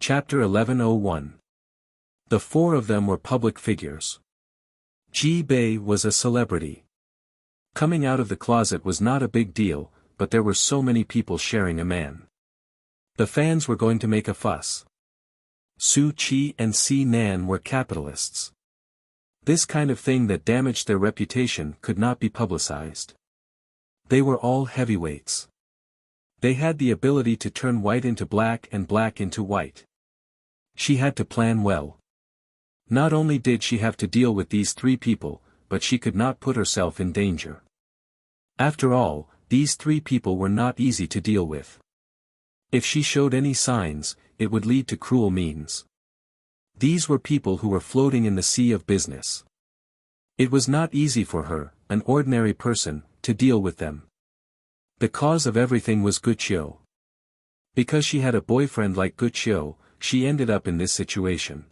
Chapter 1101. The four of them were public figures. Ji Bei was a celebrity. Coming out of the closet was not a big deal, but there were so many people sharing a man. The fans were going to make a fuss. Su Qi and Si Nan were capitalists. This kind of thing that damaged their reputation could not be publicized. They were all heavyweights. They had the ability to turn white into black and black into white. She had to plan well. Not only did she have to deal with these three people, but she could not put herself in danger. After all, these three people were not easy to deal with. If she showed any signs, it would lead to cruel means. These were people who were floating in the sea of business. It was not easy for her, an ordinary person, to deal with them. The cause of everything was Guqiu. Because she had a boyfriend like Guqiu, she ended up in this situation.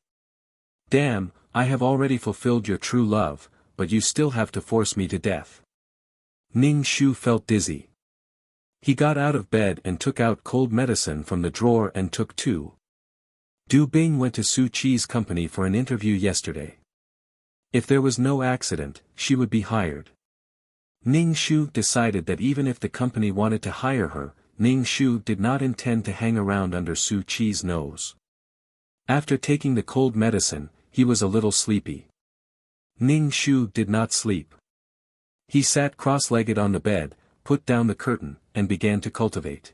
Damn, I have already fulfilled your true love, but you still have to force me to death. Ning Shu felt dizzy. He got out of bed and took out cold medicine from the drawer and took two. Du Bing went to Su Qi's company for an interview yesterday. If there was no accident, she would be hired. Ning Shu decided that even if the company wanted to hire her, Ning Shu did not intend to hang around under Su Qi's nose. After taking the cold medicine, he was a little sleepy. Ning Shu did not sleep. He sat cross-legged on the bed, put down the curtain, and began to cultivate.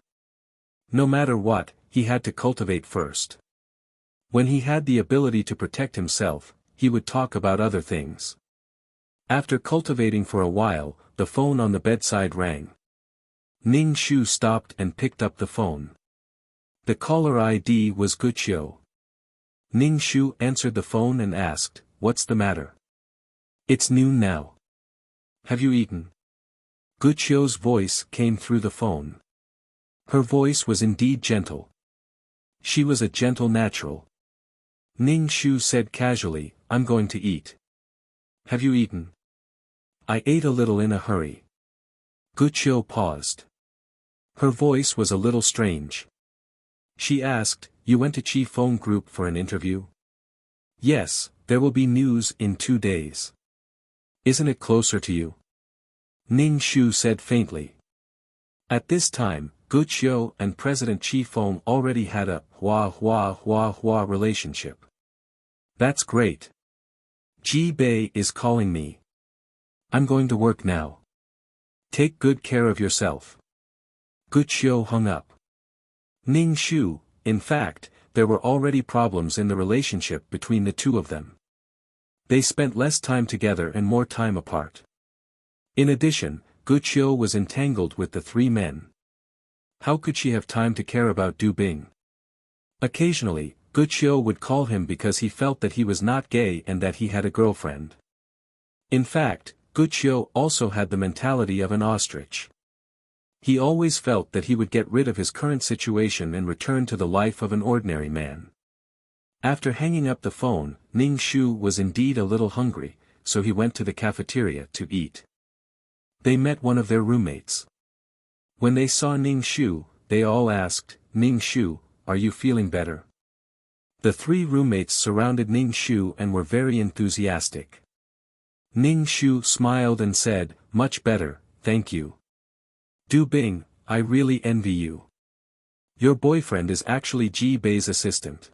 No matter what, he had to cultivate first. When he had the ability to protect himself, he would talk about other things. After cultivating for a while, the phone on the bedside rang. Ning Shu stopped and picked up the phone. The caller ID was Guqiu. Ning Shu answered the phone and asked, "What's the matter?" "It's noon now. Have you eaten?" Guqiu's voice came through the phone. Her voice was indeed gentle. She was a gentle natural. Ning Shu said casually, "I'm going to eat." "Have you eaten?" "I ate a little in a hurry." Guqiu paused. Her voice was a little strange. She asked, "You went to Chi Phone Group for an interview?" "Yes, there will be news in 2 days." "Isn't it closer to you?" Ning Shu said faintly. At this time, Guqiu and President Chi Phone already had a hua relationship. "That's great. Ji Bei is calling me. I'm going to work now. Take good care of yourself." Guqiu hung up. Ning Shu, in fact, there were already problems in the relationship between the two of them. They spent less time together and more time apart. In addition, Guqiu was entangled with the three men. How could she have time to care about Du Bing? Occasionally, Guqiu would call him because he felt that he was not gay and that he had a girlfriend. In fact, Guqiu also had the mentality of an ostrich. He always felt that he would get rid of his current situation and return to the life of an ordinary man. After hanging up the phone, Ning Shu was indeed a little hungry, so he went to the cafeteria to eat. They met one of their roommates. When they saw Ning Shu, they all asked, "Ning Shu, are you feeling better?" The three roommates surrounded Ning Shu and were very enthusiastic. Ning Shu smiled and said, "Much better, thank you. Du Bing, I really envy you. Your boyfriend is actually Ji Bei's assistant."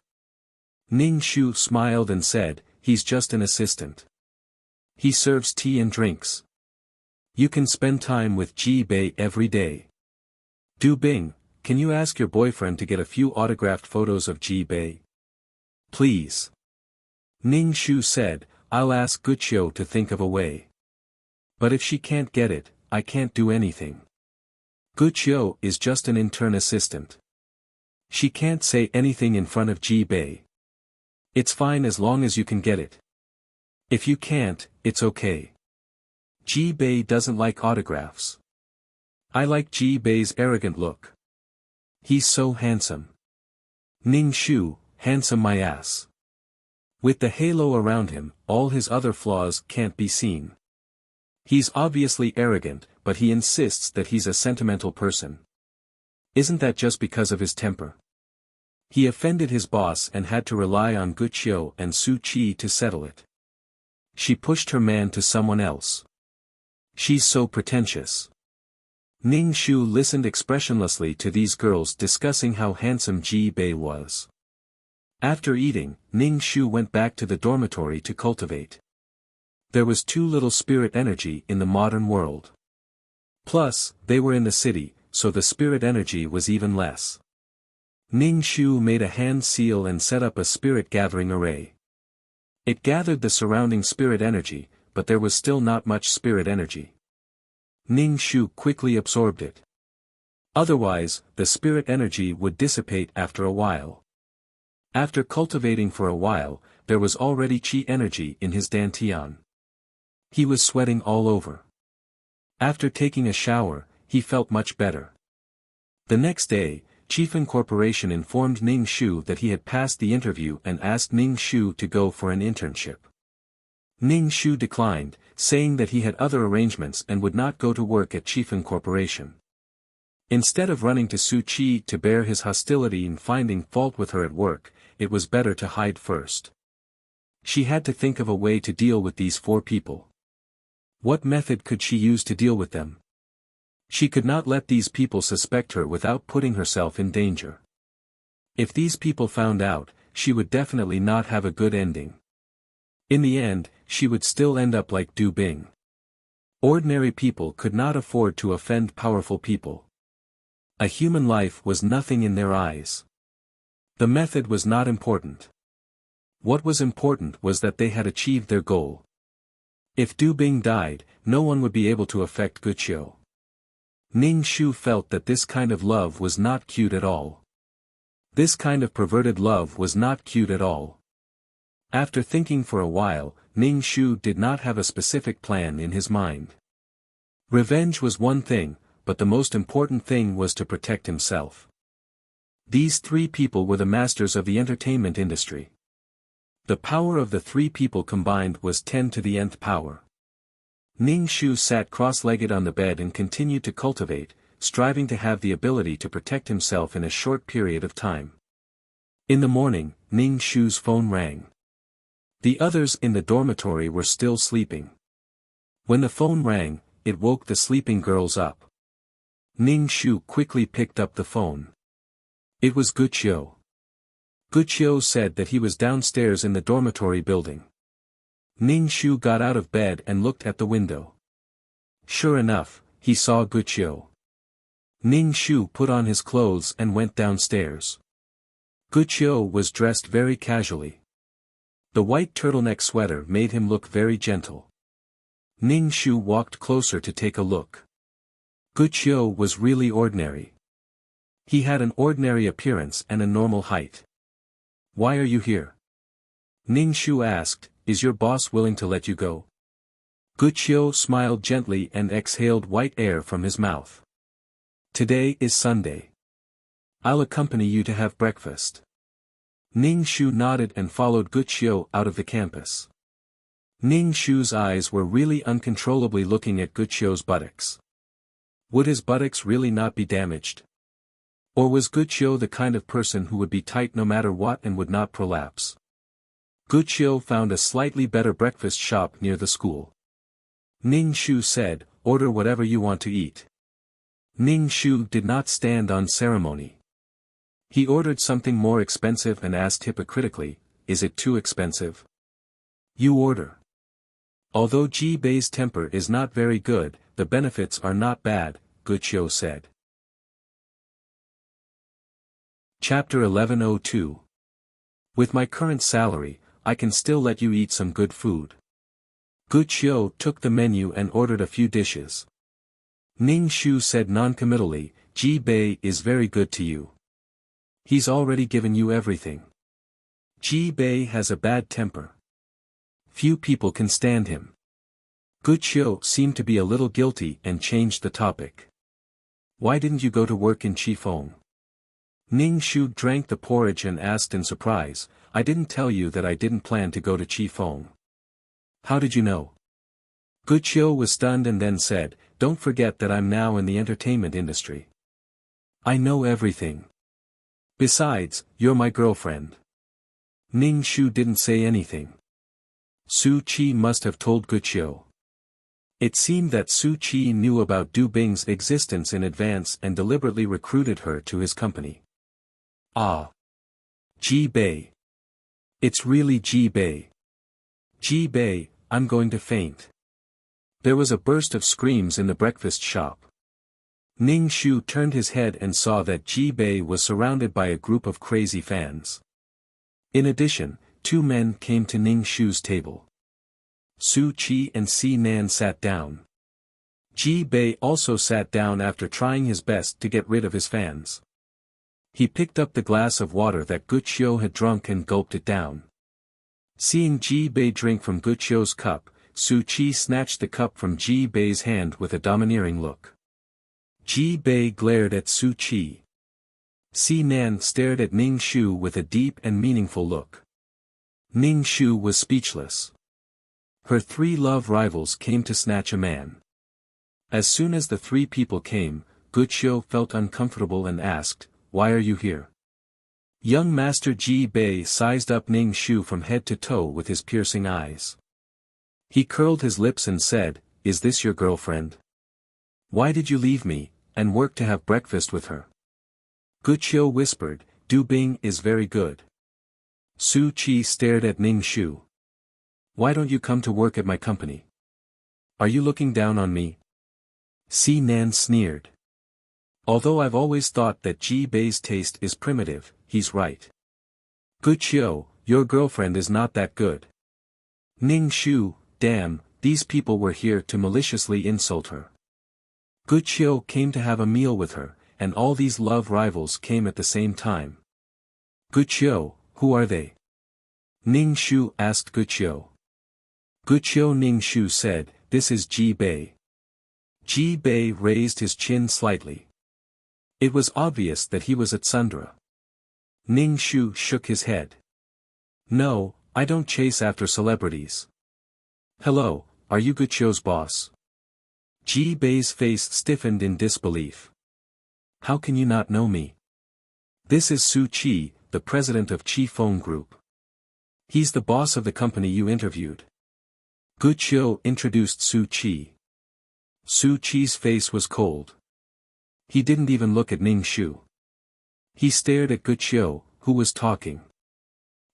Ning Shu smiled and said, "He's just an assistant. He serves tea and drinks. You can spend time with Ji Bei every day. Du Bing, can you ask your boyfriend to get a few autographed photos of Ji Bei? Please." Ning Shu said, "I'll ask Guqiu to think of a way. But if she can't get it, I can't do anything. Guqiu is just an intern assistant. She can't say anything in front of Ji Bei. It's fine as long as you can get it. If you can't, it's okay. Ji Bei doesn't like autographs. I like Ji Bei's arrogant look. He's so handsome. Ning Shu, handsome my ass. With the halo around him, all his other flaws can't be seen. He's obviously arrogant, but he insists that he's a sentimental person. Isn't that just because of his temper? He offended his boss and had to rely on Guqiu and Su Qi to settle it. She pushed her man to someone else. She's so pretentious. Ning Shu listened expressionlessly to these girls discussing how handsome Ji Bei was. After eating, Ning Shu went back to the dormitory to cultivate. There was too little spirit energy in the modern world. Plus, they were in the city, so the spirit energy was even less. Ning Shu made a hand seal and set up a spirit gathering array. It gathered the surrounding spirit energy, but there was still not much spirit energy. Ning Shu quickly absorbed it. Otherwise, the spirit energy would dissipate after a while. After cultivating for a while, there was already qi energy in his dantian. He was sweating all over. After taking a shower, he felt much better. The next day, Chief Incorporation informed Ning Shu that he had passed the interview and asked Ning Shu to go for an internship. Ning Shu declined, saying that he had other arrangements and would not go to work at Chief Incorporation. Instead of running to Su Qi to bear his hostility and finding fault with her at work, it was better to hide first. She had to think of a way to deal with these 4 people. What method could she use to deal with them? She could not let these people suspect her without putting herself in danger. If these people found out, she would definitely not have a good ending. In the end, she would still end up like Du Bing. Ordinary people could not afford to offend powerful people. A human life was nothing in their eyes. The method was not important. What was important was that they had achieved their goal. If Du Bing died, no one would be able to affect Guqiu. Ning Shu felt that this kind of love was not cute at all. This kind of perverted love was not cute at all. After thinking for a while, Ning Shu did not have a specific plan in his mind. Revenge was one thing, but the most important thing was to protect himself. These 3 people were the masters of the entertainment industry. The power of the 3 people combined was 10 to the nth power. Ning Shu sat cross-legged on the bed and continued to cultivate, striving to have the ability to protect himself in a short period of time. In the morning, Ning Shu's phone rang. The others in the dormitory were still sleeping. When the phone rang, it woke the sleeping girls up. Ning Shu quickly picked up the phone. It was Guqiu. Guqiu said that he was downstairs in the dormitory building. Ning Shu got out of bed and looked at the window. Sure enough, he saw Guqiu. Ning Shu put on his clothes and went downstairs. Guqiu was dressed very casually. The white turtleneck sweater made him look very gentle. Ning Shu walked closer to take a look. Guqiu was really ordinary. He had an ordinary appearance and a normal height. Why are you here? Ning Shu asked, is your boss willing to let you go? Guqiu smiled gently and exhaled white air from his mouth. Today is Sunday. I'll accompany you to have breakfast. Ning Shu nodded and followed Guqiu out of the campus. Ning Shu's eyes were really uncontrollably looking at Guqiu's buttocks. Would his buttocks really not be damaged? Or was Guqiu the kind of person who would be tight no matter what and would not prolapse? Guqiu found a slightly better breakfast shop near the school. Ning Shu said, order whatever you want to eat. Ning Shu did not stand on ceremony. He ordered something more expensive and asked hypocritically, is it too expensive? You order. Although Ji Bei's temper is not very good, the benefits are not bad, Guqiu said. Chapter 1102. With my current salary, I can still let you eat some good food. Guqiu took the menu and ordered a few dishes. Ning Shu said noncommittally, Ji Bei is very good to you. He's already given you everything. Ji Bei has a bad temper. Few people can stand him. Guqiu seemed to be a little guilty and changed the topic. Why didn't you go to work in Qifeng? Ning Shu drank the porridge and asked in surprise, I didn't tell you that I didn't plan to go to Qifeng. How did you know? Guqiu was stunned and then said, don't forget that I'm now in the entertainment industry. I know everything. Besides, you're my girlfriend. Ning Shu didn't say anything. Su Qi must have told Guqiu. It seemed that Su Qi knew about Du Bing's existence in advance and deliberately recruited her to his company. Ah. Ji Bei. It's really Ji Bei. Ji Bei, I'm going to faint. There was a burst of screams in the breakfast shop. Ning Shu turned his head and saw that Ji Bei was surrounded by a group of crazy fans. In addition, two men came to Ning Shu's table. Su Qi and Si Nan sat down. Ji Bei also sat down after trying his best to get rid of his fans. He picked up the glass of water that Guqiu had drunk and gulped it down. Seeing Ji Bei drink from Guqiu's cup, Su Qi snatched the cup from Ji Bei's hand with a domineering look. Ji Bei glared at Su Qi. Si Nan stared at Ning Shu with a deep and meaningful look. Ning Shu was speechless. Her three love rivals came to snatch a man. As soon as the three people came, Guqiu felt uncomfortable and asked, "Why are you here?" Young Master Ji Bei sized up Ning Shu from head to toe with his piercing eyes. He curled his lips and said, "Is this your girlfriend? Why did you leave me, and work to have breakfast with her?" Guqiu whispered, "Du Bing is very good." Su Qi stared at Ning Shu. "Why don't you come to work at my company? Are you looking down on me?" Si Nan sneered. "Although I've always thought that Ji Bei's taste is primitive, he's right. Guqiu, your girlfriend is not that good." Ning Shu, damn, these people were here to maliciously insult her. Guqiu came to have a meal with her, and all these love rivals came at the same time. "Guqiu, who are they?" Ning Shu asked Guqiu. Guqiu Ning Shu said, "This is Ji Bei." Ji Bei raised his chin slightly. It was obvious that he was at Sundra. Ning Shu shook his head. "No, I don't chase after celebrities." "Hello, are you Guqiu's boss?" Ji Bei's face stiffened in disbelief. "How can you not know me? This is Su Qi, the president of Qi Feng Group. He's the boss of the company you interviewed." Guqiu introduced Su Qi. Su Qi's face was cold. He didn't even look at Ning Shu. He stared at Guqiu, who was talking.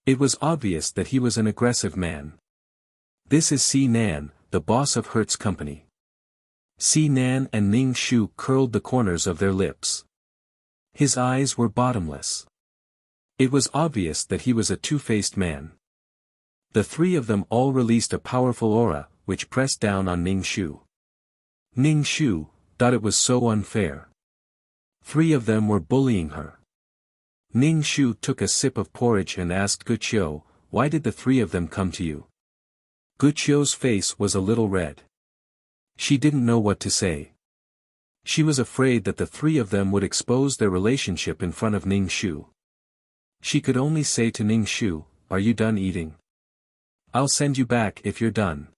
It was obvious that he was an aggressive man. "This is Si Nan, the boss of Hertz Company." Si Nan and Ning Shu curled the corners of their lips. His eyes were bottomless. It was obvious that he was a two-faced man. The three of them all released a powerful aura, which pressed down on Ning Shu. Ning Shu thought it was so unfair. Three of them were bullying her. Ning Shu took a sip of porridge and asked Guqiu, "Why did the three of them come to you?" Guqiu's face was a little red. She didn't know what to say. She was afraid that the three of them would expose their relationship in front of Ning Shu. She could only say to Ning Shu, "Are you done eating? I'll send you back if you're done."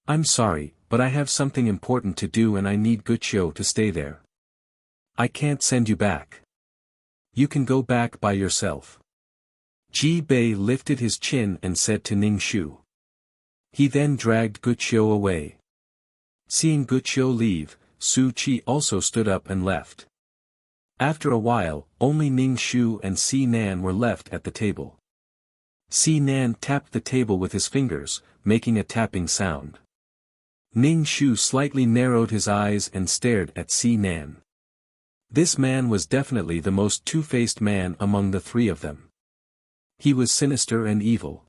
"I'm sorry, but I have something important to do and I need Guqiu to stay there." "I can't send you back. You can go back by yourself." Ji Bei lifted his chin and said to Ning Shu. He then dragged Guqiu away. Seeing Guqiu leave, Su Qi also stood up and left. After a while, only Ning Shu and Si Nan were left at the table. Si Nan tapped the table with his fingers, making a tapping sound. Ning Shu slightly narrowed his eyes and stared at Si Nan. This man was definitely the most two-faced man among the three of them. He was sinister and evil.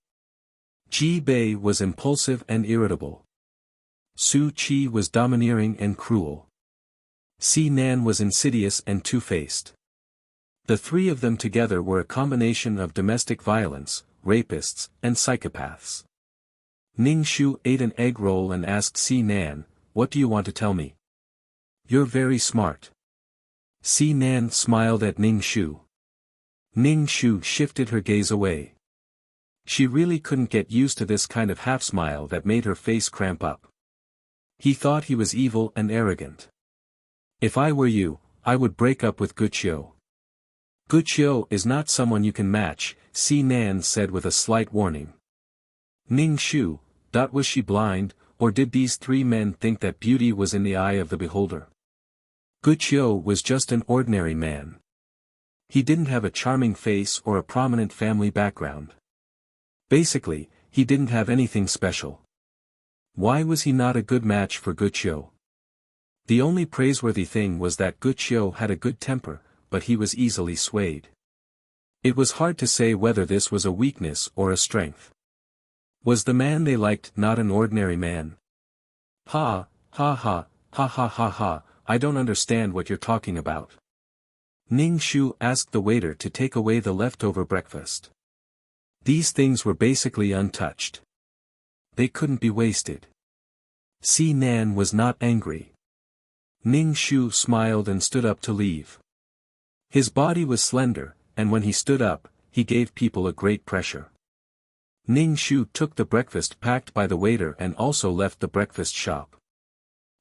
Ji Bei was impulsive and irritable. Su Qi was domineering and cruel. Si Nan was insidious and two-faced. The three of them together were a combination of domestic violence, rapists, and psychopaths. Ning Shu ate an egg roll and asked Si Nan, "What do you want to tell me?" "You're very smart." Si Nan smiled at Ning Shu. Ning Shu shifted her gaze away. She really couldn't get used to this kind of half-smile that made her face cramp up. He thought he was evil and arrogant. "If I were you, I would break up with Guqiu." Guqiu is not someone you can match, Si Nan said with a slight warning. Ning Shu, was she blind, or did these three men think that beauty was in the eye of the beholder? Guqiu was just an ordinary man. He didn't have a charming face or a prominent family background. Basically, he didn't have anything special. Why was he not a good match for Guqiu? The only praiseworthy thing was that Guqiu had a good temper, but he was easily swayed. It was hard to say whether this was a weakness or a strength. Was the man they liked not an ordinary man? Ha, ha ha, ha ha ha ha, I don't understand what you're talking about. Ning Shu asked the waiter to take away the leftover breakfast. These things were basically untouched. They couldn't be wasted. Si Nan was not angry. Ning Shu smiled and stood up to leave. His body was slender, and when he stood up, he gave people a great pressure. Ning Shu took the breakfast packed by the waiter and also left the breakfast shop.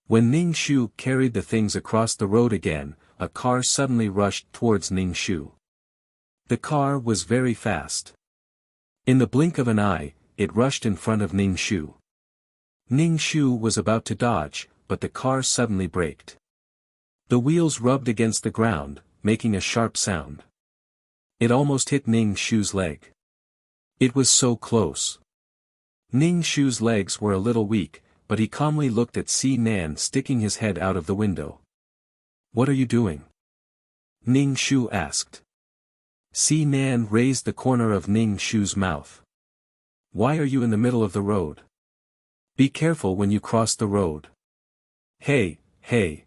When Ning Shu carried the things across the road again, a car suddenly rushed towards Ning Shu. The car was very fast. In the blink of an eye, it rushed in front of Ning Shu. Ning Shu was about to dodge, but the car suddenly braked. The wheels rubbed against the ground, making a sharp sound. It almost hit Ning Shu's leg. It was so close. Ning Shu's legs were a little weak, but he calmly looked at Si Nan sticking his head out of the window. What are you doing? Ning Shu asked. Si Nan raised the corner of Ning Shu's mouth. Why are you in the middle of the road? Be careful when you cross the road. Hey, hey.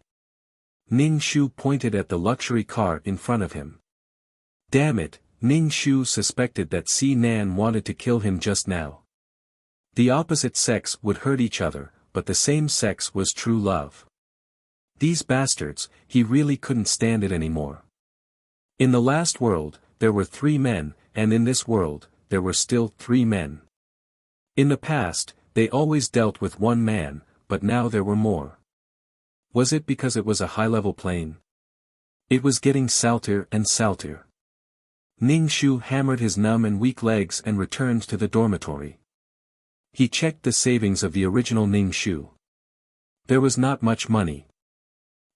Ning Shu pointed at the luxury car in front of him. Damn it, Ning Shu suspected that Si Nan wanted to kill him just now. The opposite sex would hurt each other, but the same sex was true love. These bastards, he really couldn't stand it anymore. In the last world, there were 3 men, and in this world, there were still 3 men. In the past, they always dealt with 1 man, but now there were more. Was it because it was a high-level plane? It was getting saltier and saltier. Ning Shu hammered his numb and weak legs and returned to the dormitory. He checked the savings of the original Ning Shu. There was not much money.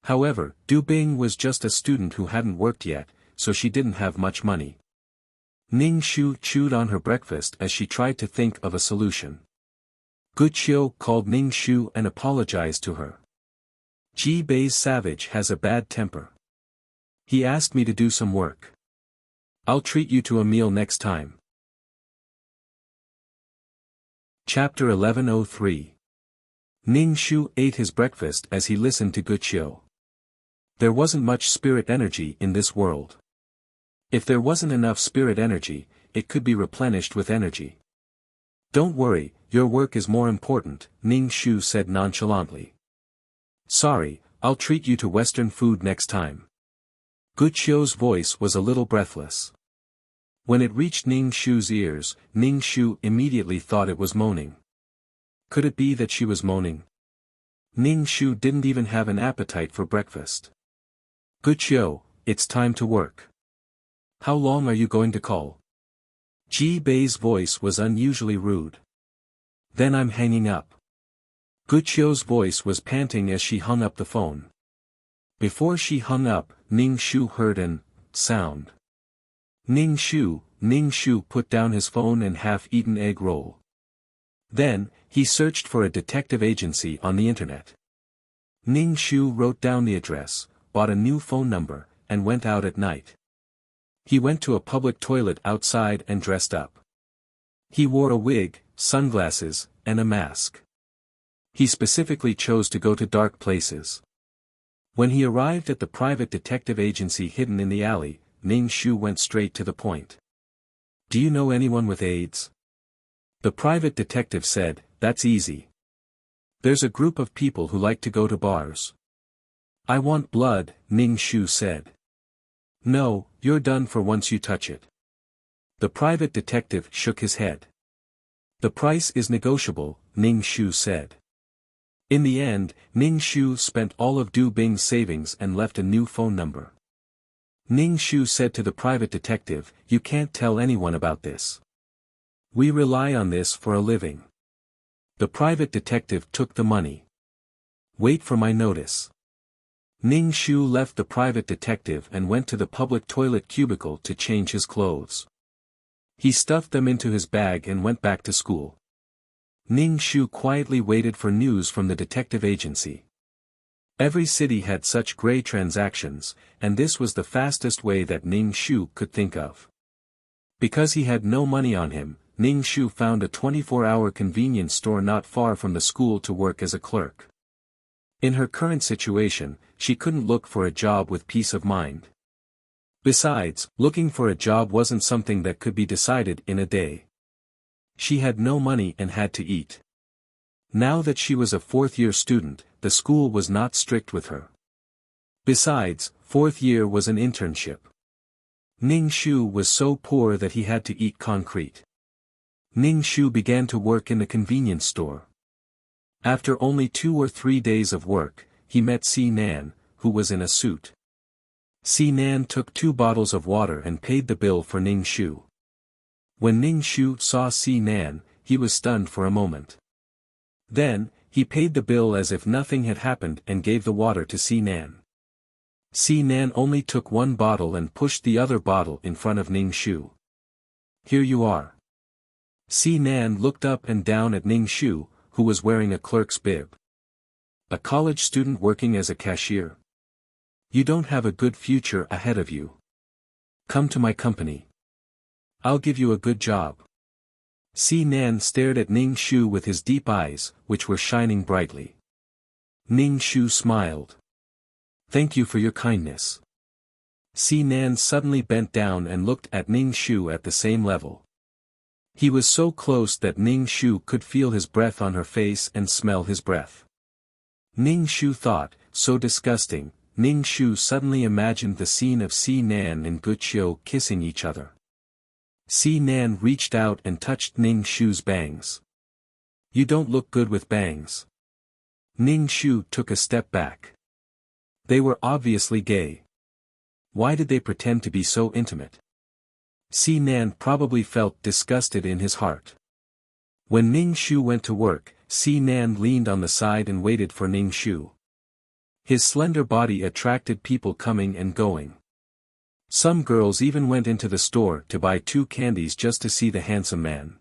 However, Du Bing was just a student who hadn't worked yet, so she didn't have much money. Ning Shu chewed on her breakfast as she tried to think of a solution. Guqiu called Ning Shu and apologized to her. Ji Bei's savage has a bad temper. He asked me to do some work. I'll treat you to a meal next time. Chapter 1103. Ning Shu ate his breakfast as he listened to Guqiu. There wasn't much spirit energy in this world. If there wasn't enough spirit energy, it could be replenished with energy. Don't worry, your work is more important, Ning Shu said nonchalantly. Sorry, I'll treat you to Western food next time. Guqiu's voice was a little breathless. When it reached Ning Shu's ears, Ning Shu immediately thought it was moaning. Could it be that she was moaning? Ning Shu didn't even have an appetite for breakfast. Guqiu, it's time to work. How long are you going to call? Ji Bei's voice was unusually rude. Then I'm hanging up. Guqiu's voice was panting as she hung up the phone. Before she hung up, Ning Shu heard an sound. Ning Shu put down his phone and half-eaten egg roll. Then, he searched for a detective agency on the internet. Ning Shu wrote down the address, bought a new phone number, and went out at night. He went to a public toilet outside and dressed up. He wore a wig, sunglasses, and a mask. He specifically chose to go to dark places. When he arrived at the private detective agency hidden in the alley, Ning Shu went straight to the point. Do you know anyone with AIDS? The private detective said, that's easy. There's a group of people who like to go to bars. I want blood, Ning Shu said. No, you're done for once you touch it. The private detective shook his head. The price is negotiable, Ning Shu said. In the end, Ning Shu spent all of Du Bing's savings and left a new phone number. Ning Shu said to the private detective, "You can't tell anyone about this. We rely on this for a living." The private detective took the money. "Wait for my notice." Ning Shu left the private detective and went to the public toilet cubicle to change his clothes. He stuffed them into his bag and went back to school. Ning Shu quietly waited for news from the detective agency. Every city had such gray transactions, and this was the fastest way that Ning Shu could think of. Because he had no money on him, Ning Shu found a 24-hour convenience store not far from the school to work as a clerk. In her current situation, she couldn't look for a job with peace of mind. Besides, looking for a job wasn't something that could be decided in a day. She had no money and had to eat. Now that she was a fourth-year student, the school was not strict with her. Besides, fourth year was an internship. Ning Shu was so poor that he had to eat concrete. Ning Shu began to work in the convenience store. After only 2 or 3 days of work, he met Si Nan, who was in a suit. Si Nan took 2 bottles of water and paid the bill for Ning Shu. When Ning Shu saw Si Nan, he was stunned for a moment. Then, he paid the bill as if nothing had happened and gave the water to Si Nan. Si Nan only took 1 bottle and pushed the other bottle in front of Ning Shu. "Here you are." Si Nan looked up and down at Ning Shu, who was wearing a clerk's bib. "A college student working as a cashier? You don't have a good future ahead of you. Come to my company. I'll give you a good job." Si Nan stared at Ning Shu with his deep eyes, which were shining brightly. Ning Shu smiled. "Thank you for your kindness." Si Nan suddenly bent down and looked at Ning Shu at the same level. He was so close that Ning Shu could feel his breath on her face and smell his breath. Ning Shu thought, so disgusting. Ning Shu suddenly imagined the scene of Si Nan and Guqiu kissing each other. Si Nan reached out and touched Ning Shu's bangs. "You don't look good with bangs." Ning Shu took a step back. They were obviously gay. Why did they pretend to be so intimate? Si Nan probably felt disgusted in his heart. When Ning Shu went to work, Si Nan leaned on the side and waited for Ning Shu. His slender body attracted people coming and going. Some girls even went into the store to buy 2 candies just to see the handsome man.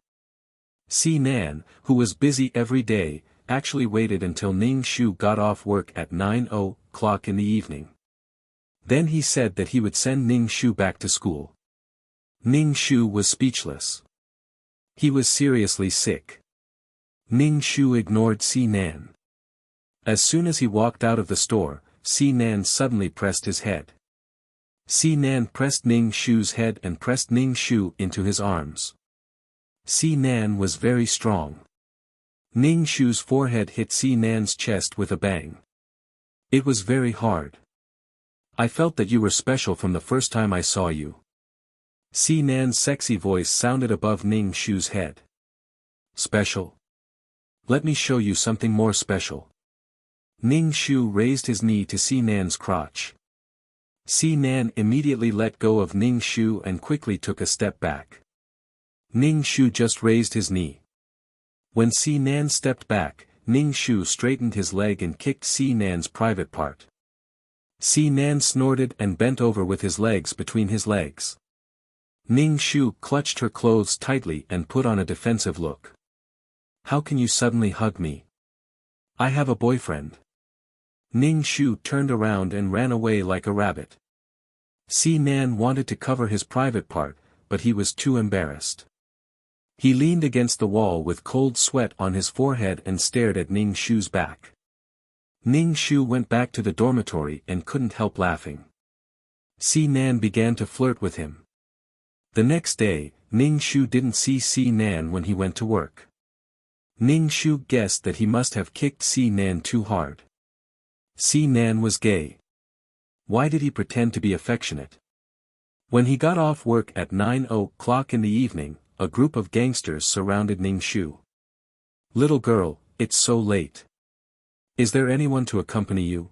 Si Nan, who was busy every day, actually waited until Ning Shu got off work at 9:00 in the evening. Then he said that he would send Ning Shu back to school. Ning Shu was speechless. He was seriously sick. Ning Shu ignored Si Nan. As soon as he walked out of the store, Si Nan suddenly pressed his head. Si Nan pressed Ning Shu's head and pressed Ning Shu into his arms. Si Nan was very strong. Ning Shu's forehead hit Si Nan's chest with a bang. It was very hard. "I felt that you were special from the first time I saw you." Si Nan's sexy voice sounded above Ning Shu's head. "Special? Let me show you something more special." Ning Shu raised his knee to Si Nan's crotch. Si Nan immediately let go of Ning Shu and quickly took a step back. Ning Shu just raised his knee. When Si Nan stepped back, Ning Shu straightened his leg and kicked Si Nan's private part. Si Nan snorted and bent over with his legs between his legs. Ning Shu clutched her clothes tightly and put on a defensive look. "How can you suddenly hug me? I have a boyfriend." Ning Shu turned around and ran away like a rabbit. Si Nan wanted to cover his private part, but he was too embarrassed. He leaned against the wall with cold sweat on his forehead and stared at Ning Shu's back. Ning Shu went back to the dormitory and couldn't help laughing. Si Nan began to flirt with him. The next day, Ning Shu didn't see Si Nan when he went to work. Ning Shu guessed that he must have kicked Si Nan too hard. Si Nan was gay. Why did he pretend to be affectionate? When he got off work at 9:00 in the evening, a group of gangsters surrounded Ning Shu. "Little girl, it's so late. Is there anyone to accompany you?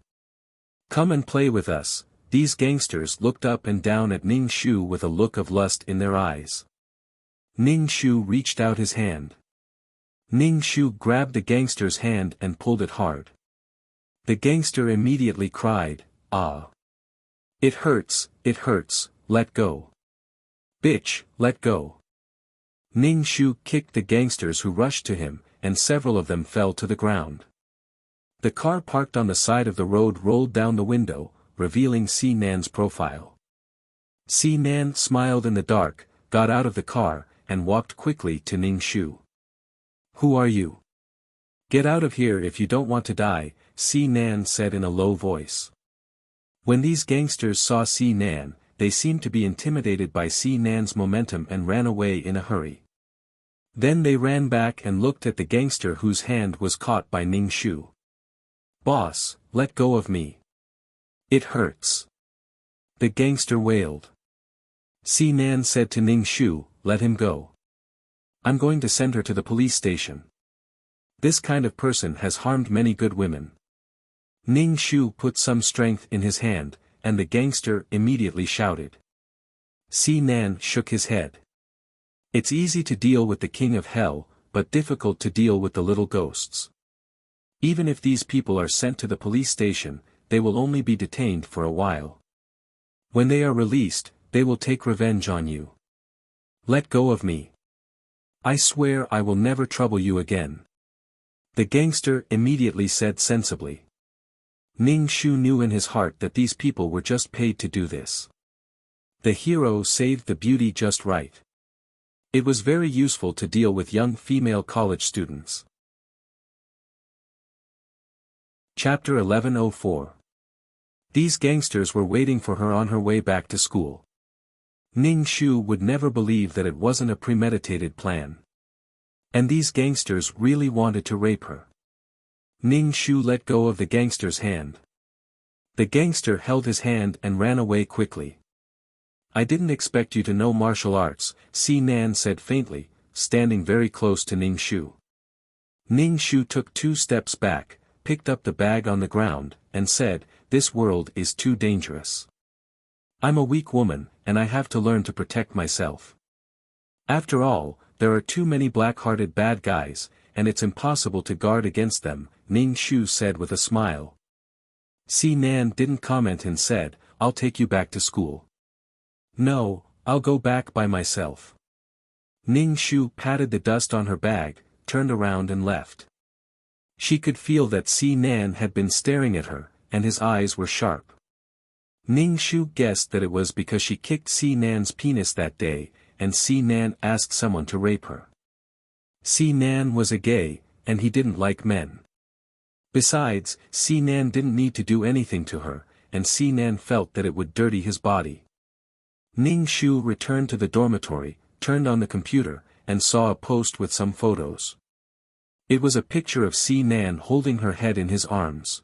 Come and play with us," these gangsters looked up and down at Ning Shu with a look of lust in their eyes. Ning Shu reached out his hand. Ning Shu grabbed the gangster's hand and pulled it hard. The gangster immediately cried, "Ah! It hurts, let go. Bitch, let go." Ning Shu kicked the gangsters who rushed to him, and several of them fell to the ground. The car parked on the side of the road rolled down the window, revealing Si Nan's profile. Si Nan smiled in the dark, got out of the car, and walked quickly to Ning Shu. "Who are you? Get out of here if you don't want to die," Si Nan said in a low voice. When these gangsters saw Si Nan, they seemed to be intimidated by Si Nan's momentum and ran away in a hurry. Then they ran back and looked at the gangster whose hand was caught by Ning Shu. "Boss, let go of me. It hurts." The gangster wailed. Si Nan said to Ning Shu, "Let him go. I'm going to send her to the police station. This kind of person has harmed many good women." Ning Shu put some strength in his hand, and the gangster immediately shouted. Si Nan shook his head. "It's easy to deal with the king of hell, but difficult to deal with the little ghosts. Even if these people are sent to the police station, they will only be detained for a while. When they are released, they will take revenge on you. Let go of me. I swear I will never trouble you again." The gangster immediately said sensibly. Ning Shu knew in his heart that these people were just paid to do this. The hero saved the beauty just right. It was very useful to deal with young female college students. Chapter 1104. These gangsters were waiting for her on her way back to school. Ning Shu would never believe that it wasn't a premeditated plan. And these gangsters really wanted to rape her. Ning Shu let go of the gangster's hand. The gangster held his hand and ran away quickly. "I didn't expect you to know martial arts," Si Nan said faintly, standing very close to Ning Shu. Ning Shu took 2 steps back, picked up the bag on the ground, and said, "This world is too dangerous. I'm a weak woman, and I have to learn to protect myself. After all, there are too many black-hearted bad guys, and it's impossible to guard against them," Ning Shu said with a smile. Si Nan didn't comment and said, "I'll take you back to school." "No, I'll go back by myself." Ning Shu patted the dust on her bag, turned around and left. She could feel that Si Nan had been staring at her, and his eyes were sharp. Ning Shu guessed that it was because she kicked Si Nan's penis that day, and Si Nan asked someone to rape her. Si Nan was a gay, and he didn't like men. Besides, Si Nan didn't need to do anything to her, and Si Nan felt that it would dirty his body. Ning Shu returned to the dormitory, turned on the computer, and saw a post with some photos. It was a picture of Si Nan holding her head in his arms.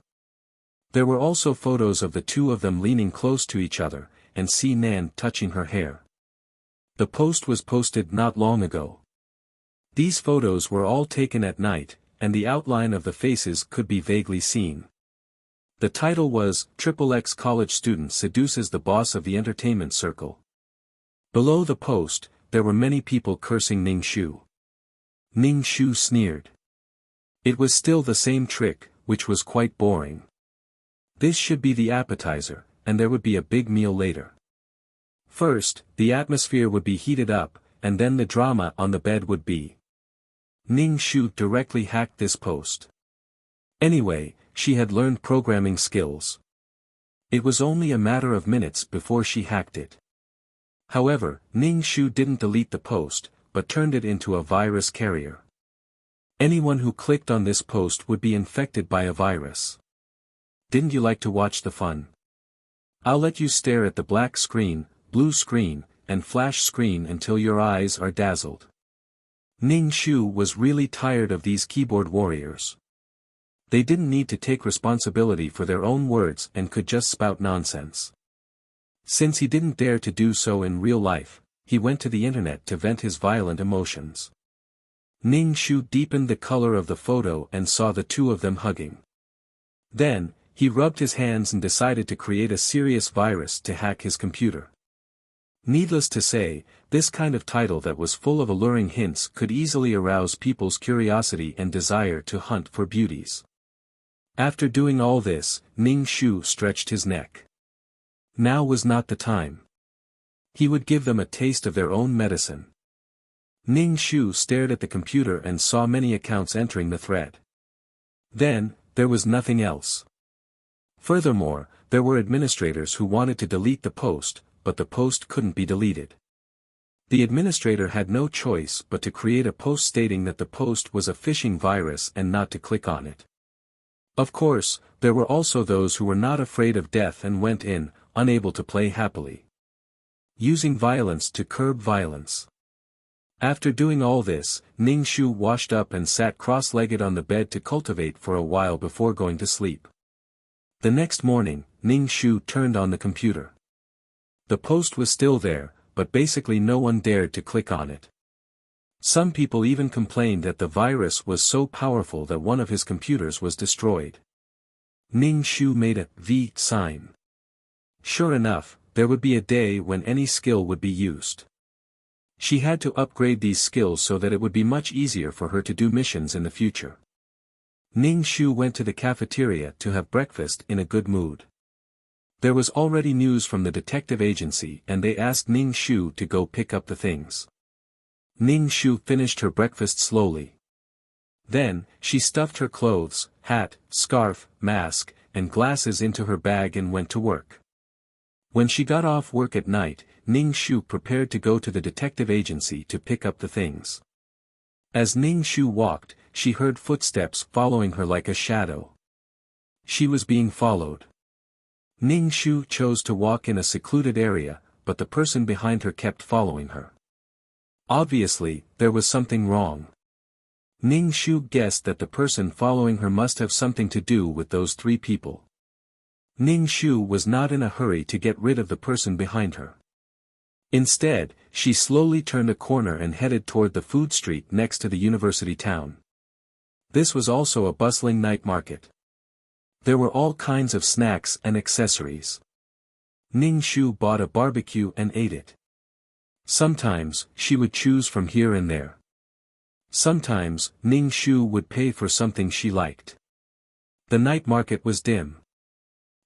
There were also photos of the two of them leaning close to each other, and Si Nan touching her hair. The post was posted not long ago. These photos were all taken at night, and the outline of the faces could be vaguely seen. The title was, "XXX College Student Seduces the Boss of the Entertainment Circle." Below the post, there were many people cursing Ning Shu. Ning Shu sneered. It was still the same trick, which was quite boring. This should be the appetizer, and there would be a big meal later. First, the atmosphere would be heated up, and then the drama on the bed would be. Ning Shu directly hacked this post. Anyway, she had learned programming skills. It was only a matter of minutes before she hacked it. However, Ning Shu didn't delete the post, but turned it into a virus carrier. Anyone who clicked on this post would be infected by a virus. Didn't you like to watch the fun? I'll let you stare at the black screen, blue screen, and flash screen until your eyes are dazzled. Ning Shu was really tired of these keyboard warriors. They didn't need to take responsibility for their own words and could just spout nonsense. Since he didn't dare to do so in real life, he went to the internet to vent his violent emotions. Ning Shu deepened the color of the photo and saw the two of them hugging. Then, He rubbed his hands and decided to create a serious virus to hack his computer. Needless to say, this kind of title that was full of alluring hints could easily arouse people's curiosity and desire to hunt for beauties. After doing all this, Ning Shu stretched his neck. Now was not the time. He would give them a taste of their own medicine. Ning Shu stared at the computer and saw many accounts entering the thread. Then, there was nothing else. Furthermore, there were administrators who wanted to delete the post, but the post couldn't be deleted. The administrator had no choice but to create a post stating that the post was a phishing virus and not to click on it. Of course, there were also those who were not afraid of death and went in, unable to play happily. Using violence to curb violence. After doing all this, Ning Shu washed up and sat cross-legged on the bed to cultivate for a while before going to sleep. The next morning, Ning Shu turned on the computer. The post was still there, but basically no one dared to click on it. Some people even complained that the virus was so powerful that one of his computers was destroyed. Ning Shu made a V sign. Sure enough, there would be a day when any skill would be used. She had to upgrade these skills so that it would be much easier for her to do missions in the future. Ning Shu went to the cafeteria to have breakfast in a good mood. There was already news from the detective agency and they asked Ning Shu to go pick up the things. Ning Shu finished her breakfast slowly. Then, she stuffed her clothes, hat, scarf, mask, and glasses into her bag and went to work. When she got off work at night, Ning Shu prepared to go to the detective agency to pick up the things. As Ning Shu walked, she heard footsteps following her like a shadow. She was being followed. Ning Shu chose to walk in a secluded area, but the person behind her kept following her. Obviously, there was something wrong. Ning Shu guessed that the person following her must have something to do with those three people. Ning Shu was not in a hurry to get rid of the person behind her. Instead, she slowly turned a corner and headed toward the food street next to the university town. This was also a bustling night market. There were all kinds of snacks and accessories. Ning Shu bought a barbecue and ate it. Sometimes, she would choose from here and there. Sometimes, Ning Shu would pay for something she liked. The night market was dim.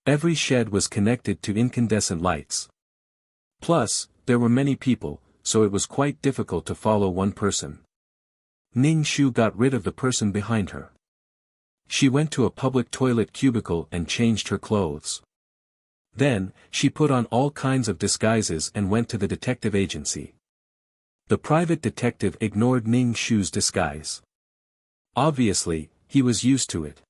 Every shed was connected to incandescent lights. Plus, there were many people, so it was quite difficult to follow one person. Ning Shu got rid of the person behind her. She went to a public toilet cubicle and changed her clothes. Then, she put on all kinds of disguises and went to the detective agency. The private detective ignored Ning Shu's disguise. Obviously, he was used to it.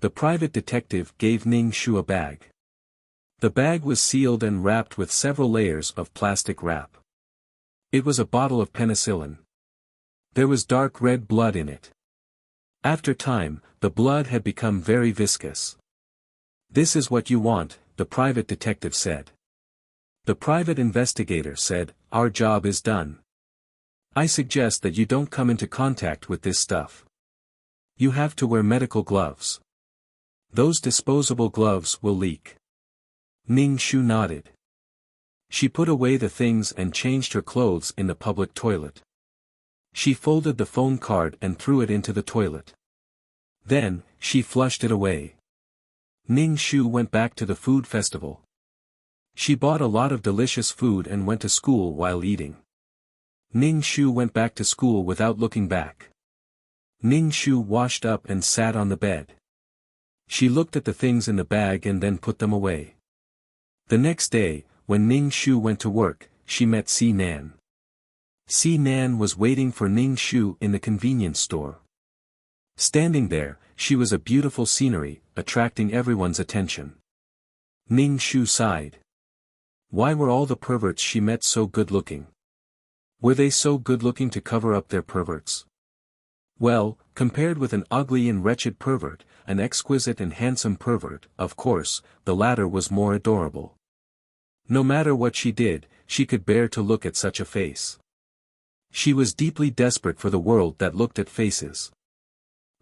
The private detective gave Ning Shu a bag. The bag was sealed and wrapped with several layers of plastic wrap. It was a bottle of penicillin. There was dark red blood in it. After time, the blood had become very viscous. "This is what you want," the private detective said. The private investigator said, "Our job is done. I suggest that you don't come into contact with this stuff. You have to wear medical gloves. Those disposable gloves will leak." Ning Shu nodded. She put away the things and changed her clothes in the public toilet. She folded the phone card and threw it into the toilet. Then, she flushed it away. Ning Shu went back to the food festival. She bought a lot of delicious food and went to school while eating. Ning Shu went back to school without looking back. Ning Shu washed up and sat on the bed. She looked at the things in the bag and then put them away. The next day, when Ning Shu went to work, she met Si Nan. Si Nan was waiting for Ning Shu in the convenience store. Standing there, she was a beautiful scenery, attracting everyone's attention. Ning Shu sighed. Why were all the perverts she met so good-looking? Were they so good-looking to cover up their perverts? Well, compared with an ugly and wretched pervert, an exquisite and handsome pervert, of course, the latter was more adorable. No matter what she did, she could bear to look at such a face. She was deeply desperate for the world that looked at faces.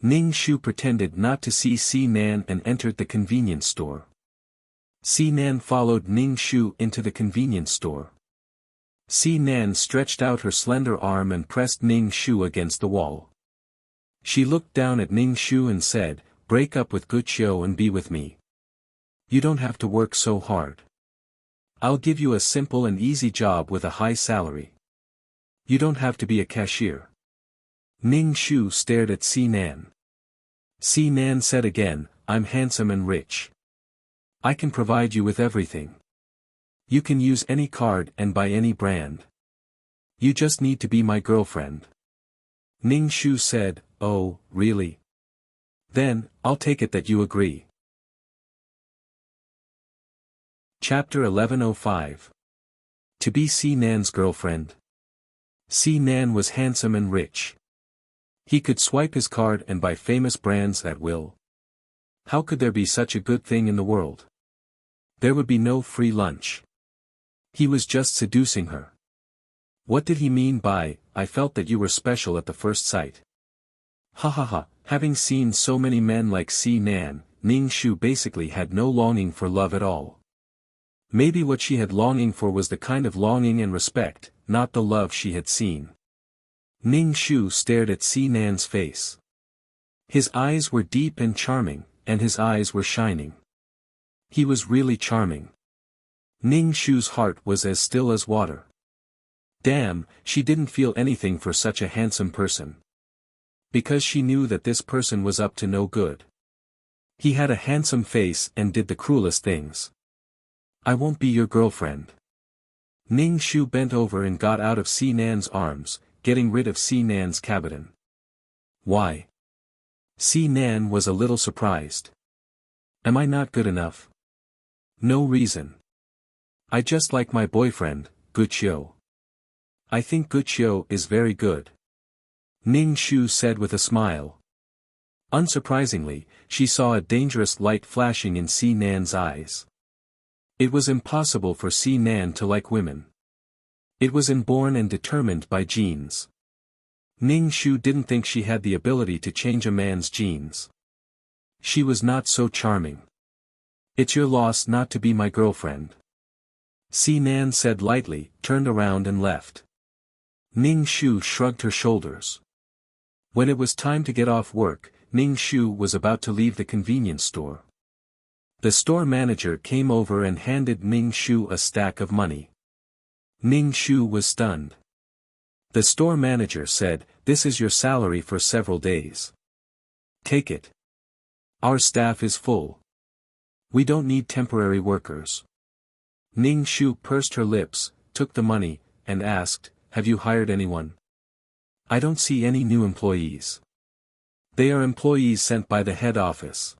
Ning Shu pretended not to see Si Nan and entered the convenience store. Si Nan followed Ning Shu into the convenience store. Si Nan stretched out her slender arm and pressed Ning Shu against the wall. She looked down at Ning Shu and said, "Break up with Wuxia and be with me. You don't have to work so hard. I'll give you a simple and easy job with a high salary. You don't have to be a cashier." Ning Shu stared at Si Nan. Si Nan said again, "I'm handsome and rich. I can provide you with everything. You can use any card and buy any brand. You just need to be my girlfriend." Ning Shu said, "Oh, really? Then, I'll take it that you agree." Chapter 1105. To be Si Nan's girlfriend. Si Nan was handsome and rich. He could swipe his card and buy famous brands at will. How could there be such a good thing in the world? There would be no free lunch. He was just seducing her. What did he mean by, "I felt that you were special at the first sight"? Ha ha ha, having seen so many men like Si Nan, Ning Shu basically had no longing for love at all. Maybe what she had longing for was the kind of longing and respect, not the love she had seen. Ning Shu stared at Si Nan's face. His eyes were deep and charming, and his eyes were shining. He was really charming. Ning Shu's heart was as still as water. Damn, she didn't feel anything for such a handsome person. Because she knew that this person was up to no good. He had a handsome face and did the cruelest things. "I won't be your girlfriend." Ning Shu bent over and got out of Si Nan's arms, getting rid of Si Nan's cabinet. "Why?" Si Nan was a little surprised. "Am I not good enough?" "No reason. I just like my boyfriend, Wuxia. I think Wuxia is very good," Ning Shu said with a smile. Unsurprisingly, she saw a dangerous light flashing in Si Nan's eyes. It was impossible for Si Nan to like women. It was inborn and determined by genes. Ning Shu didn't think she had the ability to change a man's genes. She was not so charming. "It's your loss not to be my girlfriend," Si Nan said lightly, turned around and left. Ning Shu shrugged her shoulders. When it was time to get off work, Ning Shu was about to leave the convenience store. The store manager came over and handed Ning Shu a stack of money. Ning Shu was stunned. The store manager said, "This is your salary for several days. Take it. Our staff is full. We don't need temporary workers." Ning Shu pursed her lips, took the money, and asked, "Have you hired anyone?" "I don't see any new employees. They are employees sent by the head office."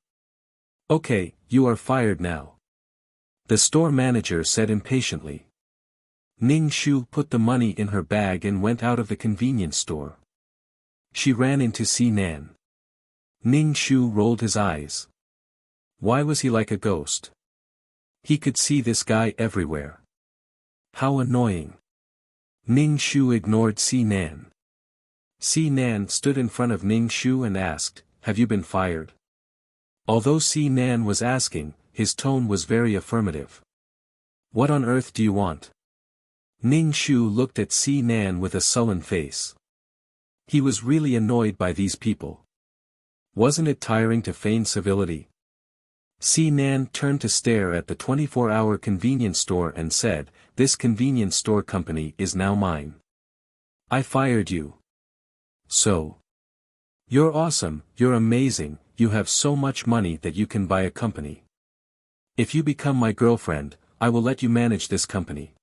"Okay, you are fired now," the store manager said impatiently. Ning Shu put the money in her bag and went out of the convenience store. She ran into Si Nan. Ning Shu rolled his eyes. Why was he like a ghost? He could see this guy everywhere. How annoying. Ning Shu ignored Si Nan. Si Nan stood in front of Ning Shu and asked, "Have you been fired?" Although Si Nan was asking, his tone was very affirmative. "What on earth do you want?" Ning Shu looked at Si Nan with a sullen face. He was really annoyed by these people. Wasn't it tiring to feign civility? Si Nan turned to stare at the 24-hour convenience store and said, "This convenience store company is now mine. I fired you. So. You're awesome, you're amazing, you have so much money that you can buy a company. If you become my girlfriend, I will let you manage this company.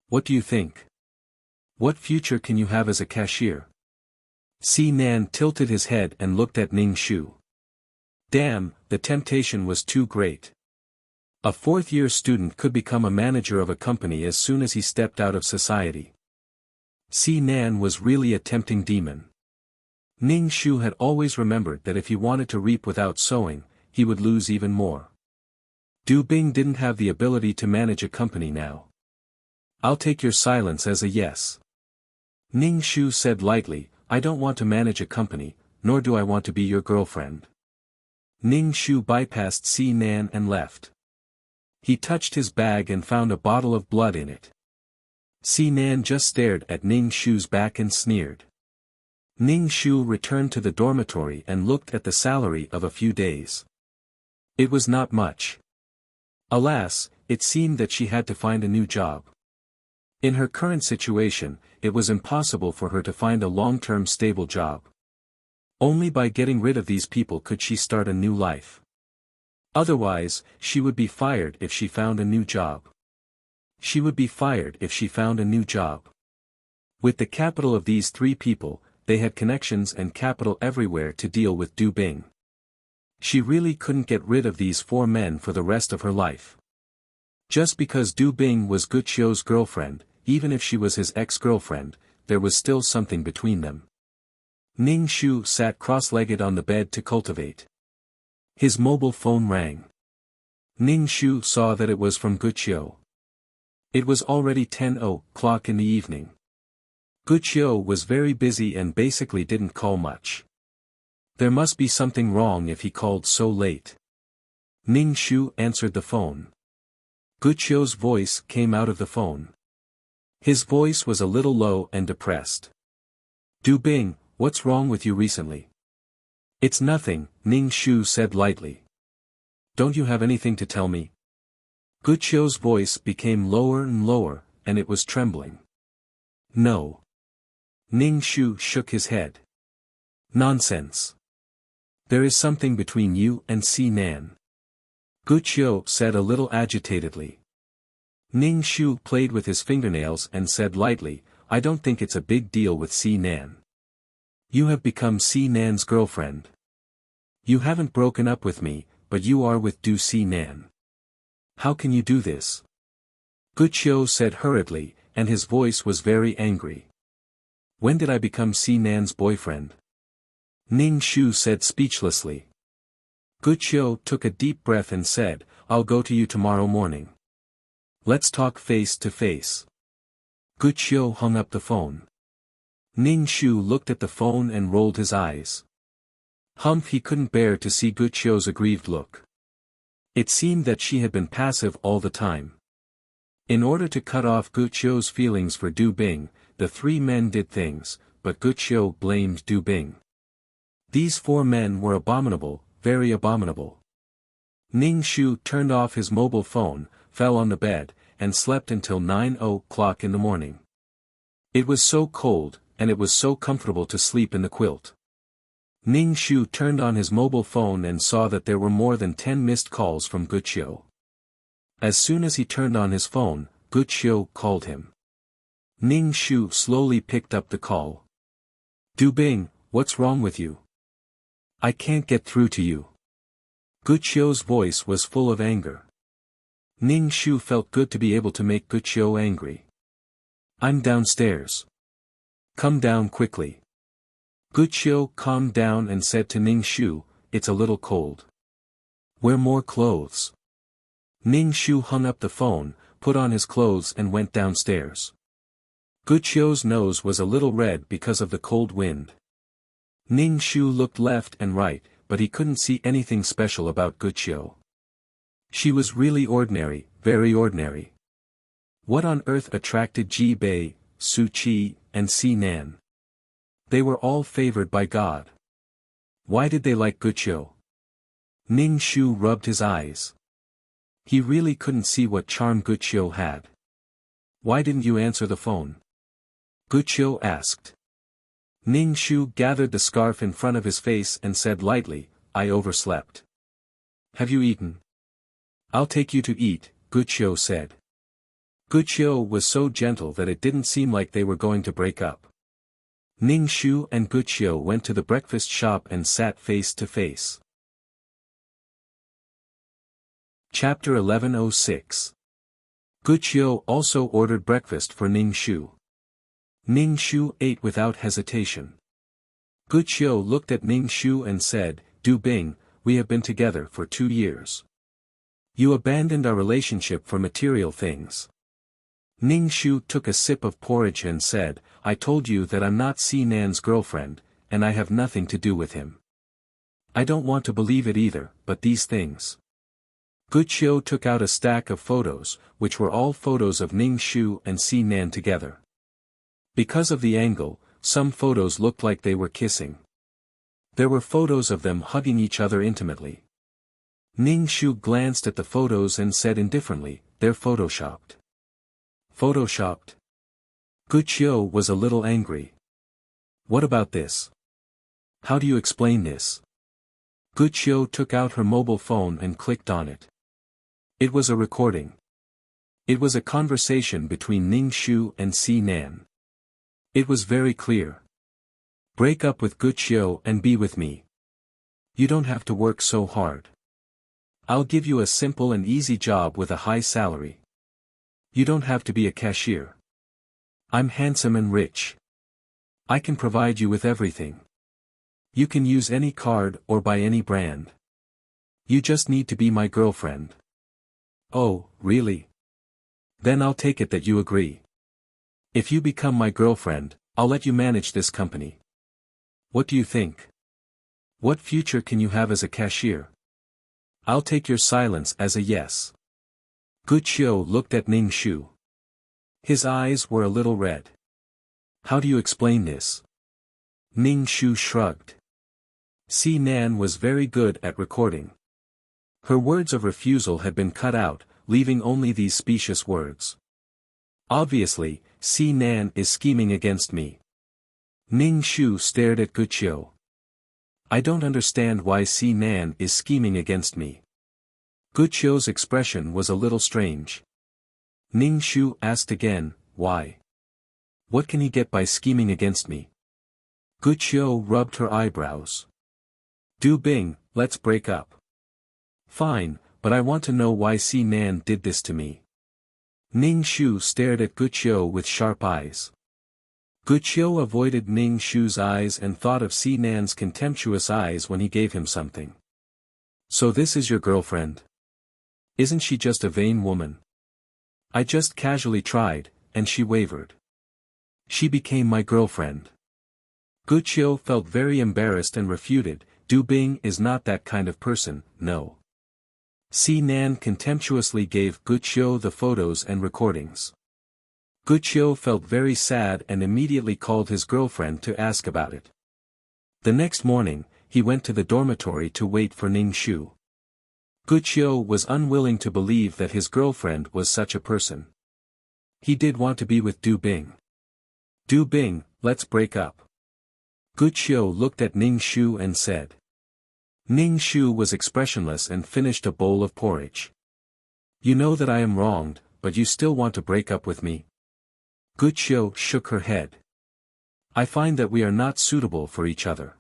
What do you think? What future can you have as a cashier?" Si Nan tilted his head and looked at Ning Shu. Damn, the temptation was too great. A fourth-year student could become a manager of a company as soon as he stepped out of society. Si Nan was really a tempting demon. Ning Shu had always remembered that if he wanted to reap without sowing, he would lose even more. Du Bing didn't have the ability to manage a company now. "I'll take your silence as a yes," Ning Shu said lightly. "I don't want to manage a company, nor do I want to be your girlfriend. Ning Shu bypassed Si Nan and left. He touched his bag and found a bottle of blood in it. Si Nan just stared at Ning Shu's back and sneered. Ning Shu returned to the dormitory and looked at the salary of a few days. It was not much. Alas, it seemed that she had to find a new job. In her current situation, it was impossible for her to find a long-term stable job. Only by getting rid of these people could she start a new life. Otherwise, she would be fired if she found a new job. She would be fired if she found a new job. With the capital of these three people, they had connections and capital everywhere to deal with Du Bing. She really couldn't get rid of these four men for the rest of her life. Just because Du Bing was Guqiu's girlfriend, even if she was his ex-girlfriend, there was still something between them. Ning Shu sat cross-legged on the bed to cultivate. His mobile phone rang. Ning Shu saw that it was from Guqiu. It was already 10:00 in the evening. Guqiu was very busy and basically didn't call much. There must be something wrong if he called so late. Ning Shu answered the phone. Guqiu's voice came out of the phone. His voice was a little low and depressed. Du Bing, what's wrong with you recently? It's nothing, Ning Shu said lightly. Don't you have anything to tell me? Guqiu's voice became lower and lower, and it was trembling. No. Ning Shu shook his head. Nonsense. There is something between you and Si Nan. Guqiu said a little agitatedly. Ning Shu played with his fingernails and said lightly, I don't think it's a big deal with Si Nan. You have become Si Nan's girlfriend. You haven't broken up with me, but you are with Du Si Nan. How can you do this? Guqiu said hurriedly, and his voice was very angry. When did I become Si Nan's boyfriend? Ning Shu said speechlessly. Guqiu took a deep breath and said, I'll go to you tomorrow morning. Let's talk face to face. Guqiu hung up the phone. Ning Shu looked at the phone and rolled his eyes. He couldn't bear to see Guqiu's aggrieved look. It seemed that she had been passive all the time. In order to cut off Guqiu's feelings for Du Bing, the three men did things, but Guqiu blamed Du Bing. These four men were abominable, very abominable. Ning Shu turned off his mobile phone, fell on the bed, and slept until 9:00 in the morning. It was so cold, and it was so comfortable to sleep in the quilt. Ning Shu turned on his mobile phone and saw that there were more than 10 missed calls from Guqiu. As soon as he turned on his phone, Guqiu called him. Ning Shu slowly picked up the call. Du Bing, what's wrong with you? I can't get through to you. Guqiu's voice was full of anger. Ning Shu felt good to be able to make Guqiu angry. I'm downstairs. Come down quickly. Guqiu calmed down and said to Ning Shu, it's a little cold. Wear more clothes. Ning Shu hung up the phone, put on his clothes and went downstairs. Guqiu's nose was a little red because of the cold wind. Ning Shu looked left and right, but he couldn't see anything special about Guqiu. She was really ordinary, very ordinary. What on earth attracted Ji Bei, Su Qi, and Si Nan? They were all favored by God. Why did they like Guqiu? Ning Shu rubbed his eyes. He really couldn't see what charm Guqiu had. Why didn't you answer the phone? Guqiu asked. Ning Shu gathered the scarf in front of his face and said lightly, I overslept. Have you eaten? I'll take you to eat, Guqiu said. Guqiu was so gentle that it didn't seem like they were going to break up. Ning Shu and Guqiu went to the breakfast shop and sat face to face. Chapter 11:06. Guqiu also ordered breakfast for Ning Shu. Ning Shu ate without hesitation. Guqiu looked at Ning Shu and said, Du Bing, we have been together for 2 years. You abandoned our relationship for material things. Ning Shu took a sip of porridge and said, I told you that I'm not Si Nan's girlfriend, and I have nothing to do with him. I don't want to believe it either, but these things. Guqiu took out a stack of photos, which were all photos of Ning Shu and Si Nan together. Because of the angle, some photos looked like they were kissing. There were photos of them hugging each other intimately. Ning Shu glanced at the photos and said indifferently, "They're photoshopped." Photoshopped? Guqiu was a little angry. What about this? How do you explain this? Guqiu took out her mobile phone and clicked on it. It was a recording. It was a conversation between Ning Shu and Si Nan. It was very clear. Break up with Guqiu and be with me. You don't have to work so hard. I'll give you a simple and easy job with a high salary. You don't have to be a cashier. I'm handsome and rich. I can provide you with everything. You can use any card or buy any brand. You just need to be my girlfriend. Oh, really? Then I'll take it that you agree. If you become my girlfriend, I'll let you manage this company. What do you think? What future can you have as a cashier? I'll take your silence as a yes. Guqiu looked at Ning Shu. His eyes were a little red. How do you explain this? Ning Shu shrugged. Si Nan was very good at recording. Her words of refusal had been cut out, leaving only these specious words. Obviously, Si Nan is scheming against me. Ning Shu stared at Guqiu. I don't understand why Si Nan is scheming against me. Guqiu's expression was a little strange. Ning Shu asked again, why? What can he get by scheming against me? Guqiu rubbed her eyebrows. Du Bing, let's break up. Fine, but I want to know why Si Nan did this to me. Ning Shu stared at Guqiu with sharp eyes. Guqiu avoided Ning Shu's eyes and thought of Si Nan's contemptuous eyes when he gave him something. So this is your girlfriend? Isn't she just a vain woman? I just casually tried, and she wavered. She became my girlfriend. Guqiu felt very embarrassed and refuted, Du Bing is not that kind of person, no. Si Nan contemptuously gave Guqiu the photos and recordings. Guqiu felt very sad and immediately called his girlfriend to ask about it. The next morning, he went to the dormitory to wait for Ning Shu. Guqiu was unwilling to believe that his girlfriend was such a person. He did want to be with Du Bing. Du Bing, let's break up. Guqiu looked at Ning Shu and said. Ning Shu was expressionless and finished a bowl of porridge. You know that I am wronged, but you still want to break up with me? Guqiu shook her head. I find that we are not suitable for each other.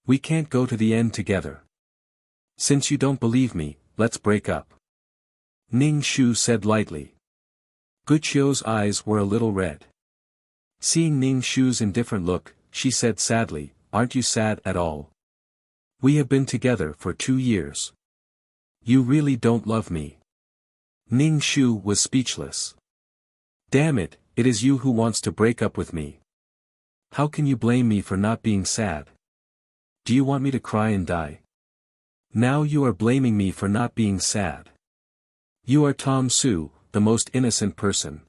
We can't go to the end together. Since you don't believe me, let's break up. Ning Shu said lightly. Guqiu's eyes were a little red. Seeing Ning Shu's indifferent look, she said sadly, aren't you sad at all? We have been together for 2 years. You really don't love me. Ning Shu was speechless. Damn it, it is you who wants to break up with me. How can you blame me for not being sad? Do you want me to cry and die? Now you are blaming me for not being sad. You are Tom Su, the most innocent person.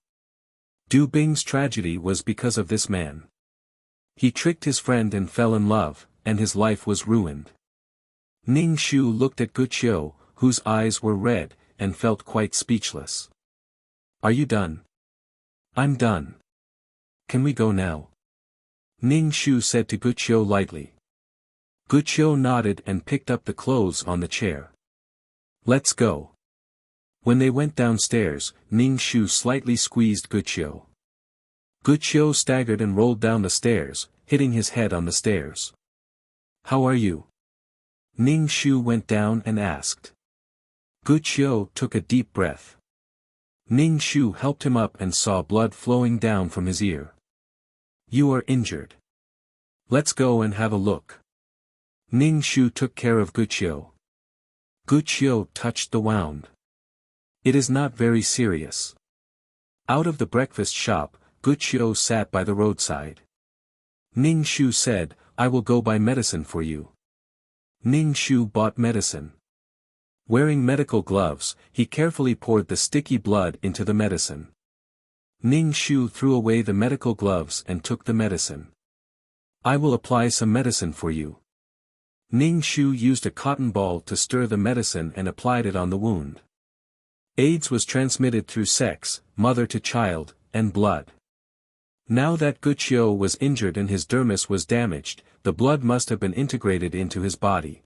Du Bing's tragedy was because of this man. He tricked his friend and fell in love, and his life was ruined. Ning Shu looked at Guqiu, whose eyes were red, and felt quite speechless. Are you done? I'm done. Can we go now? Ning Shu said to Guqiu lightly. Guqiu nodded and picked up the clothes on the chair. Let's go. When they went downstairs, Ning Shu slightly squeezed Guqiu. Guqiu staggered and rolled down the stairs, hitting his head on the stairs. How are you? Ning Shu went down and asked. Guqiu took a deep breath. Ning Shu helped him up and saw blood flowing down from his ear. You are injured. Let's go and have a look. Ning Shu took care of Guqiu. Guqiu touched the wound. It is not very serious. Out of the breakfast shop, Guqiu sat by the roadside. Ning Shu said, I will go buy medicine for you. Ning Shu bought medicine. Wearing medical gloves, he carefully poured the sticky blood into the medicine. Ning Shu threw away the medical gloves and took the medicine. I will apply some medicine for you. Ning Shu used a cotton ball to stir the medicine and applied it on the wound. AIDS was transmitted through sex, mother to child, and blood. Now that Guqiu was injured and his dermis was damaged, the blood must have been integrated into his body.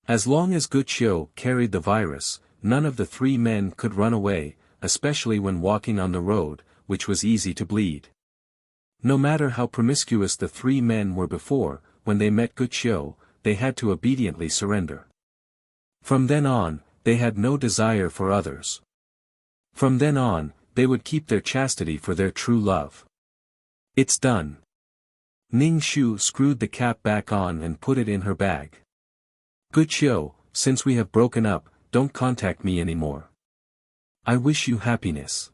As long as Guqiu carried the virus, none of the three men could run away, especially when walking on the road, which was easy to bleed. No matter how promiscuous the three men were before, when they met Guqiu, they had to obediently surrender. From then on, they had no desire for others. From then on, they would keep their chastity for their true love. It's done. Ning Shu screwed the cap back on and put it in her bag. Guqiu, since we have broken up, don't contact me anymore. I wish you happiness.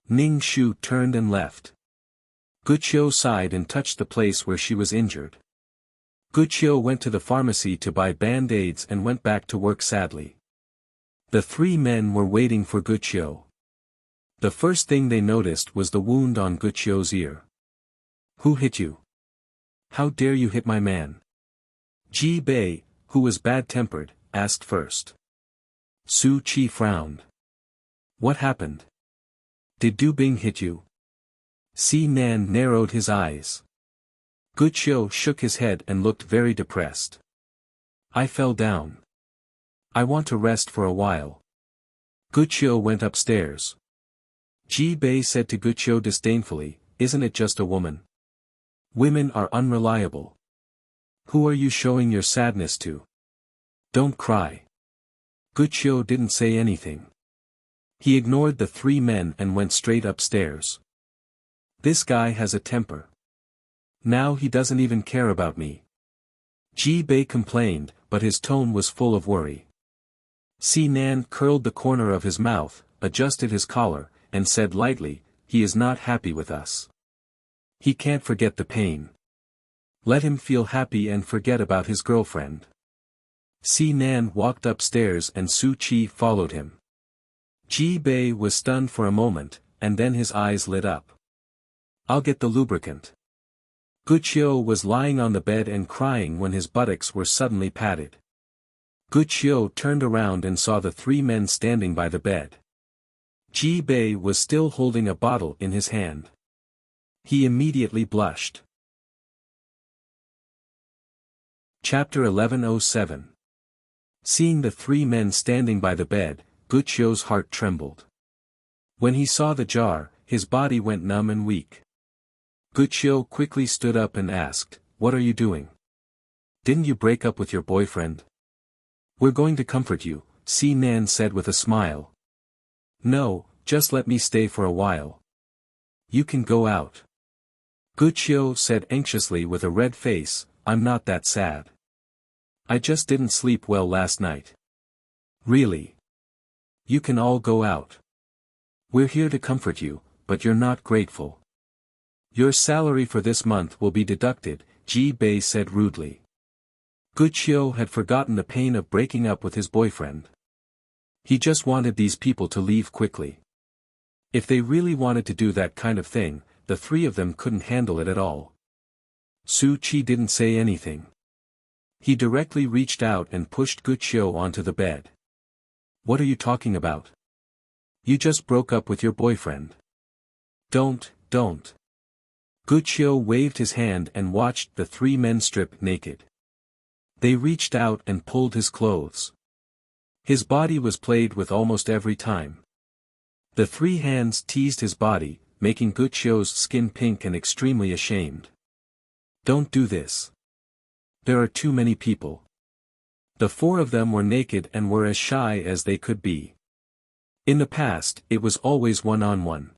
Ning Shu turned and left. Guqiu sighed and touched the place where she was injured. Guqiu went to the pharmacy to buy band-aids and went back to work sadly. The three men were waiting for Guqiu. The first thing they noticed was the wound on Guqiu's ear. Who hit you? How dare you hit my man? Ji Bei, who was bad-tempered, asked first. Su Qi frowned. What happened? Did Du Bing hit you? Si Nan narrowed his eyes. Guqiu shook his head and looked very depressed. I fell down. I want to rest for a while. Guqiu went upstairs. Ji Bei said to Guqiu disdainfully, isn't it just a woman? Women are unreliable. Who are you showing your sadness to? Don't cry. Guqiu didn't say anything. He ignored the three men and went straight upstairs. This guy has a temper. Now he doesn't even care about me. Ji Bei complained, but his tone was full of worry. Si Nan curled the corner of his mouth, adjusted his collar, and said lightly, he is not happy with us. He can't forget the pain. Let him feel happy and forget about his girlfriend. Si Nan walked upstairs and Su Qi followed him. Ji Bei was stunned for a moment, and then his eyes lit up. I'll get the lubricant. Guqiu was lying on the bed and crying when his buttocks were suddenly patted. Guqiu turned around and saw the three men standing by the bed. Ji Bei was still holding a bottle in his hand. He immediately blushed. Chapter 1107. Seeing the three men standing by the bed, Guqiu's heart trembled. When he saw the jar, his body went numb and weak. Guqiu quickly stood up and asked, what are you doing? Didn't you break up with your boyfriend? We're going to comfort you, Si Nan said with a smile. No, just let me stay for a while. You can go out. Guqiu said anxiously with a red face, I'm not that sad. I just didn't sleep well last night. Really? You can all go out. We're here to comfort you, but you're not grateful. Your salary for this month will be deducted, Ji Bei said rudely. Guqiu had forgotten the pain of breaking up with his boyfriend. He just wanted these people to leave quickly. If they really wanted to do that kind of thing, the three of them couldn't handle it at all. Su Qi didn't say anything. He directly reached out and pushed Guqiu onto the bed. What are you talking about? You just broke up with your boyfriend. Don't. Guqiu waved his hand and watched the three men strip naked. They reached out and pulled his clothes. His body was played with almost every time. The three hands teased his body, making Guqiu's skin pink and extremely ashamed. Don't do this. There are too many people. The four of them were naked and were as shy as they could be. In the past, it was always one-on-one.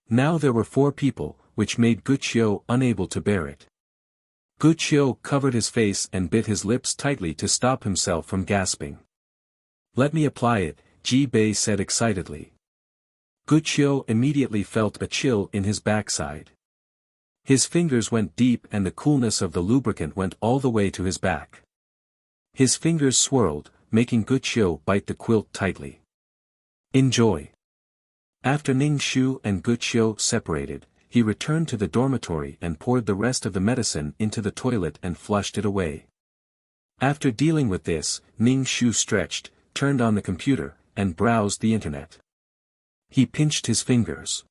Now there were four people, which made Guqiu unable to bear it. Guqiu covered his face and bit his lips tightly to stop himself from gasping. Let me apply it, Ji Bei said excitedly. Guqiu immediately felt a chill in his backside. His fingers went deep and the coolness of the lubricant went all the way to his back. His fingers swirled, making Guqiu bite the quilt tightly. Enjoy. After Ningxu and Guqiu separated, he returned to the dormitory and poured the rest of the medicine into the toilet and flushed it away. After dealing with this, Ningxu stretched, turned on the computer, and browsed the internet. He pinched his fingers.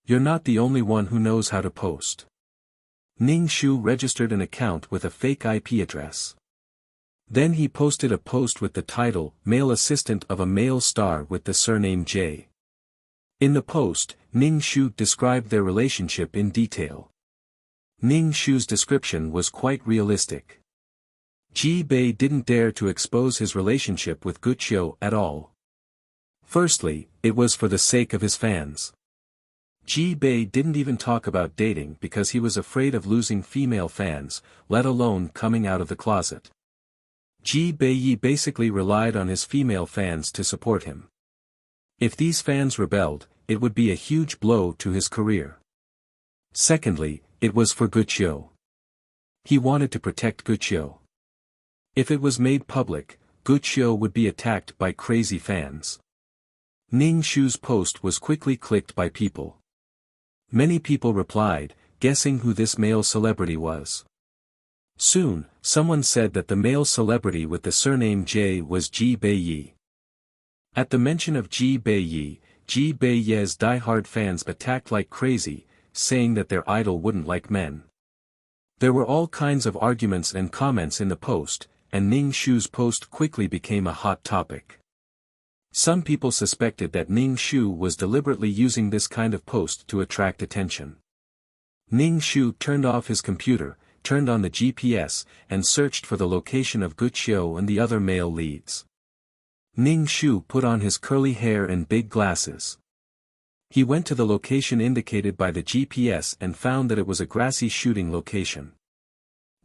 You're not the only one who knows how to post. Ningxu registered an account with a fake IP address. Then he posted a post with the title, Male Assistant of a Male Star with the surname J. In the post, Ningxu described their relationship in detail. Ningxu's description was quite realistic. Ji Bei didn't dare to expose his relationship with Guqiu at all. Firstly, it was for the sake of his fans. Ji Bei didn't even talk about dating because he was afraid of losing female fans, let alone coming out of the closet. Ji Bei basically relied on his female fans to support him. If these fans rebelled, it would be a huge blow to his career. Secondly, it was for Guqiu. He wanted to protect Guqiu. If it was made public, Guqiu would be attacked by crazy fans. Ningxu's post was quickly clicked by people. Many people replied, guessing who this male celebrity was. Soon, someone said that the male celebrity with the surname J was Ji Bei. At the mention of Ji Bei's die-hard fans attacked like crazy, saying that their idol wouldn't like men. There were all kinds of arguments and comments in the post, and Ningxu's post quickly became a hot topic. Some people suspected that Ningxu was deliberately using this kind of post to attract attention. Ningxu turned off his computer, turned on the GPS, and searched for the location of Guqiu and the other male leads. Ningxu put on his curly hair and big glasses. He went to the location indicated by the GPS and found that it was a grassy shooting location.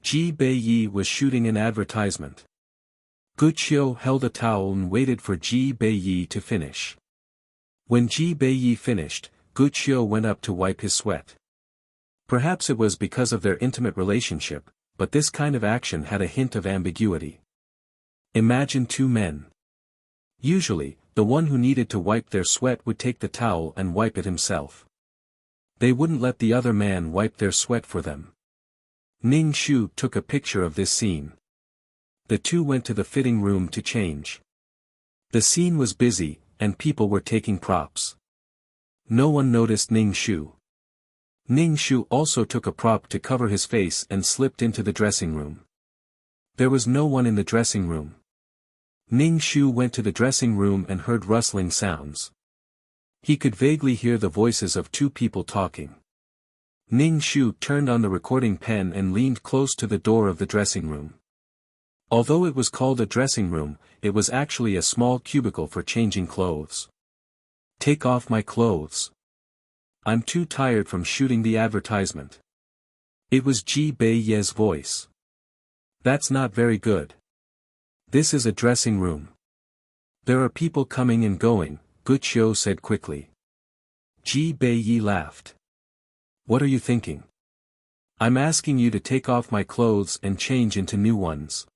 Ji Bei was shooting an advertisement. Guqiu held a towel and waited for Ji Bei to finish. When Ji Bei finished, Guqiu went up to wipe his sweat. Perhaps it was because of their intimate relationship, but this kind of action had a hint of ambiguity. Imagine two men. Usually, the one who needed to wipe their sweat would take the towel and wipe it himself. They wouldn't let the other man wipe their sweat for them. Ningxu took a picture of this scene. The two went to the fitting room to change. The scene was busy, and people were taking props. No one noticed Ningxu. Ningxu also took a prop to cover his face and slipped into the dressing room. There was no one in the dressing room. Ningxu went to the dressing room and heard rustling sounds. He could vaguely hear the voices of two people talking. Ningxu turned on the recording pen and leaned close to the door of the dressing room. Although it was called a dressing room, it was actually a small cubicle for changing clothes. Take off my clothes. I'm too tired from shooting the advertisement. It was Ji Bei's voice. That's not very good. This is a dressing room. There are people coming and going, Guqiu said quickly. Ji Bei laughed. What are you thinking? I'm asking you to take off my clothes and change into new ones.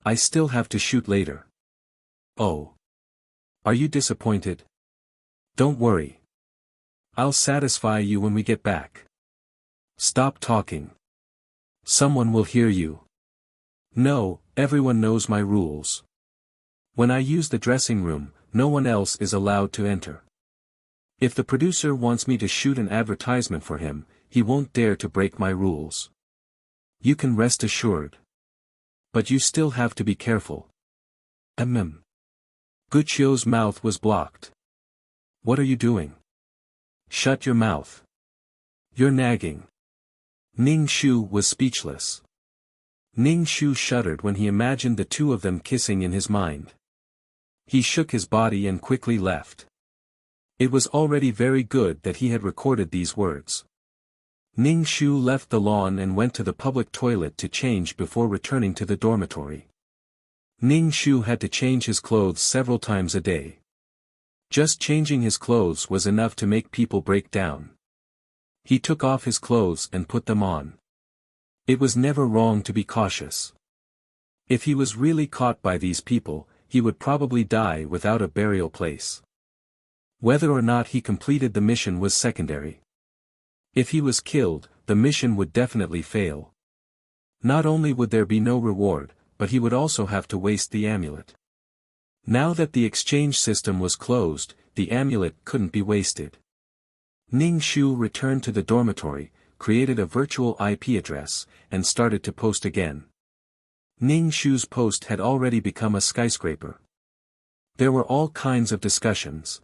I still have to shoot later. Oh. Are you disappointed? Don't worry. I'll satisfy you when we get back. Stop talking. Someone will hear you. No, everyone knows my rules. When I use the dressing room, no one else is allowed to enter. If the producer wants me to shoot an advertisement for him, he won't dare to break my rules. You can rest assured. But you still have to be careful. Guqiu's mouth was blocked. What are you doing? Shut your mouth. You're nagging. Ningxu was speechless. Ningxu shuddered when he imagined the two of them kissing in his mind. He shook his body and quickly left. It was already very good that he had recorded these words. Ningxu left the lawn and went to the public toilet to change before returning to the dormitory. Ningxu had to change his clothes several times a day. Just changing his clothes was enough to make people break down. He took off his clothes and put them on. It was never wrong to be cautious. If he was really caught by these people, he would probably die without a burial place. Whether or not he completed the mission was secondary. If he was killed, the mission would definitely fail. Not only would there be no reward, but he would also have to waste the amulet. Now that the exchange system was closed, the amulet couldn't be wasted. Ning Shu returned to the dormitory, created a virtual IP address, and started to post again. Ning Shu's post had already become a skyscraper. There were all kinds of discussions.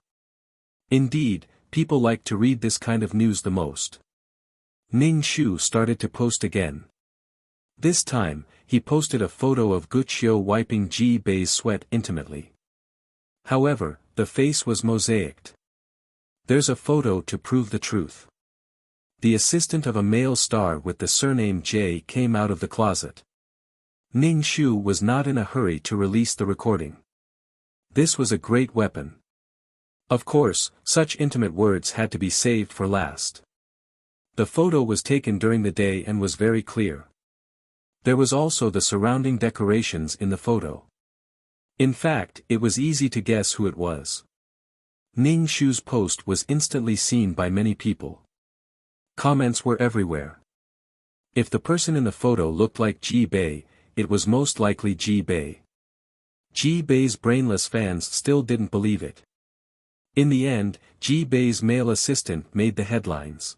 Indeed, people liked to read this kind of news the most. Ning Shu started to post again. This time, he posted a photo of Wuxia wiping Ji Bei's sweat intimately. However, the face was mosaicked. There's a photo to prove the truth. The assistant of a male star with the surname J came out of the closet. Ning Shu was not in a hurry to release the recording. This was a great weapon. Of course, such intimate words had to be saved for last. The photo was taken during the day and was very clear. There was also the surrounding decorations in the photo. In fact, it was easy to guess who it was. Ning Shu's post was instantly seen by many people. Comments were everywhere. If the person in the photo looked like Ji Bei, it was most likely Ji Bei. Ji Bei's brainless fans still didn't believe it. In the end, Ji Bei's male assistant made the headlines.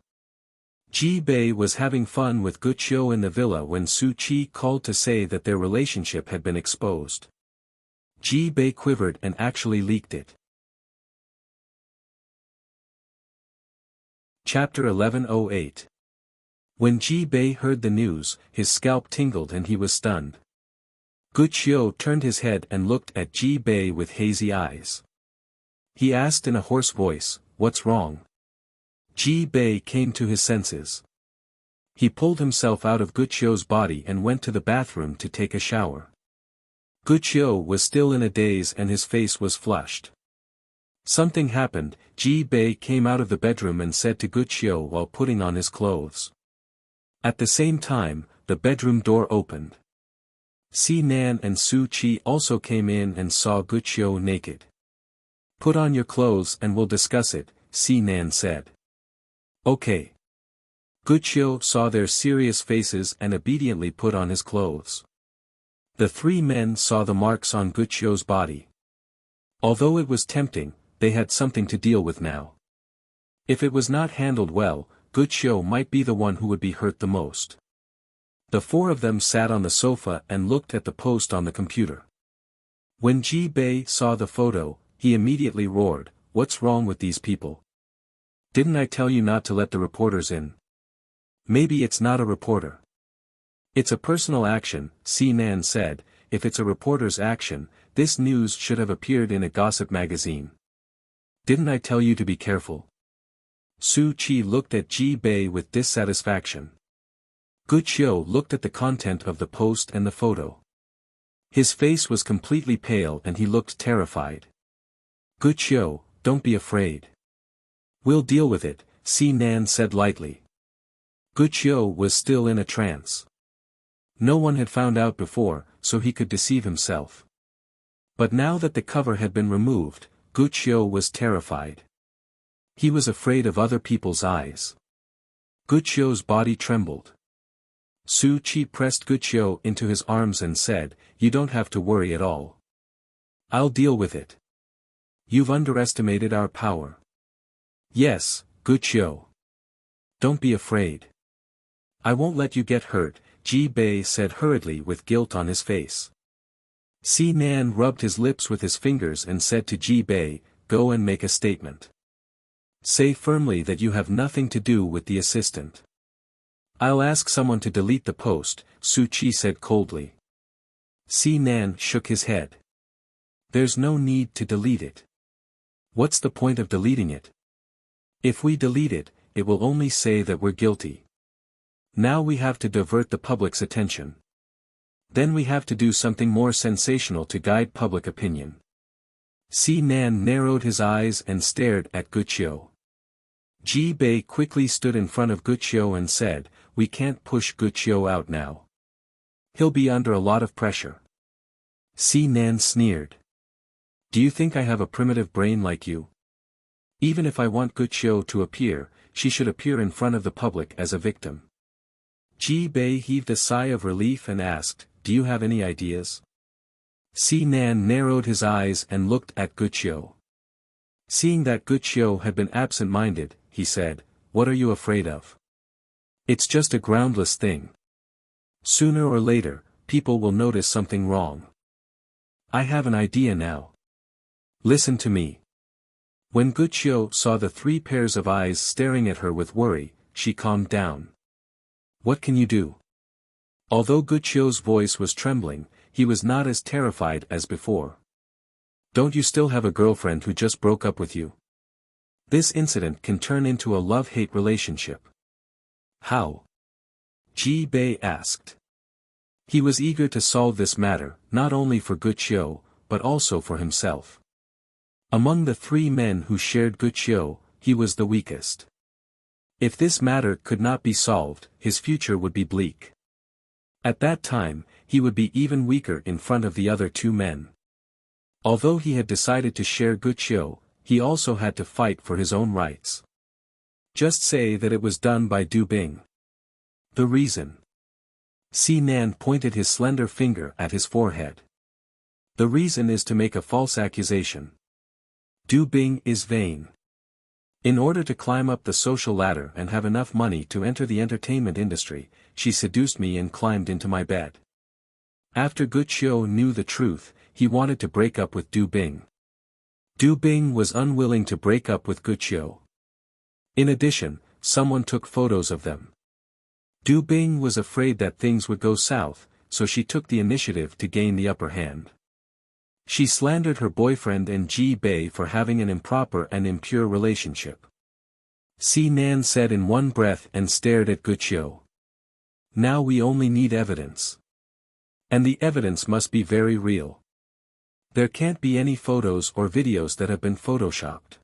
Ji Bei was having fun with Wuxia in the villa when Su Qi called to say that their relationship had been exposed. Ji Bei quivered and actually leaked it. Chapter 1108. When Ji Bei heard the news, his scalp tingled and he was stunned. Wuxia turned his head and looked at Ji Bei with hazy eyes. He asked in a hoarse voice, "What's wrong?" Ji Bei came to his senses. He pulled himself out of Wuxia's body and went to the bathroom to take a shower. Wuxia was still in a daze and his face was flushed. Something happened. Ji Bei came out of the bedroom and said to Wuxia while putting on his clothes. At the same time, the bedroom door opened. Si Nan and Su Qi also came in and saw Wuxia naked. "Put on your clothes and we'll discuss it," Si Nan said. "Okay." Wuxia saw their serious faces and obediently put on his clothes. The three men saw the marks on Wuxia's body. Although it was tempting, they had something to deal with now. If it was not handled well, Wuxia might be the one who would be hurt the most. The four of them sat on the sofa and looked at the post on the computer. When Ji Bei saw the photo, he immediately roared, "What's wrong with these people? Didn't I tell you not to let the reporters in?" "Maybe it's not a reporter. It's a personal action," Si Nan said. "If it's a reporter's action, this news should have appeared in a gossip magazine. Didn't I tell you to be careful?" Su Qi looked at Ji Bei with dissatisfaction. Wuxia looked at the content of the post and the photo. His face was completely pale and he looked terrified. "Wuxia, don't be afraid. We'll deal with it," Si Nan said lightly. Wuxia was still in a trance. No one had found out before, so he could deceive himself. But now that the cover had been removed, Wuxia was terrified. He was afraid of other people's eyes. Wuxia's body trembled. Su Qi pressed Wuxia into his arms and said, "You don't have to worry at all. I'll deal with it. You've underestimated our power." "Yes, Wuxia. Don't be afraid. I won't let you get hurt," Ji Bei said hurriedly with guilt on his face. Si Nan rubbed his lips with his fingers and said to Ji Bei, "Go and make a statement. Say firmly that you have nothing to do with the assistant." "I'll ask someone to delete the post," Su Qi said coldly. Si Nan shook his head. "There's no need to delete it. What's the point of deleting it? If we delete it, it will only say that we're guilty. Now we have to divert the public's attention. Then we have to do something more sensational to guide public opinion." Si Nan narrowed his eyes and stared at Wuxia. Ji Bei quickly stood in front of Guqiu and said, "We can't push Guqiu out now. He'll be under a lot of pressure." Si Nan sneered. "Do you think I have a primitive brain like you? Even if I want Guqiu to appear, she should appear in front of the public as a victim." Ji Bei heaved a sigh of relief and asked, "Do you have any ideas?" Si Nan narrowed his eyes and looked at Guqiu. Seeing that Guqiu had been absent-minded, he said, "What are you afraid of? It's just a groundless thing. Sooner or later, people will notice something wrong. I have an idea now. Listen to me." When Guqiu saw the 3 pairs of eyes staring at her with worry, she calmed down. "What can you do?" Although Guqiu's voice was trembling, he was not as terrified as before. "Don't you still have a girlfriend who just broke up with you? This incident can turn into a love-hate relationship." "How?" Ji Bei asked. He was eager to solve this matter, not only for Guqiu, but also for himself. Among the 3 men who shared Guqiu, he was the weakest. If this matter could not be solved, his future would be bleak. At that time, he would be even weaker in front of the other 2 men. Although he had decided to share Guqiu, he also had to fight for his own rights. Just say that it was done by Du Bing. The reason? Si Nan pointed his slender finger at his forehead. The reason is to make a false accusation. Du Bing is vain. In order to climb up the social ladder and have enough money to enter the entertainment industry, she seduced me and climbed into my bed. After Guqiu knew the truth, he wanted to break up with Du Bing. Du Bing was unwilling to break up with Guqiu. In addition, someone took photos of them. Du Bing was afraid that things would go south, so she took the initiative to gain the upper hand. She slandered her boyfriend and Ji Bei for having an improper and impure relationship. Si Nan said in one breath and stared at Guqiu. "Now we only need evidence. And the evidence must be very real. There can't be any photos or videos that have been photoshopped.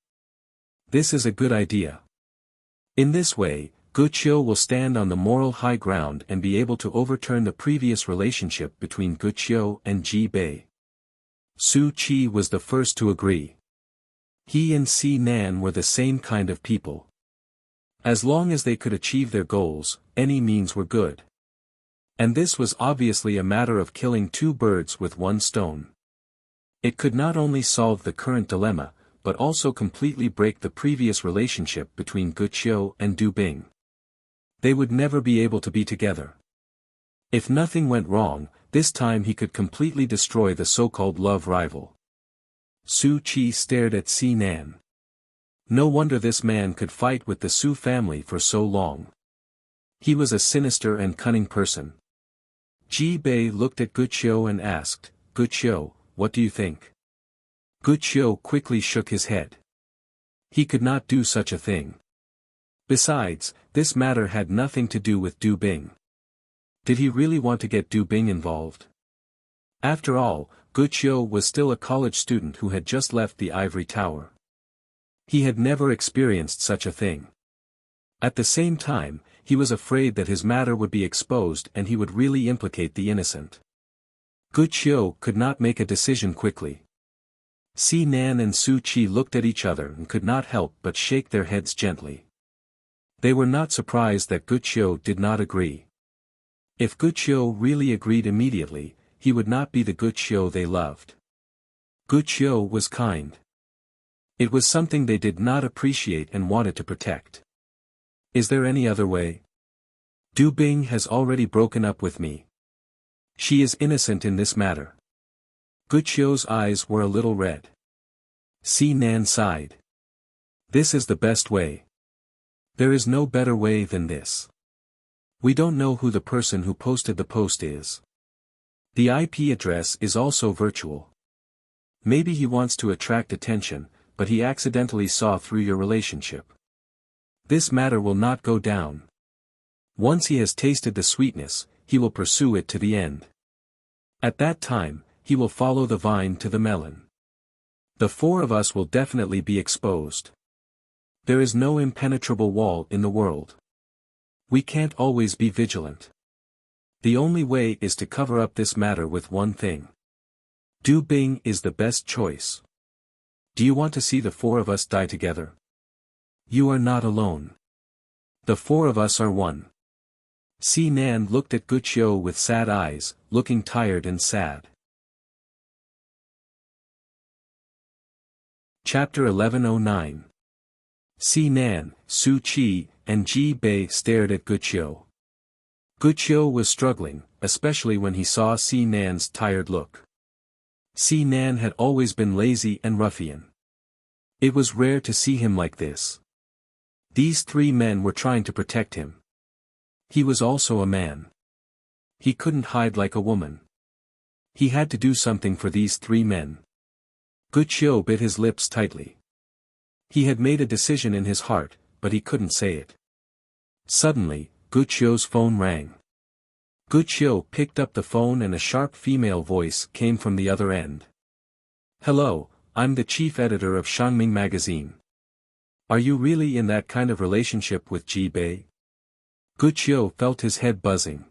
This is a good idea. In this way, Guqiu will stand on the moral high ground and be able to overturn the previous relationship between Guqiu and Ji Bei." Su Qi was the first to agree. He and Si Nan were the same kind of people. As long as they could achieve their goals, any means were good. And this was obviously a matter of killing 2 birds with 1 stone. It could not only solve the current dilemma, but also completely break the previous relationship between Guqiu and Du Bing. They would never be able to be together. If nothing went wrong, this time he could completely destroy the so-called love rival. Su Qi stared at Si Nan. No wonder this man could fight with the Su family for so long. He was a sinister and cunning person. Ji Bei looked at Guqiu and asked, "Guqiu, what do you think?" Guqiu quickly shook his head. He could not do such a thing. Besides, this matter had nothing to do with Du Bing. Did he really want to get Du Bing involved? After all, Guqiu was still a college student who had just left the ivory tower. He had never experienced such a thing. At the same time, he was afraid that his matter would be exposed and he would really implicate the innocent. Guqiu could not make a decision quickly. Si Nan and Su Qi looked at each other and could not help but shake their heads gently. They were not surprised that Guqiu did not agree. If Guqiu really agreed immediately, he would not be the Guqiu they loved. Guqiu was kind. It was something they did not appreciate and wanted to protect. Is there any other way? Du Bing has already broken up with me. She is innocent in this matter. Guqiu's eyes were a little red. Si Nan sighed. This is the best way. There is no better way than this. We don't know who the person who posted the post is. The IP address is also virtual. Maybe he wants to attract attention, but he accidentally saw through your relationship. This matter will not go down. Once he has tasted the sweetness, he will pursue it to the end. At that time, he will follow the vine to the melon. The 4 of us will definitely be exposed. There is no impenetrable wall in the world. We can't always be vigilant. The only way is to cover up this matter with one thing. Du Bing is the best choice. Do you want to see the four of us die together? You are not alone. The four of us are one. Si Nan looked at Guqiu with sad eyes, looking tired and sad. Chapter 1109. Si Nan, Su Qi, and Ji Bei stared at Guqiu. Guqiu was struggling, especially when he saw Si Nan's tired look. Si Nan had always been lazy and ruffian. It was rare to see him like this. These three men were trying to protect him. He was also a man. He couldn't hide like a woman. He had to do something for these three men. Guqiu bit his lips tightly. He had made a decision in his heart, but he couldn't say it. Suddenly, Guqiu's phone rang. Guqiu picked up the phone and a sharp female voice came from the other end. Hello, I'm the chief editor of Shangming magazine. Are you really in that kind of relationship with Ji Bei? Guqiu felt his head buzzing.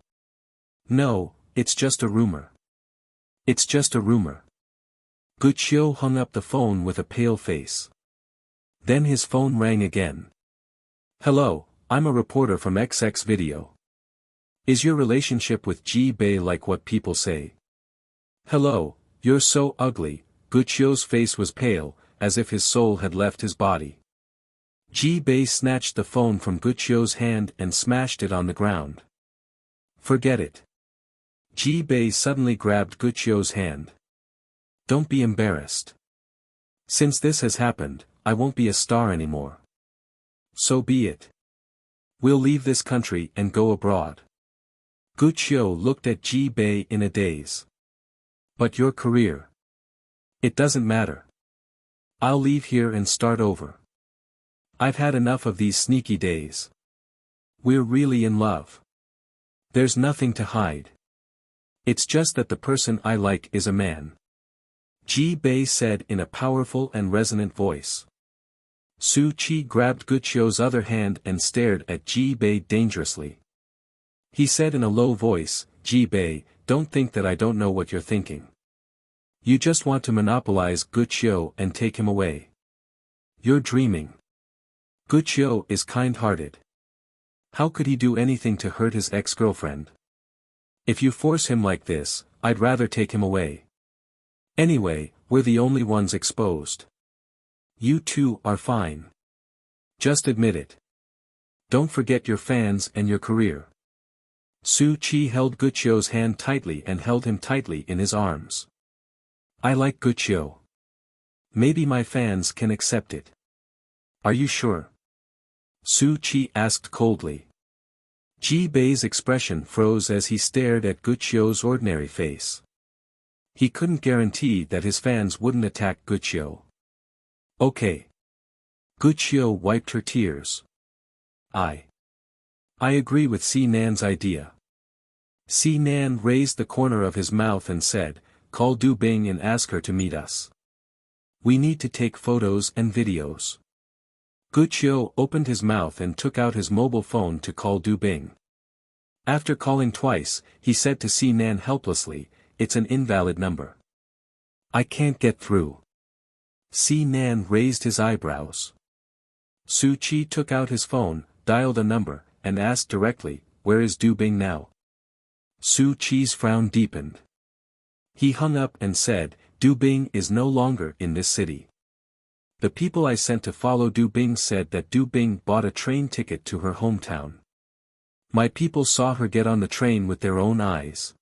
No, it's just a rumor. It's just a rumor. Guqiu hung up the phone with a pale face. Then his phone rang again. Hello, I'm a reporter from XX Video. Is your relationship with Ji Bei like what people say? Hello, you're so ugly. Guqiu's face was pale, as if his soul had left his body. Ji Bei snatched the phone from Guqiu's hand and smashed it on the ground. Forget it. Ji Bei suddenly grabbed Guqiu's hand. Don't be embarrassed. Since this has happened, I won't be a star anymore. So be it. We'll leave this country and go abroad. Guqiu looked at Ji Bei in a daze. But your career? It doesn't matter. I'll leave here and start over. I've had enough of these sneaky days. We're really in love. There's nothing to hide. It's just that the person I like is a man. Ji Bei said in a powerful and resonant voice. Su Qi grabbed Guqiu's other hand and stared at Ji Bei dangerously. He said in a low voice, Ji Bei, don't think that I don't know what you're thinking. You just want to monopolize Guqiu and take him away. You're dreaming. Guqiu is kind-hearted. How could he do anything to hurt his ex-girlfriend? If you force him like this, I'd rather take him away. Anyway, we're the only ones exposed. You two are fine. Just admit it. Don't forget your fans and your career. Su Qi held Guqiu's hand tightly and held him tightly in his arms. I like Guqiu. Maybe my fans can accept it. Are you sure? Su Qi asked coldly. Ji Bei's expression froze as he stared at Guqiu's ordinary face. He couldn't guarantee that his fans wouldn't attack Guqiu. Okay. Guqiu wiped her tears. I agree with Si Nan's idea. Si Nan raised the corner of his mouth and said, call Du Bing and ask her to meet us. We need to take photos and videos. Guqiu opened his mouth and took out his mobile phone to call Du Bing. After calling twice, he said to Si Nan helplessly, it's an invalid number. I can't get through. Si Nan raised his eyebrows. Su Qi took out his phone, dialed a number, and asked directly, where is Du Bing now? Su Qi's frown deepened. He hung up and said, Du Bing is no longer in this city. The people I sent to follow Du Bing said that Du Bing bought a train ticket to her hometown. My people saw her get on the train with their own eyes.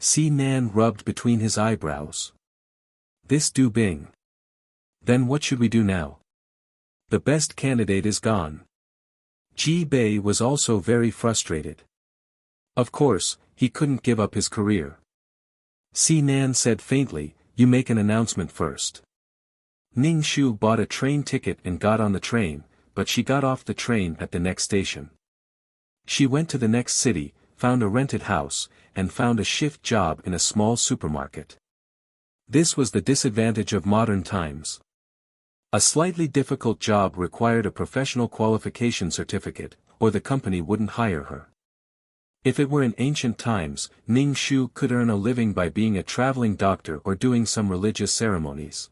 Si Nan rubbed between his eyebrows. This Du Bing. Then what should we do now? The best candidate is gone. Ji Bei was also very frustrated. Of course, he couldn't give up his career. Si Nan said faintly, you make an announcement first. Ning Shu bought a train ticket and got on the train, but she got off the train at the next station. She went to the next city, found a rented house, and found a shift job in a small supermarket. This was the disadvantage of modern times. A slightly difficult job required a professional qualification certificate, or the company wouldn't hire her. If it were in ancient times, Ning Shu could earn a living by being a traveling doctor or doing some religious ceremonies.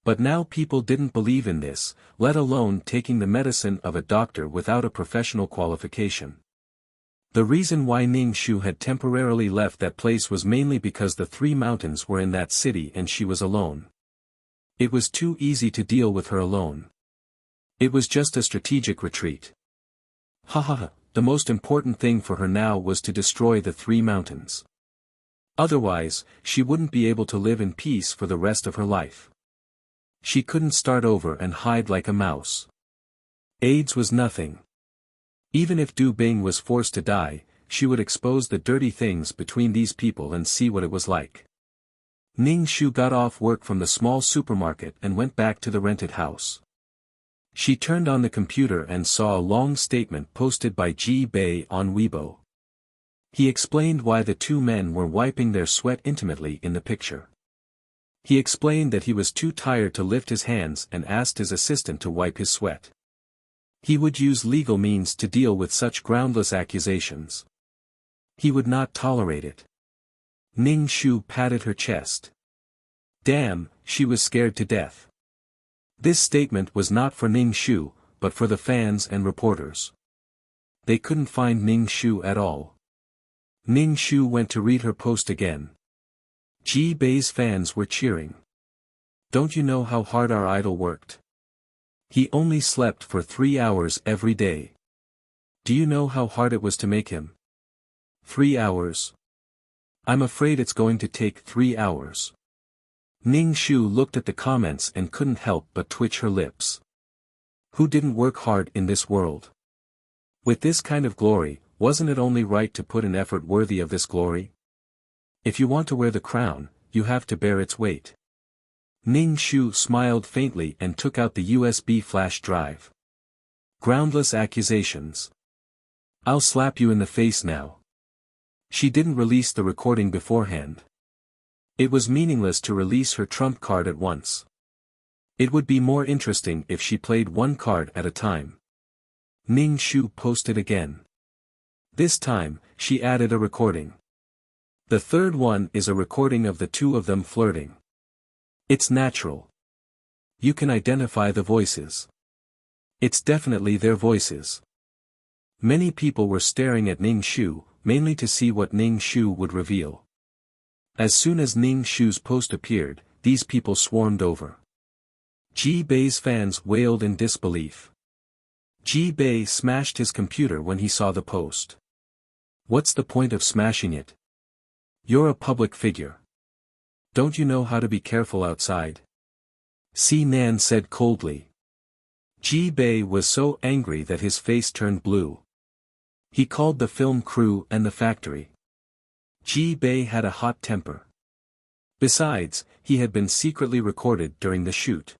But now people didn't believe in this, let alone taking the medicine of a doctor without a professional qualification. The reason why Ning Shu had temporarily left that place was mainly because the three mountains were in that city and she was alone. It was too easy to deal with her alone. It was just a strategic retreat. The most important thing for her now was to destroy the three mountains. Otherwise, she wouldn't be able to live in peace for the rest of her life. She couldn't start over and hide like a mouse. AIDS was nothing. Even if Du Bing was forced to die, she would expose the dirty things between these people and see what it was like. Ning Shu got off work from the small supermarket and went back to the rented house. She turned on the computer and saw a long statement posted by Ji Bei on Weibo. He explained why the two men were wiping their sweat intimately in the picture. He explained that he was too tired to lift his hands and asked his assistant to wipe his sweat. He would use legal means to deal with such groundless accusations. He would not tolerate it. Ning Shu patted her chest. Damn, she was scared to death. This statement was not for Ning Shu, but for the fans and reporters. They couldn't find Ning Shu at all. Ning Shu went to read her post again. Ji Bei's fans were cheering. Don't you know how hard our idol worked? He only slept for 3 hours every day. Do you know how hard it was to make him? 3 hours. I'm afraid it's going to take 3 hours. Ning Shu looked at the comments and couldn't help but twitch her lips. Who didn't work hard in this world? With this kind of glory, wasn't it only right to put an effort worthy of this glory? If you want to wear the crown, you have to bear its weight. Ning Shu smiled faintly and took out the USB flash drive. Groundless accusations. I'll slap you in the face now. She didn't release the recording beforehand. It was meaningless to release her trump card at once. It would be more interesting if she played one card at a time. Ning Shu posted again. This time, she added a recording. The third one is a recording of the two of them flirting. It's natural. You can identify the voices. It's definitely their voices. Many people were staring at Ning Shu, mainly to see what Ning Shu would reveal. As soon as Ning Shu's post appeared, these people swarmed over. Ji Bei's fans wailed in disbelief. Ji Bei smashed his computer when he saw the post. What's the point of smashing it? You're a public figure. Don't you know how to be careful outside? Si Nan said coldly. Ji Bei was so angry that his face turned blue. He called the film crew and the factory. Ji Bei had a hot temper. Besides, he had been secretly recorded during the shoot.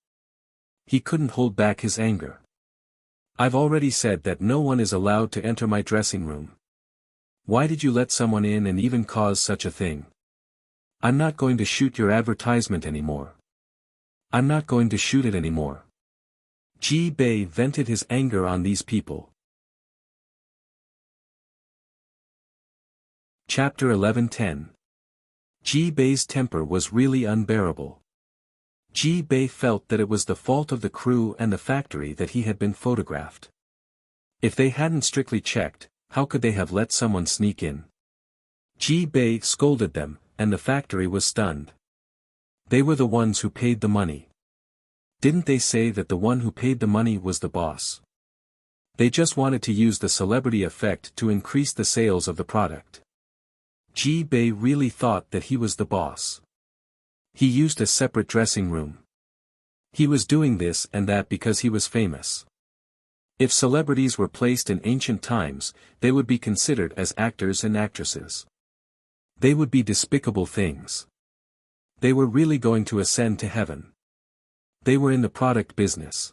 He couldn't hold back his anger. I've already said that no one is allowed to enter my dressing room. Why did you let someone in and even cause such a thing? I'm not going to shoot your advertisement anymore. I'm not going to shoot it anymore. Ji Bei vented his anger on these people. Chapter 11:10. Ji Bei's temper was really unbearable. Ji Bei felt that it was the fault of the crew and the factory that he had been photographed. If they hadn't strictly checked, how could they have let someone sneak in? Ji Bei scolded them, and the factory was stunned. They were the ones who paid the money. Didn't they say that the one who paid the money was the boss? They just wanted to use the celebrity effect to increase the sales of the product. Ji Bei really thought that he was the boss. He used a separate dressing room. He was doing this and that because he was famous. If celebrities were placed in ancient times, they would be considered as actors and actresses. They would be despicable things. They were really going to ascend to heaven. They were in the product business.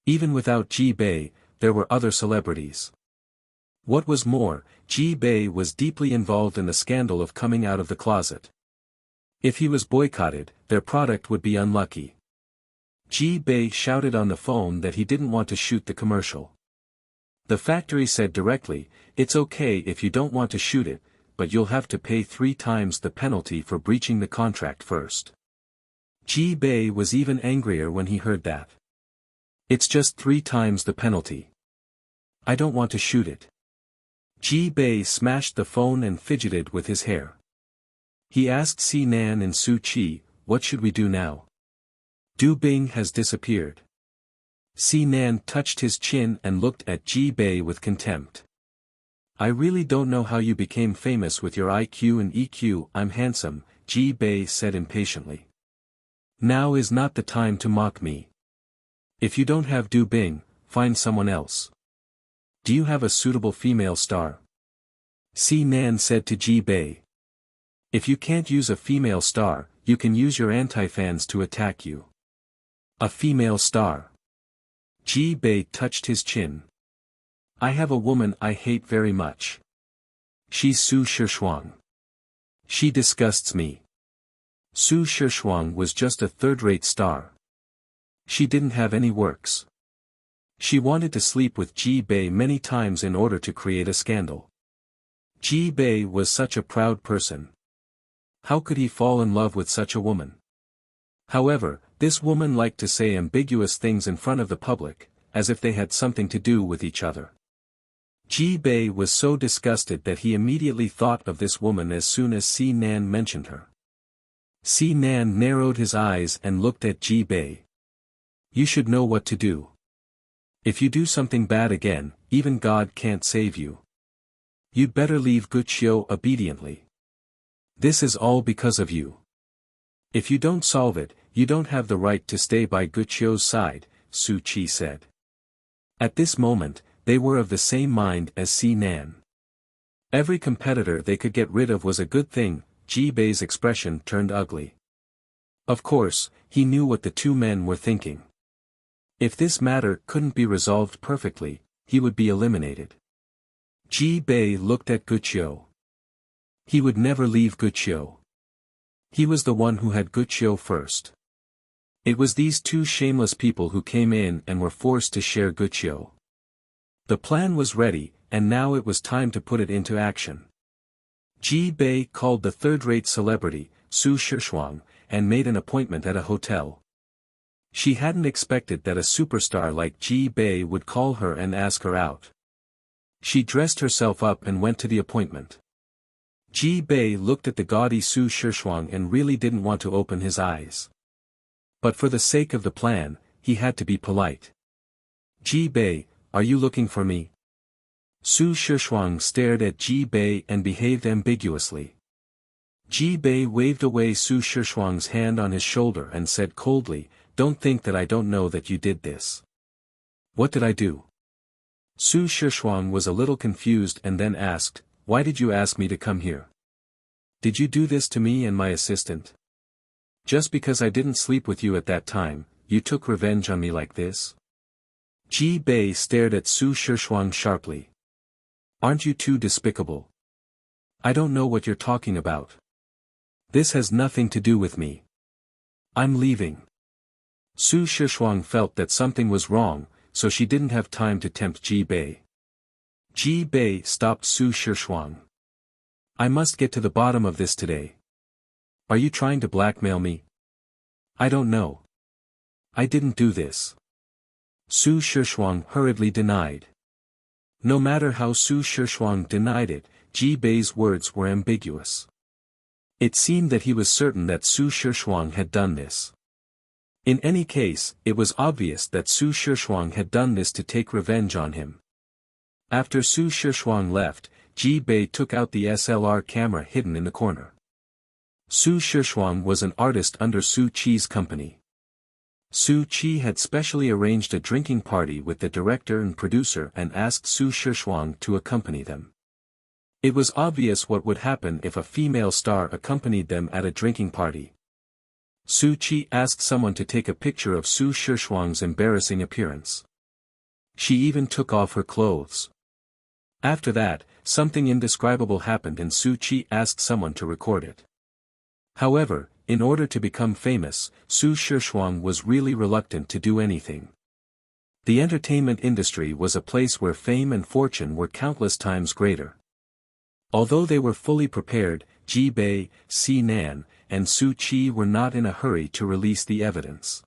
Even without Ji Bei, there were other celebrities. What was more, Ji Bei was deeply involved in the scandal of coming out of the closet. If he was boycotted, their product would be unlucky. Ji Bei shouted on the phone that he didn't want to shoot the commercial. The factory said directly, "It's okay if you don't want to shoot it, but you'll have to pay 3 times the penalty for breaching the contract first." Ji Bei was even angrier when he heard that. "It's just 3 times the penalty. I don't want to shoot it." Ji Bei smashed the phone and fidgeted with his hair. He asked Si Nan and Su Chi, "What should we do now? Du Bing has disappeared." Si Nan touched his chin and looked at Ji Bei with contempt. "I really don't know how you became famous with your IQ and EQ. I'm handsome," Ji Bei said impatiently. "Now is not the time to mock me. If you don't have Du Bing, find someone else. Do you have a suitable female star?" Si Nan said to Ji Bei. "If you can't use a female star, you can use your anti-fans to attack you." "A female star?" Ji Bei touched his chin. "I have a woman I hate very much. She's Su Shishuang. She disgusts me." Su Shishuang was just a third-rate star. She didn't have any works. She wanted to sleep with Ji Bei many times in order to create a scandal. Ji Bei was such a proud person. How could he fall in love with such a woman? However, this woman liked to say ambiguous things in front of the public, as if they had something to do with each other. Ji Bei was so disgusted that he immediately thought of this woman as soon as Si Nan mentioned her. Si Nan narrowed his eyes and looked at Ji Bei. "You should know what to do. If you do something bad again, even God can't save you. You'd better leave Guqiu obediently. This is all because of you. If you don't solve it, you don't have the right to stay by Guqiu's side," Su Chi said. At this moment, they were of the same mind as Si Nan. Every competitor they could get rid of was a good thing. Ji Bei's expression turned ugly. Of course, he knew what the two men were thinking. If this matter couldn't be resolved perfectly, he would be eliminated. Ji Bei looked at Guqiu. He would never leave Guqiu. He was the one who had Guqiu first. It was these two shameless people who came in and were forced to share Guqiu. The plan was ready, and now it was time to put it into action. Ji Bei called the third-rate celebrity, Su Shishuang, and made an appointment at a hotel. She hadn't expected that a superstar like Ji Bei would call her and ask her out. She dressed herself up and went to the appointment. Ji Bei looked at the gaudy Su Shishuang and really didn't want to open his eyes. But for the sake of the plan, he had to be polite. "Ji Bei, are you looking for me?" Su Shishuang stared at Ji Bei and behaved ambiguously. Ji Bei waved away Su Shishuang's hand on his shoulder and said coldly, "Don't think that I don't know that you did this." "What did I do?" Su Shishuang was a little confused and then asked, "Why did you ask me to come here? Did you do this to me and my assistant? Just because I didn't sleep with you at that time, you took revenge on me like this?" Ji Bei stared at Su Shishuang sharply. "Aren't you too despicable? I don't know what you're talking about. This has nothing to do with me. I'm leaving." Su Shishuang felt that something was wrong, so she didn't have time to tempt Ji Bei. Ji Bei stopped Su Shishuang. "I must get to the bottom of this today. Are you trying to blackmail me?" "I don't know. I didn't do this." Su Shishuang hurriedly denied. No matter how Su Shishuang denied it, Ji Bei's words were ambiguous. It seemed that he was certain that Su Shishuang had done this. In any case, it was obvious that Su Shishuang had done this to take revenge on him. After Su Shishuang left, Ji Bei took out the SLR camera hidden in the corner. Su Shishuang was an artist under Su Chi's company. Su Chi had specially arranged a drinking party with the director and producer and asked Su Shishuang to accompany them. It was obvious what would happen if a female star accompanied them at a drinking party. Su Chi asked someone to take a picture of Su Shishuang's embarrassing appearance. She even took off her clothes. After that, something indescribable happened and Su Chi asked someone to record it. However, in order to become famous, Su Shishuang was really reluctant to do anything. The entertainment industry was a place where fame and fortune were countless times greater. Although they were fully prepared, Ji Bei, Si Nan, and Su Qi were not in a hurry to release the evidence.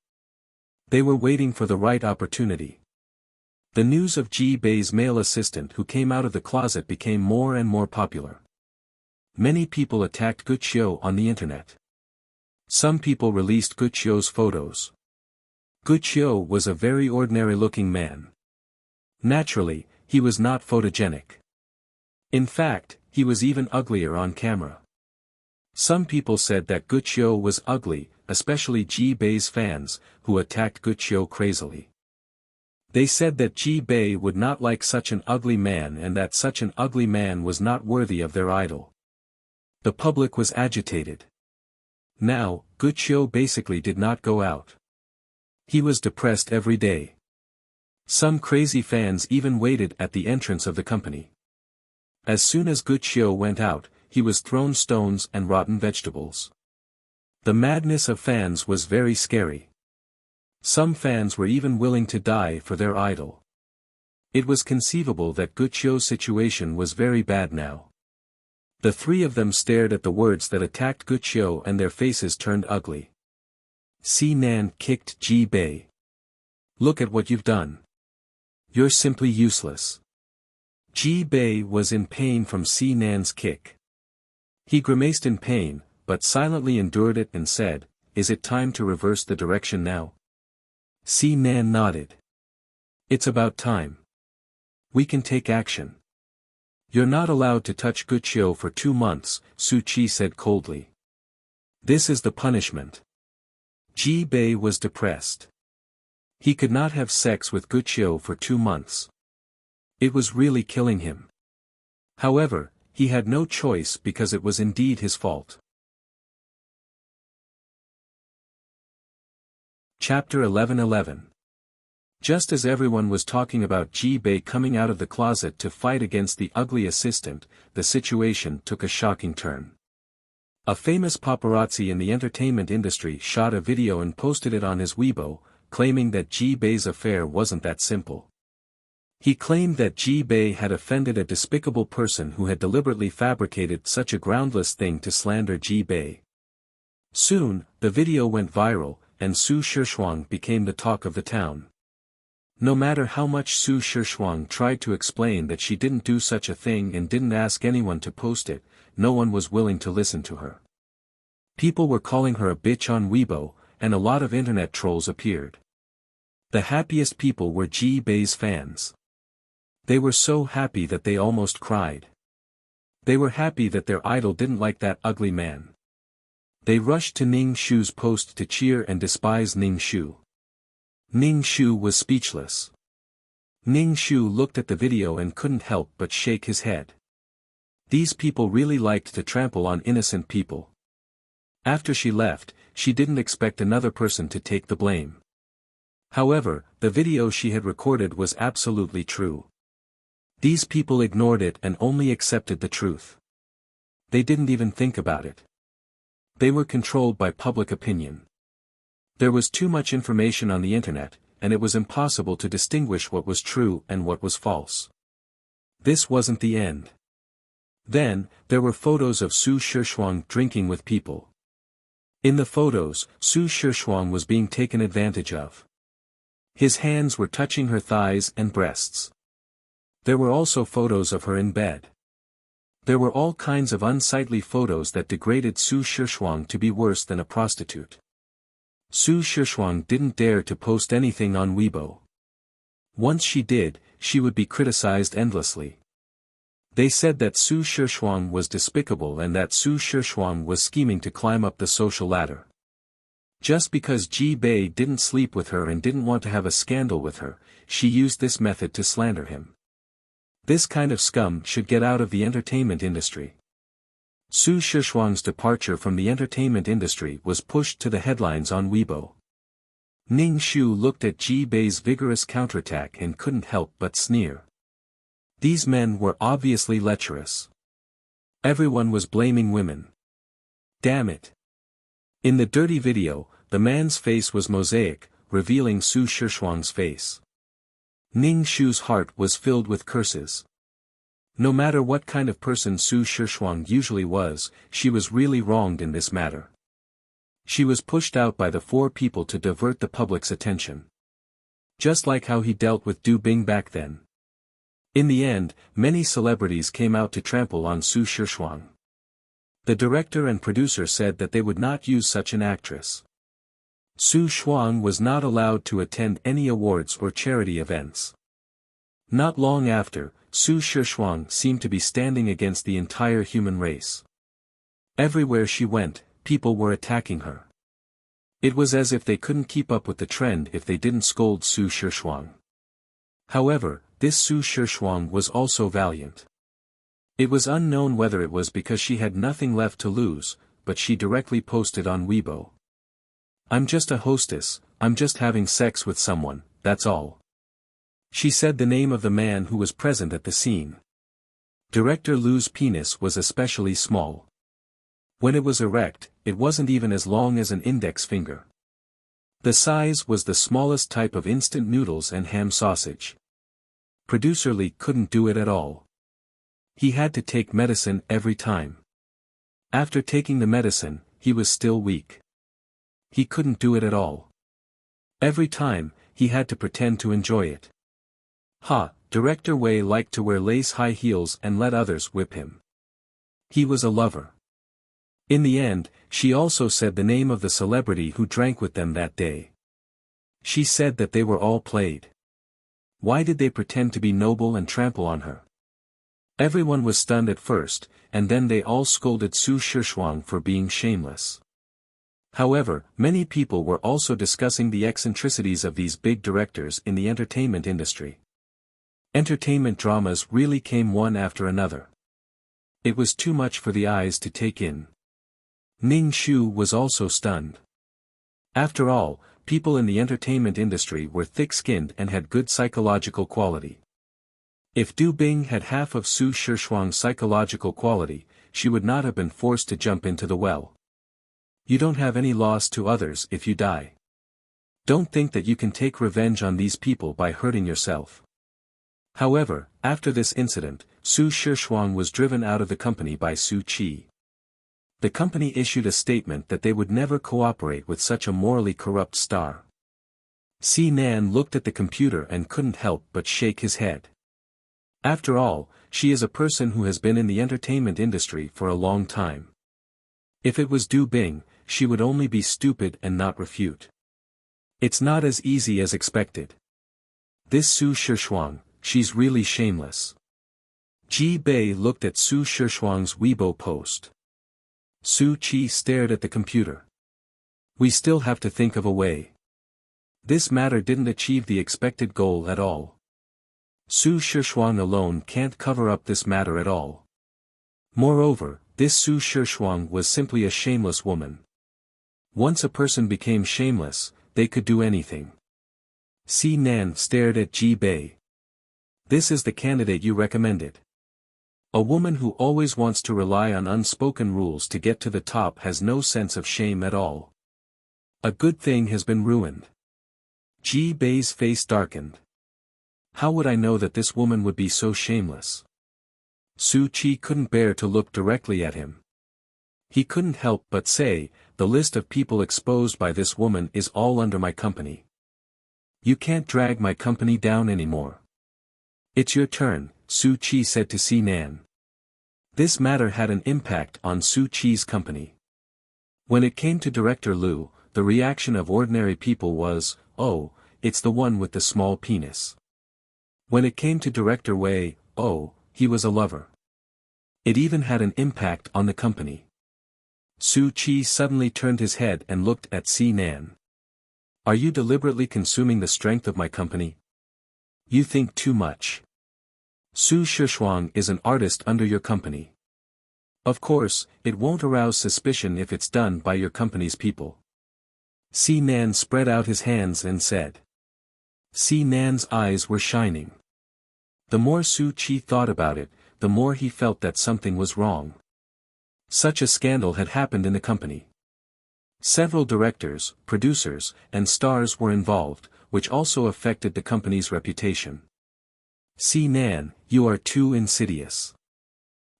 They were waiting for the right opportunity. The news of Ji Bei's male assistant who came out of the closet became more and more popular. Many people attacked Guqiu on the internet. Some people released Guqiu's photos. Guqiu was a very ordinary-looking man. Naturally, he was not photogenic. In fact, he was even uglier on camera. Some people said that Guqiu was ugly, especially Ji Bei's fans, who attacked Guqiu crazily. They said that Ji Bei would not like such an ugly man and that such an ugly man was not worthy of their idol. The public was agitated. Now, Guqiu basically did not go out. He was depressed every day. Some crazy fans even waited at the entrance of the company. As soon as Guqiu went out, he was thrown stones and rotten vegetables. The madness of fans was very scary. Some fans were even willing to die for their idol. It was conceivable that Guqiu's situation was very bad now. The three of them stared at the words that attacked Guqiu and their faces turned ugly. Si Nan kicked Ji Bei. Look at what you've done. You're simply useless. Ji Bei was in pain from Si Nan's kick. He grimaced in pain, but silently endured it and said, "Is it time to reverse the direction now?" Si Nan nodded. "It's about time. We can take action." "You're not allowed to touch Guqiu for 2 months, Su Qi said coldly. "This is the punishment." Ji Bei was depressed. He could not have sex with Guqiu for 2 months. It was really killing him. However, he had no choice because it was indeed his fault. Chapter 11:11. Just as everyone was talking about Ji Bei coming out of the closet to fight against the ugly assistant, the situation took a shocking turn. A famous paparazzi in the entertainment industry shot a video and posted it on his Weibo, claiming that Ji Bei's affair wasn't that simple. He claimed that Ji Bei had offended a despicable person who had deliberately fabricated such a groundless thing to slander Ji Bei. Soon, the video went viral, and Su Shishuang became the talk of the town. No matter how much Su Shishuang tried to explain that she didn't do such a thing and didn't ask anyone to post it, no one was willing to listen to her. People were calling her a bitch on Weibo, and a lot of internet trolls appeared. The happiest people were Ji Bei's fans. They were so happy that they almost cried. They were happy that their idol didn't like that ugly man. They rushed to Ning Shu's post to cheer and despise Ning Shu. Ning Shu was speechless. Ning Shu looked at the video and couldn't help but shake his head. These people really liked to trample on innocent people. After she left, she didn't expect another person to take the blame. However, the video she had recorded was absolutely true. These people ignored it and only accepted the truth. They didn't even think about it. They were controlled by public opinion. There was too much information on the internet, and it was impossible to distinguish what was true and what was false. This wasn't the end. Then, there were photos of Su Shishuang drinking with people. In the photos, Su Shishuang was being taken advantage of. His hands were touching her thighs and breasts. There were also photos of her in bed. There were all kinds of unsightly photos that degraded Su Shishuang to be worse than a prostitute. Su Shishuang didn't dare to post anything on Weibo. Once she did, she would be criticized endlessly. They said that Su Shishuang was despicable and that Su Shishuang was scheming to climb up the social ladder. Just because Ji Bei didn't sleep with her and didn't want to have a scandal with her, she used this method to slander him. This kind of scum should get out of the entertainment industry. Su Shishuang's departure from the entertainment industry was pushed to the headlines on Weibo. Ning Shu looked at Ji Bei's vigorous counterattack and couldn't help but sneer. These men were obviously lecherous. Everyone was blaming women. Damn it. In the dirty video, the man's face was mosaic, revealing Su Shishuang's face. Ning Shu's heart was filled with curses. No matter what kind of person Su Shishuang usually was, she was really wronged in this matter. She was pushed out by the four people to divert the public's attention. Just like how he dealt with Du Bing back then. In the end, many celebrities came out to trample on Su Shishuang. The director and producer said that they would not use such an actress. Su Shuang was not allowed to attend any awards or charity events. Not long after, Su Shishuang seemed to be standing against the entire human race. Everywhere she went, people were attacking her. It was as if they couldn't keep up with the trend if they didn't scold Su Shishuang. However, this Su Shishuang was also valiant. It was unknown whether it was because she had nothing left to lose, but she directly posted on Weibo. "I'm just a hostess, I'm just having sex with someone, that's all." She said the name of the man who was present at the scene. Director Lu's penis was especially small. When it was erect, it wasn't even as long as an index finger. The size was the smallest type of instant noodles and ham sausage. Producer Lee couldn't do it at all. He had to take medicine every time. After taking the medicine, he was still weak. He couldn't do it at all. Every time, he had to pretend to enjoy it. Director Wei liked to wear lace high heels and let others whip him. He was a lover. In the end, she also said the name of the celebrity who drank with them that day. She said that they were all played. Why did they pretend to be noble and trample on her? Everyone was stunned at first, and then they all scolded Su Shishuang for being shameless. However, many people were also discussing the eccentricities of these big directors in the entertainment industry. Entertainment dramas really came one after another. It was too much for the eyes to take in. Ning Shu was also stunned. After all, people in the entertainment industry were thick-skinned and had good psychological quality. If Du Bing had half of Su Shishuang's psychological quality, she would not have been forced to jump into the well. You don't have any loss to others if you die. Don't think that you can take revenge on these people by hurting yourself. However, after this incident, Su Shishuang was driven out of the company by Su Qi. The company issued a statement that they would never cooperate with such a morally corrupt star. Si Nan looked at the computer and couldn't help but shake his head. After all, she is a person who has been in the entertainment industry for a long time. If it was Du Bing, she would only be stupid and not refute. It's not as easy as expected. This Su Shishuang, she's really shameless. Ji Bei looked at Su Shishuang's Weibo post. Su Qi stared at the computer. We still have to think of a way. This matter didn't achieve the expected goal at all. Su Shishuang alone can't cover up this matter at all. Moreover, this Su Shishuang was simply a shameless woman. Once a person became shameless, they could do anything. Si Nan stared at Ji Bei. This is the candidate you recommended. A woman who always wants to rely on unspoken rules to get to the top has no sense of shame at all. A good thing has been ruined. Ji Bei's face darkened. How would I know that this woman would be so shameless? Su Qi couldn't bear to look directly at him. He couldn't help but say, the list of people exposed by this woman is all under my company. You can't drag my company down anymore. It's your turn, Su Qi said to Si Nan. This matter had an impact on Su Qi's company. When it came to Director Lu, the reaction of ordinary people was, oh, it's the one with the small penis. When it came to Director Wei, oh, he was a lover. It even had an impact on the company. Su Qi suddenly turned his head and looked at Si Nan. Are you deliberately consuming the strength of my company? You think too much. Su Shishuang is an artist under your company. Of course, it won't arouse suspicion if it's done by your company's people. Si Nan spread out his hands and said. Si Nan's eyes were shining. The more Su Qi thought about it, the more he felt that something was wrong. Such a scandal had happened in the company. Several directors, producers, and stars were involved, which also affected the company's reputation. "Si Nan, you are too insidious."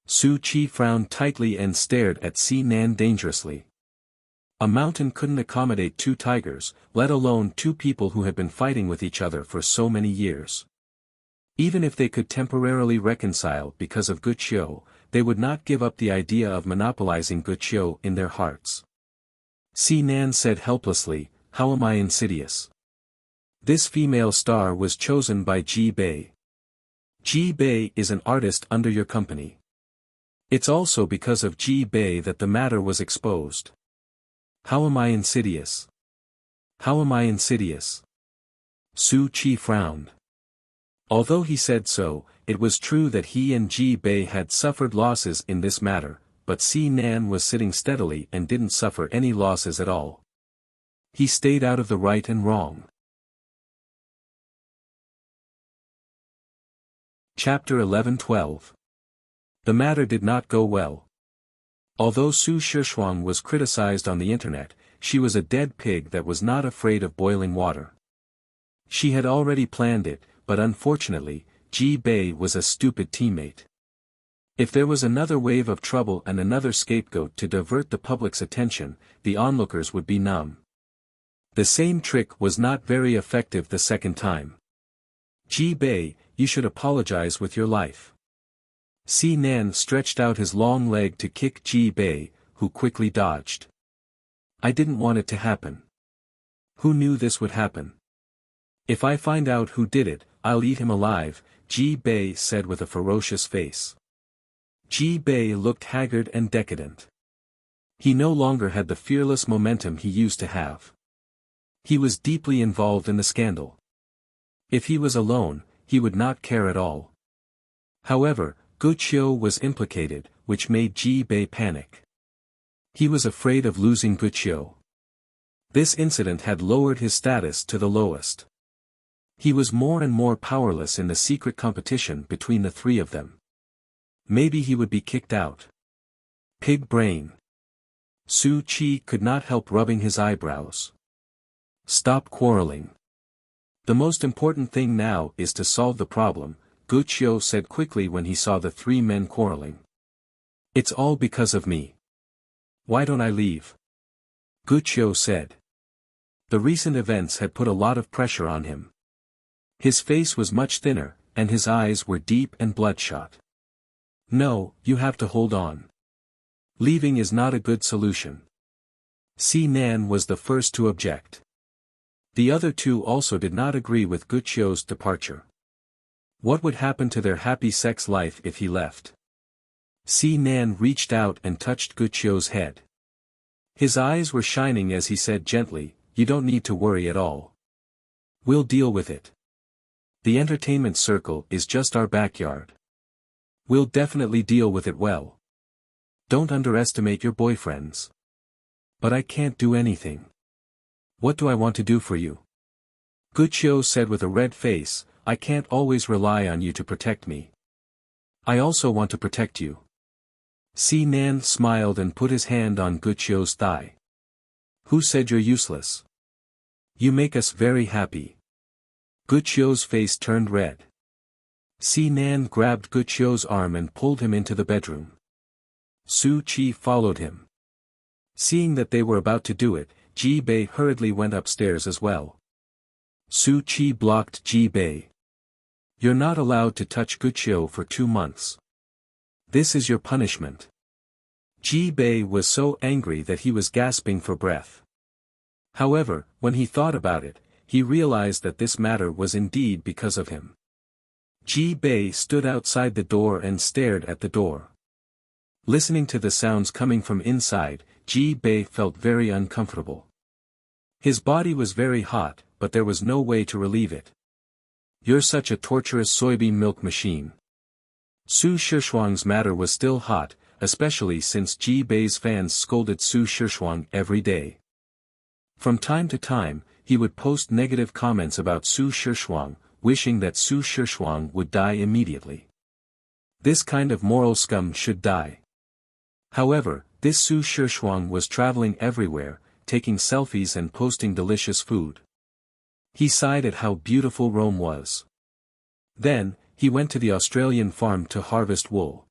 Su Qi frowned tightly and stared at Si Nan dangerously. A mountain couldn't accommodate two tigers, let alone two people who had been fighting with each other for so many years. Even if they could temporarily reconcile because of Guqiu, they would not give up the idea of monopolizing Guqiu in their hearts. Si Nan said helplessly, "How am I insidious?" This female star was chosen by Ji Bei. Ji Bei is an artist under your company. It's also because of Ji Bei that the matter was exposed. How am I insidious? How am I insidious? Su Qi frowned. Although he said so, it was true that he and Ji Bei had suffered losses in this matter, but Si Nan was sitting steadily and didn't suffer any losses at all. He stayed out of the right and wrong. Chapter 11-12. The matter did not go well. Although Su Shishuang was criticized on the internet, she was a dead pig that was not afraid of boiling water. She had already planned it, but unfortunately, Ji Bei was a stupid teammate. If there was another wave of trouble and another scapegoat to divert the public's attention, the onlookers would be numb. The same trick was not very effective the second time. "Ji Bei, you should apologize with your life." Si Nan stretched out his long leg to kick Ji Bei, who quickly dodged. "I didn't want it to happen. Who knew this would happen? If I find out who did it, I'll eat him alive," Ji Bei said with a ferocious face. Ji Bei looked haggard and decadent. He no longer had the fearless momentum he used to have. He was deeply involved in the scandal. If he was alone, he would not care at all. However, Guqiu was implicated, which made Ji Bei panic. He was afraid of losing Guqiu. This incident had lowered his status to the lowest. He was more and more powerless in the secret competition between the three of them. Maybe he would be kicked out. Pig brain. Su Qi could not help rubbing his eyebrows. "Stop quarreling. The most important thing now is to solve the problem," Guqiu said quickly when he saw the three men quarreling. "It's all because of me. Why don't I leave?" Guqiu said. The recent events had put a lot of pressure on him. His face was much thinner, and his eyes were deep and bloodshot. "No, you have to hold on. Leaving is not a good solution." Si Nan was the first to object. The other two also did not agree with Guqiu's departure. What would happen to their happy sex life if he left? Si Nan reached out and touched Guqiu's head. His eyes were shining as he said gently, "You don't need to worry at all. We'll deal with it. The entertainment circle is just our backyard. We'll definitely deal with it well. Don't underestimate your boyfriends." "But I can't do anything. What do I want to do for you?" Guqiu said with a red face, "I can't always rely on you to protect me. I also want to protect you." Si Nan smiled and put his hand on Guqiu's thigh. "Who said you're useless? You make us very happy." Guqiu's face turned red. Si Nan grabbed Guqiu's arm and pulled him into the bedroom. Su Qi followed him. Seeing that they were about to do it, Ji Bei hurriedly went upstairs as well. Su Qi blocked Ji Bei. "You're not allowed to touch Guqiu for 2 months. This is your punishment." Ji Bei was so angry that he was gasping for breath. However, when he thought about it, he realized that this matter was indeed because of him. Ji Bei stood outside the door and stared at the door. Listening to the sounds coming from inside, Ji Bei felt very uncomfortable. His body was very hot, but there was no way to relieve it. "You're such a torturous soybean milk machine." Su Shishuang's matter was still hot, especially since Ji Bei's fans scolded Su Shishuang every day. From time to time, he would post negative comments about Su Shishuang, wishing that Su Shishuang would die immediately. This kind of moral scum should die. However, this Su Shishuang was traveling everywhere, taking selfies and posting delicious food. He sighed at how beautiful Rome was. Then, he went to the Australian farm to harvest wool.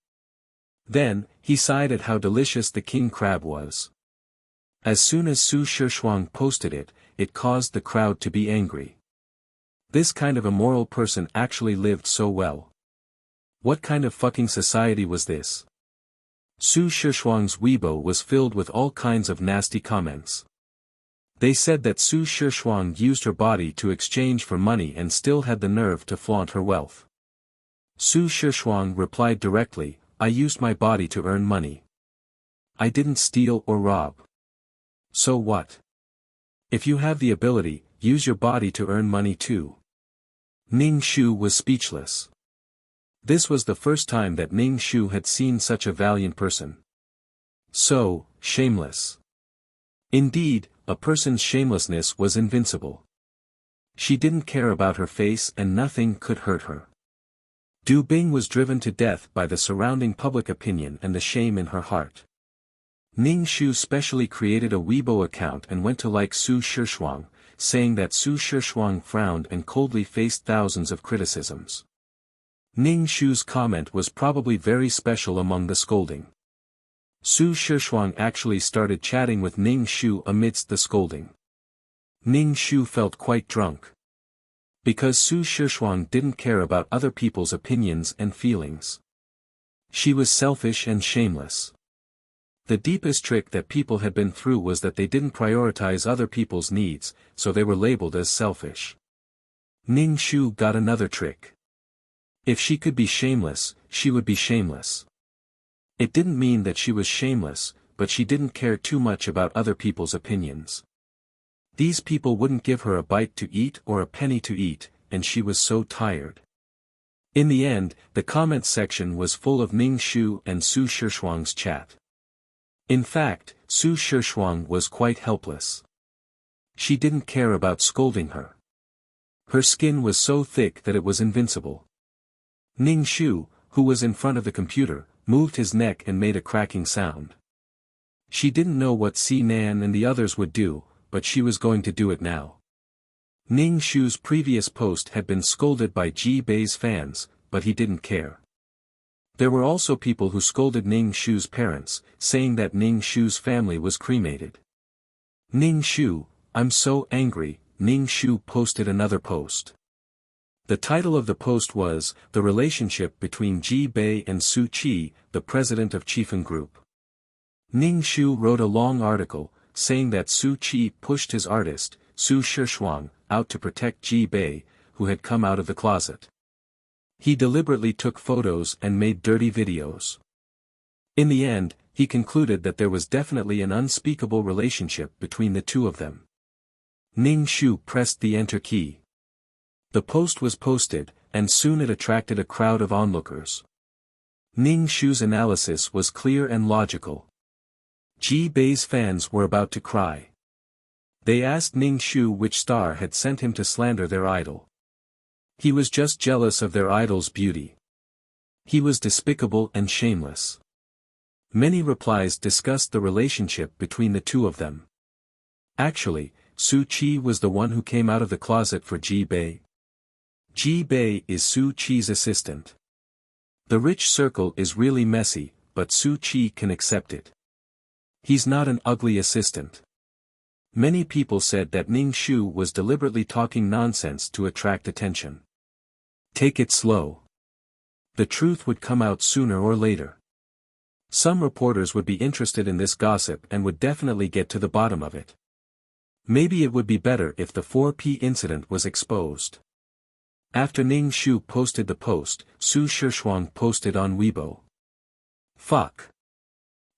Then, he sighed at how delicious the king crab was. As soon as Su Shishuang posted it, it caused the crowd to be angry. This kind of immoral person actually lived so well. What kind of fucking society was this? Su Shishuang's Weibo was filled with all kinds of nasty comments. They said that Su Shishuang used her body to exchange for money and still had the nerve to flaunt her wealth. Su Shishuang replied directly, "I used my body to earn money. I didn't steal or rob. So what? If you have the ability, use your body to earn money too." Ning Shu was speechless. This was the first time that Ning Shu had seen such a valiant person. So, shameless. Indeed, a person's shamelessness was invincible. She didn't care about her face and nothing could hurt her. Du Bing was driven to death by the surrounding public opinion and the shame in her heart. Ning Shu specially created a Weibo account and went to like Su Shishuang, saying that Su Shishuang frowned and coldly faced thousands of criticisms. Ning Shu's comment was probably very special among the scolding. Su Shishuang actually started chatting with Ning Shu amidst the scolding. Ning Shu felt quite drunk. Because Su Shishuang didn't care about other people's opinions and feelings. She was selfish and shameless. The deepest trick that people had been through was that they didn't prioritize other people's needs, so they were labeled as selfish. Ning Shu got another trick. If she could be shameless, she would be shameless. It didn't mean that she was shameless, but she didn't care too much about other people's opinions. These people wouldn't give her a bite to eat or a penny to eat, and she was so tired. In the end, the comments section was full of Ning Shu and Su Shishuang's chat. In fact, Su Shishuang was quite helpless. She didn't care about scolding her. Her skin was so thick that it was invincible. Ning Shu, who was in front of the computer, moved his neck and made a cracking sound. She didn't know what Si Nan and the others would do, but she was going to do it now. Ning Shu's previous post had been scolded by Ji Bei's fans, but he didn't care. There were also people who scolded Ning Shu's parents, saying that Ning Shu's family was cremated. Ning Shu, I'm so angry, Ning Shu posted another post. The title of the post was, The Relationship Between Ji Bei and Su Qi, the President of Chifen Group. Ning Shu wrote a long article, saying that Su Qi pushed his artist, Su Shishuang, out to protect Ji Bei, who had come out of the closet. He deliberately took photos and made dirty videos. In the end, he concluded that there was definitely an unspeakable relationship between the two of them. Ning Shu pressed the enter key. The post was posted, and soon it attracted a crowd of onlookers. Ning Shu's analysis was clear and logical. Ji Bei's fans were about to cry. They asked Ning Shu which star had sent him to slander their idol. He was just jealous of their idol's beauty. He was despicable and shameless. Many replies discussed the relationship between the two of them. Actually, Su Qi was the one who came out of the closet for Ji Bei. Ji Bei is Su Qi's assistant. The rich circle is really messy, but Su Qi can accept it. He's not an ugly assistant. Many people said that Ning Shu was deliberately talking nonsense to attract attention. Take it slow. The truth would come out sooner or later. Some reporters would be interested in this gossip and would definitely get to the bottom of it. Maybe it would be better if the 4P incident was exposed. After Ning Shu posted the post, Su Shishuang posted on Weibo. Fuck.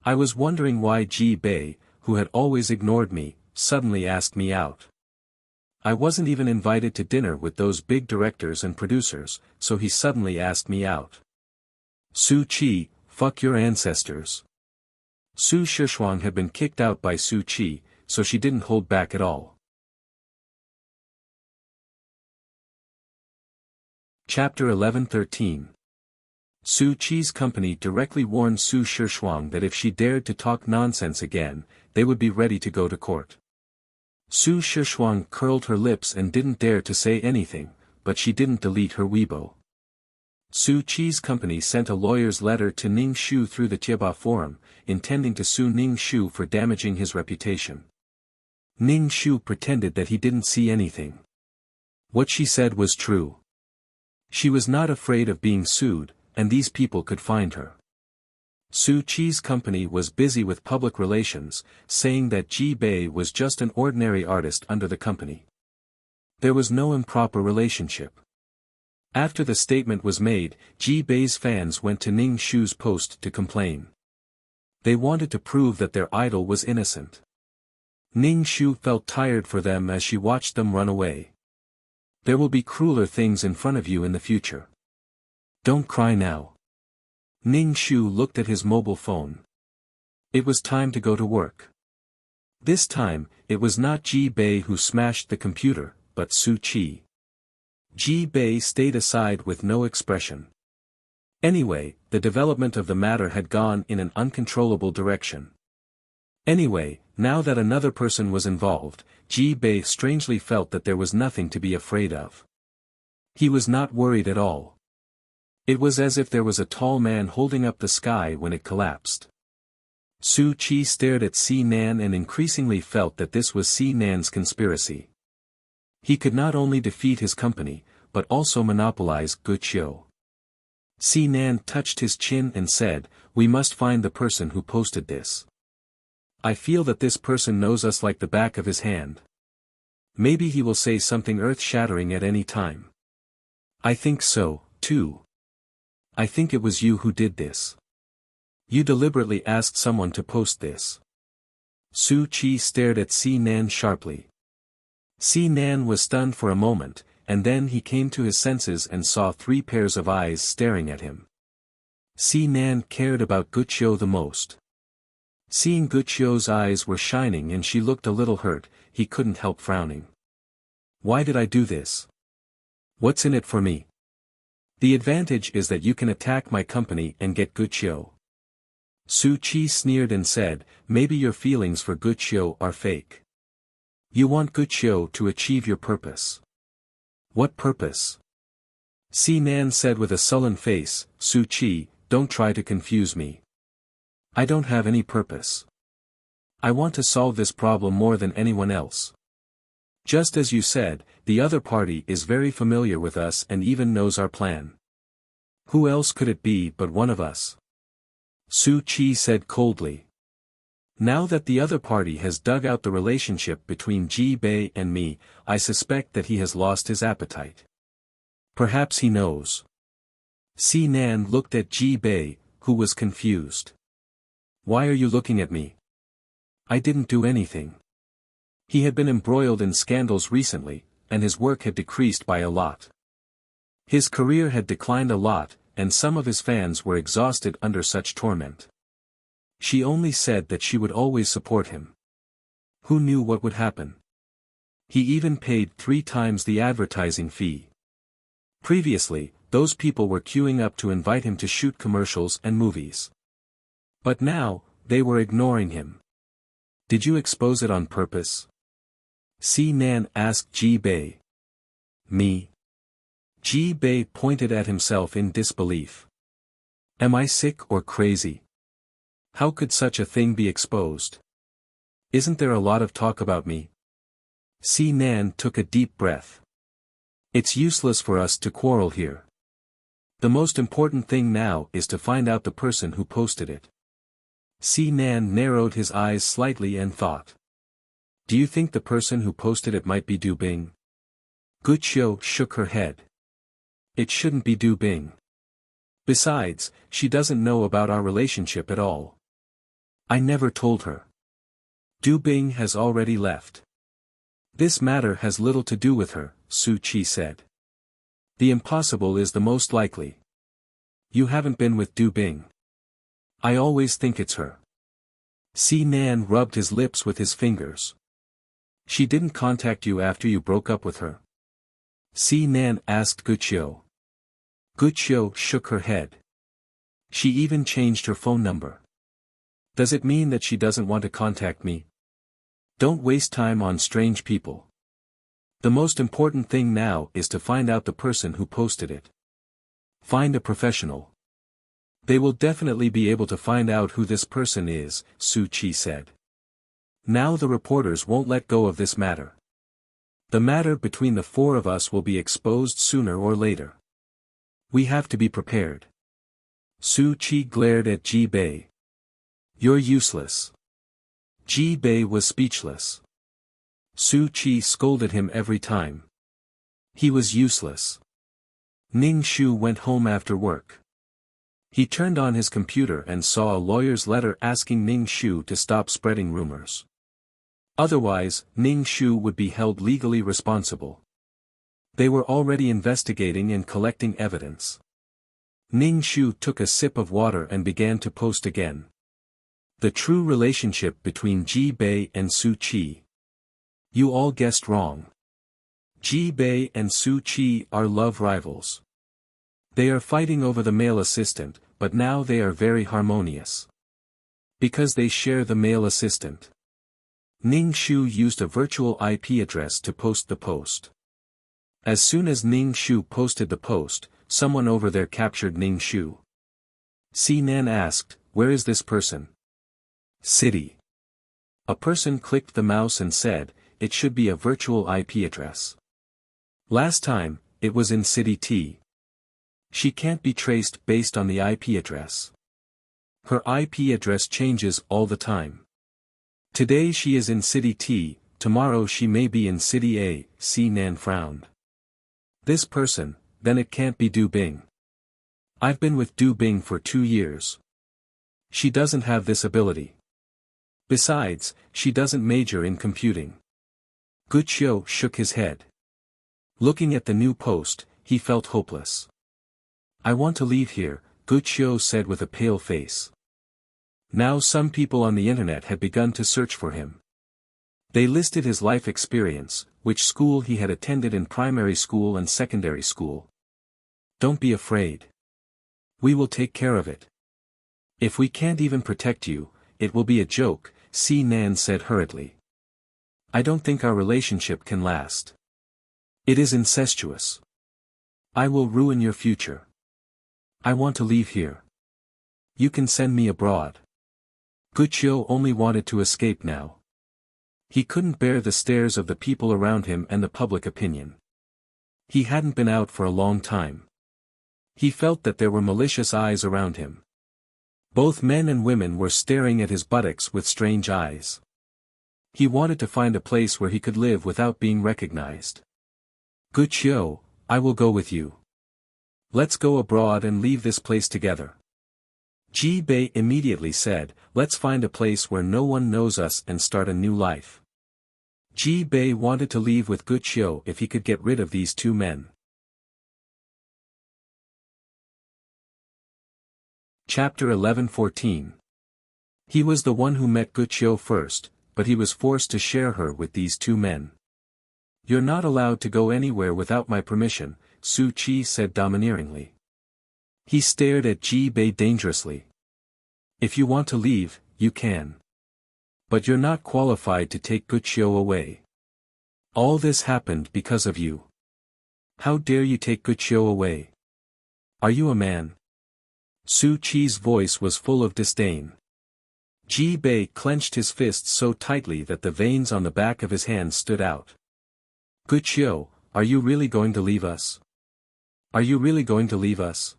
I was wondering why Ji Bei, who had always ignored me, suddenly asked me out. I wasn't even invited to dinner with those big directors and producers, so he suddenly asked me out. Su Qi, fuck your ancestors. Su Shishuang had been kicked out by Su Qi, so she didn't hold back at all. Chapter 11-13. Su Qi's company directly warned Su Shishuang that if she dared to talk nonsense again, they would be ready to go to court. Su Shishuang curled her lips and didn't dare to say anything, but she didn't delete her Weibo. Su Qi's company sent a lawyer's letter to Ning Shu through the Tieba forum, intending to sue Ning Shu for damaging his reputation. Ning Shu pretended that he didn't see anything. What she said was true. She was not afraid of being sued, and these people could find her. Su Qi's company was busy with public relations, saying that Ji Bei was just an ordinary artist under the company. There was no improper relationship. After the statement was made, Ji Bei's fans went to Ning Shu's post to complain. They wanted to prove that their idol was innocent. Ning Shu felt tired for them as she watched them run away. There will be crueler things in front of you in the future. Don't cry now. Ning Shu looked at his mobile phone. It was time to go to work. This time, it was not Ji Bei who smashed the computer, but Su Qi. Ji Bei stayed aside with no expression. Anyway, the development of the matter had gone in an uncontrollable direction. Anyway, now that another person was involved, Ji Bei strangely felt that there was nothing to be afraid of. He was not worried at all. It was as if there was a tall man holding up the sky when it collapsed. Su Qi stared at Si Nan and increasingly felt that this was Si Nan's conspiracy. He could not only defeat his company, but also monopolize Guqiu. Si Nan touched his chin and said, "We must find the person who posted this. I feel that this person knows us like the back of his hand. Maybe he will say something earth-shattering at any time." "I think so, too. I think it was you who did this. You deliberately asked someone to post this." Su Qi stared at Si Nan sharply. Si Nan was stunned for a moment, and then he came to his senses and saw 3 pairs of eyes staring at him. Si Nan cared about Guqiu the most. Seeing Guqiu's eyes were shining and she looked a little hurt, he couldn't help frowning. "Why did I do this? What's in it for me? The advantage is that you can attack my company and get Guqiu." Su Qi sneered and said, "Maybe your feelings for Guqiu are fake. You want Guqiu to achieve your purpose." "What purpose?" Si Nan said with a sullen face, "Su Qi, don't try to confuse me. I don't have any purpose. I want to solve this problem more than anyone else. Just as you said, the other party is very familiar with us and even knows our plan. Who else could it be but one of us?" Su Qi said coldly. "Now that the other party has dug out the relationship between Ji Bei and me, I suspect that he has lost his appetite. Perhaps he knows." Si Nan looked at Ji Bei, who was confused. "Why are you looking at me? I didn't do anything." He had been embroiled in scandals recently, and his work had decreased by a lot. His career had declined a lot, and some of his fans were exhausted under such torment. She only said that she would always support him. Who knew what would happen? He even paid 3 times the advertising fee. Previously, those people were queuing up to invite him to shoot commercials and movies. But now, they were ignoring him. "Did you expose it on purpose?" Si Nan asked Ji Bei. "Me?" Ji Bei pointed at himself in disbelief. "Am I sick or crazy? How could such a thing be exposed? Isn't there a lot of talk about me?" Si Nan took a deep breath. "It's useless for us to quarrel here. The most important thing now is to find out the person who posted it." Si Nan narrowed his eyes slightly and thought. "Do you think the person who posted it might be Du Bing?" Guqiu shook her head. "It shouldn't be Du Bing. Besides, she doesn't know about our relationship at all. I never told her. Du Bing has already left. This matter has little to do with her," Su Qi said. "The impossible is the most likely. You haven't been with Du Bing. I always think it's her." Si Nan rubbed his lips with his fingers. "She didn't contact you after you broke up with her?" Si Nan asked Guqiu. Guqiu shook her head. "She even changed her phone number. Does it mean that she doesn't want to contact me?" Don't waste time on strange people. The most important thing now is to find out the person who posted it. Find a professional. They will definitely be able to find out who this person is, Su Chi said. Now the reporters won't let go of this matter. The matter between the four of us will be exposed sooner or later. We have to be prepared. Su Chi glared at Ji Bei. You're useless. Ji Bei was speechless. Su Chi scolded him every time. He was useless. Ning Shu went home after work. He turned on his computer and saw a lawyer's letter asking Ning Shu to stop spreading rumors. Otherwise, Ning Shu would be held legally responsible. They were already investigating and collecting evidence. Ning Shu took a sip of water and began to post again. The true relationship between Ji Bei and Su Chi. You all guessed wrong. Ji Bei and Su Chi are love rivals. They are fighting over the male assistant, but now they are very harmonious. Because they share the male assistant. Ning Shu used a virtual IP address to post the post. As soon as Ning Shu posted the post, someone over there captured Ning Shu. Si Nan asked, "Where is this person?" "City." A person clicked the mouse and said, "It should be a virtual IP address. Last time, it was in City T. She can't be traced based on the IP address. Her IP address changes all the time. Today she is in City T, tomorrow she may be in City A," Si Nan frowned. "This person, then it can't be Du Bing. I've been with Du Bing for 2 years. She doesn't have this ability. Besides, she doesn't major in computing." Guqiu shook his head. Looking at the new post, he felt hopeless. "I want to leave here," Guqiu said with a pale face. Now some people on the internet had begun to search for him. They listed his life experience, which school he had attended in primary school and secondary school. "Don't be afraid. We will take care of it. If we can't even protect you, it will be a joke," Si Nan said hurriedly. "I don't think our relationship can last. It is incestuous. I will ruin your future. I want to leave here. You can send me abroad." Guqiu only wanted to escape now. He couldn't bear the stares of the people around him and the public opinion. He hadn't been out for a long time. He felt that there were malicious eyes around him. Both men and women were staring at his buttocks with strange eyes. He wanted to find a place where he could live without being recognized. "Guqiu, I will go with you. Let's go abroad and leave this place together." Ji Bei immediately said, "Let's find a place where no one knows us and start a new life." Ji Bei wanted to leave with Guqiu if he could get rid of these two men. Chapter 11-14. He was the one who met Guqiu first, but he was forced to share her with these two men. "You're not allowed to go anywhere without my permission," Su Chi said domineeringly. He stared at Ji Bei dangerously. "If you want to leave, you can. But you're not qualified to take Guqiu away. All this happened because of you. How dare you take Guqiu away? Are you a man?" Su Chi's voice was full of disdain. Ji Bei clenched his fists so tightly that the veins on the back of his hands stood out. "Guqiu, are you really going to leave us? Are you really going to leave us?"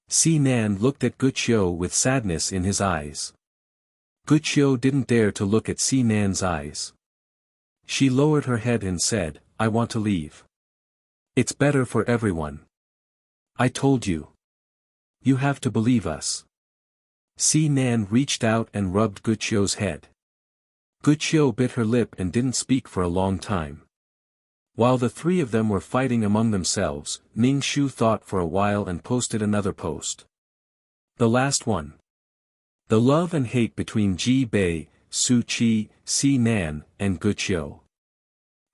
Si Nan looked at Guqiu with sadness in his eyes. Guqiu didn't dare to look at Si Nan's eyes. She lowered her head and said, "I want to leave. It's better for everyone. I told you. You have to believe us." Si Nan reached out and rubbed Guqiu's head. Guqiu bit her lip and didn't speak for a long time. While the three of them were fighting among themselves, Ning Shu thought for a while and posted another post. The last one. The love and hate between Ji Bei, Su Chi, Si Nan, and Guqiu.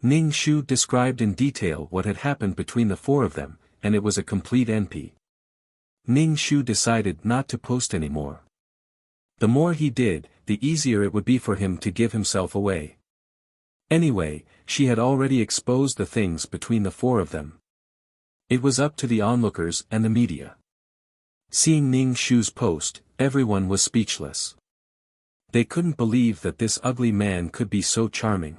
Ning Shu described in detail what had happened between the four of them, and it was a complete NP. Ning Shu decided not to post anymore. The more he did, the easier it would be for him to give himself away. Anyway, she had already exposed the things between the four of them. It was up to the onlookers and the media. Seeing Ning Shu's post, everyone was speechless. They couldn't believe that this ugly man could be so charming.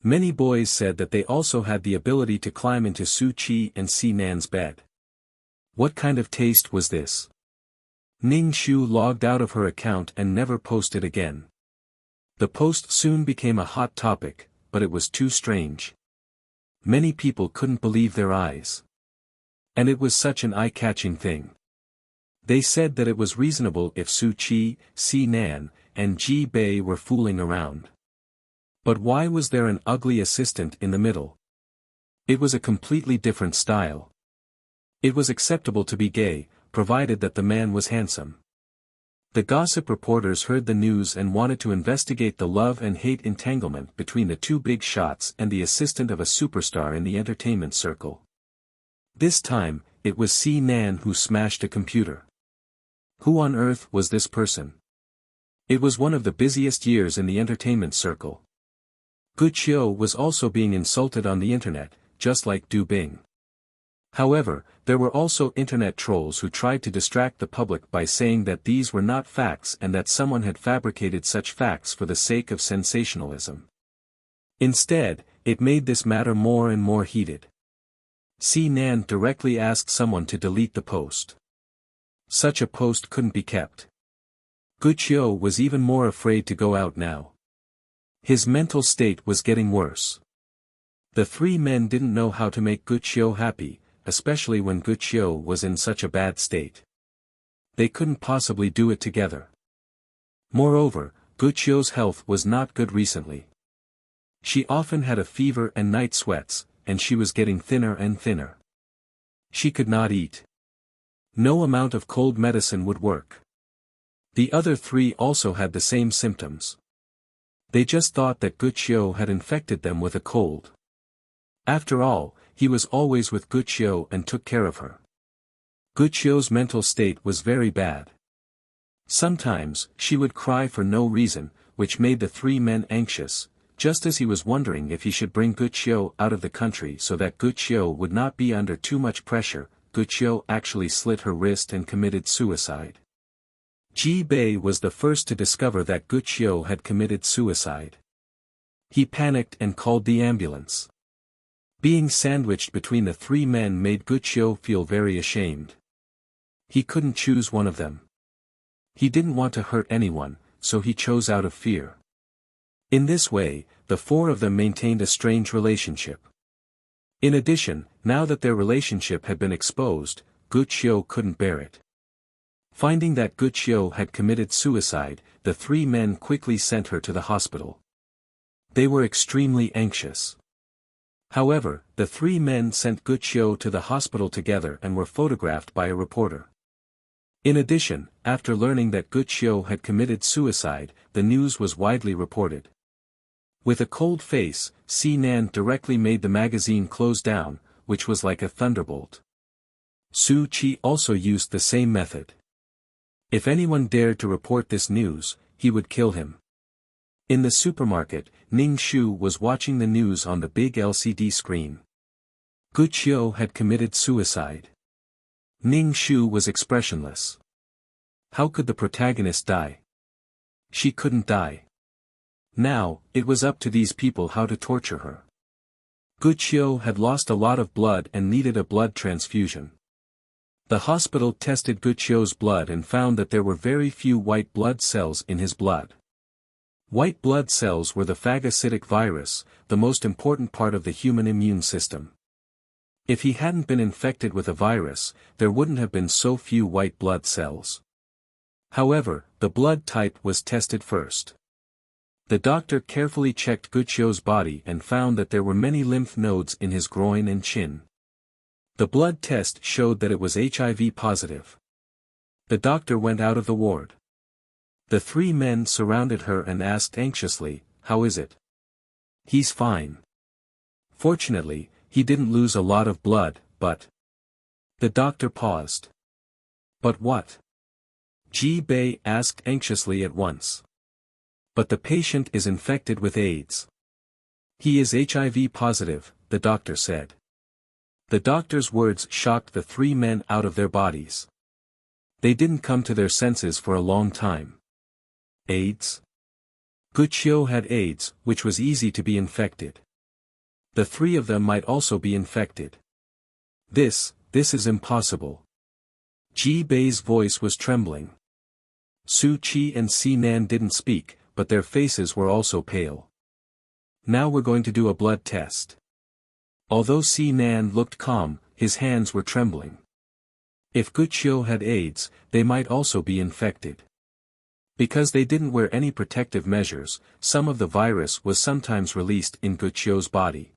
Many boys said that they also had the ability to climb into Su Qi and Si Nan's bed. What kind of taste was this? Ning Shu logged out of her account and never posted again. The post soon became a hot topic, but it was too strange. Many people couldn't believe their eyes. And it was such an eye-catching thing. They said that it was reasonable if Su Qi, Si Nan, and Ji Bei were fooling around. But why was there an ugly assistant in the middle? It was a completely different style. It was acceptable to be gay, provided that the man was handsome. The gossip reporters heard the news and wanted to investigate the love and hate entanglement between the two big shots and the assistant of a superstar in the entertainment circle. This time, it was Si Nan who smashed a computer. Who on earth was this person? It was one of the busiest years in the entertainment circle. Gu Qiu was also being insulted on the internet, just like Du Bing. However, there were also internet trolls who tried to distract the public by saying that these were not facts and that someone had fabricated such facts for the sake of sensationalism. Instead, it made this matter more and more heated. Si Nan directly asked someone to delete the post. Such a post couldn't be kept. Gu Qiu was even more afraid to go out now. His mental state was getting worse. The three men didn't know how to make Gu Qiu happy, especially when Gu Qiu was in such a bad state. They couldn't possibly do it together. Moreover, Gu Qiu's health was not good recently. She often had a fever and night sweats, and she was getting thinner and thinner. She could not eat. No amount of cold medicine would work. The other three also had the same symptoms. They just thought that Gu Qiu had infected them with a cold. After all, he was always with Gu Qiu and took care of her. Gu Qiu's mental state was very bad. Sometimes, she would cry for no reason, which made the three men anxious, just as he was wondering if he should bring Gu Qiu out of the country so that Gu Qiu would not be under too much pressure. Gu Qiu actually slit her wrist and committed suicide. Ji Bei was the first to discover that Gu Qiu had committed suicide. He panicked and called the ambulance. Being sandwiched between the three men made Gu Qiu feel very ashamed. He couldn't choose one of them. He didn't want to hurt anyone, so he chose out of fear. In this way, the four of them maintained a strange relationship. In addition, now that their relationship had been exposed, Gu Qiu couldn't bear it. Finding that Gu Qiu had committed suicide, the three men quickly sent her to the hospital. They were extremely anxious. However, the three men sent Gu Qiu to the hospital together and were photographed by a reporter. In addition, after learning that Gu Qiu had committed suicide, the news was widely reported. With a cold face, Si Nan directly made the magazine close down, which was like a thunderbolt. Su Qi also used the same method. If anyone dared to report this news, he would kill him. In the supermarket, Ning Shu was watching the news on the big LCD screen. Gu Qiu had committed suicide. Ning Shu was expressionless. How could the protagonist die? She couldn't die. Now, it was up to these people how to torture her. Gu Qiu had lost a lot of blood and needed a blood transfusion. The hospital tested Gu Qiu's blood and found that there were very few white blood cells in his blood. White blood cells were the phagocytic virus, the most important part of the human immune system. If he hadn't been infected with a virus, there wouldn't have been so few white blood cells. However, the blood type was tested first. The doctor carefully checked Gu Qiu's body and found that there were many lymph nodes in his groin and chin. The blood test showed that it was HIV positive. The doctor went out of the ward. The three men surrounded her and asked anxiously, "How is it?" "He's fine. Fortunately, he didn't lose a lot of blood, but..." The doctor paused. "But what?" Ji Bei asked anxiously at once. "But the patient is infected with AIDS." He is HIV positive, the doctor said. The doctor's words shocked the three men out of their bodies. They didn't come to their senses for a long time. AIDS? Wuxia had AIDS, which was easy to be infected. The three of them might also be infected. This is impossible. Ji Bei's voice was trembling. Su Qi and Si Nan didn't speak, but their faces were also pale. Now we're going to do a blood test. Although Si Nan looked calm, his hands were trembling. If Wuxia had AIDS, they might also be infected. Because they didn't wear any protective measures, some of the virus was sometimes released in Wuxia's body.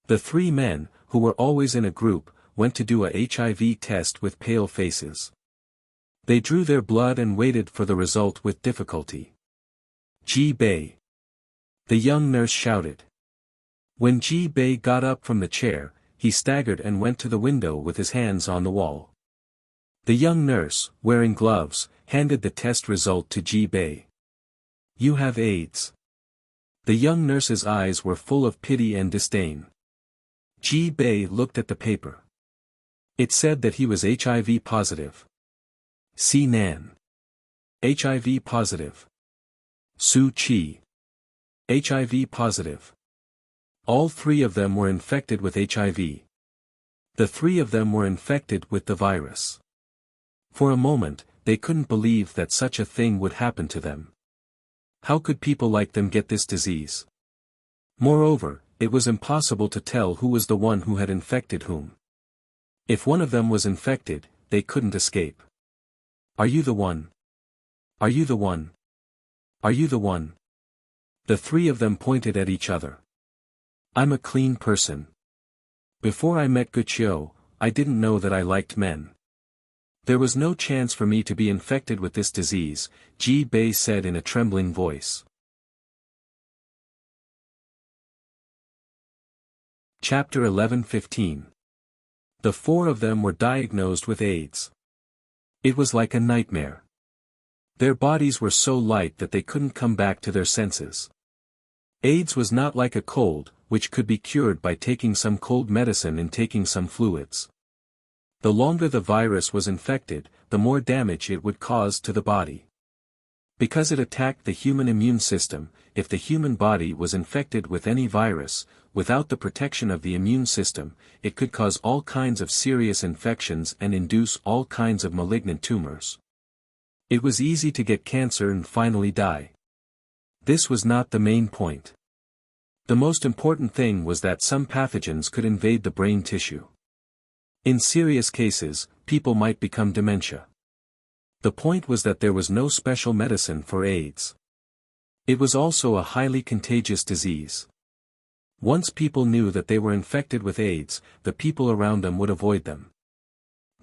The three men, who were always in a group, went to do a HIV test with pale faces. They drew their blood and waited for the result with difficulty. Ji Bei. The young nurse shouted. When Ji Bei got up from the chair, he staggered and went to the window with his hands on the wall. The young nurse, wearing gloves, handed the test result to Ji Bei. You have AIDS. The young nurse's eyes were full of pity and disdain. Ji Bei looked at the paper. It said that he was HIV positive. Si Nan. HIV positive. Su Qi. HIV positive. All three of them were infected with HIV. The three of them were infected with the virus. For a moment, they couldn't believe that such a thing would happen to them. How could people like them get this disease? Moreover, it was impossible to tell who was the one who had infected whom. If one of them was infected, they couldn't escape. Are you the one? Are you the one? Are you the one? The three of them pointed at each other. I'm a clean person. Before I met Wuxia, I didn't know that I liked men. There was no chance for me to be infected with this disease, Ji Bei said in a trembling voice. Chapter 11:15. The four of them were diagnosed with AIDS. It was like a nightmare. Their bodies were so light that they couldn't come back to their senses. AIDS was not like a cold, which could be cured by taking some cold medicine and taking some fluids. The longer the virus was infected, the more damage it would cause to the body. Because it attacked the human immune system, if the human body was infected with any virus, without the protection of the immune system, it could cause all kinds of serious infections and induce all kinds of malignant tumors. It was easy to get cancer and finally die. This was not the main point. The most important thing was that some pathogens could invade the brain tissue. In serious cases, people might become dementia. The point was that there was no special medicine for AIDS. It was also a highly contagious disease. Once people knew that they were infected with AIDS, the people around them would avoid them.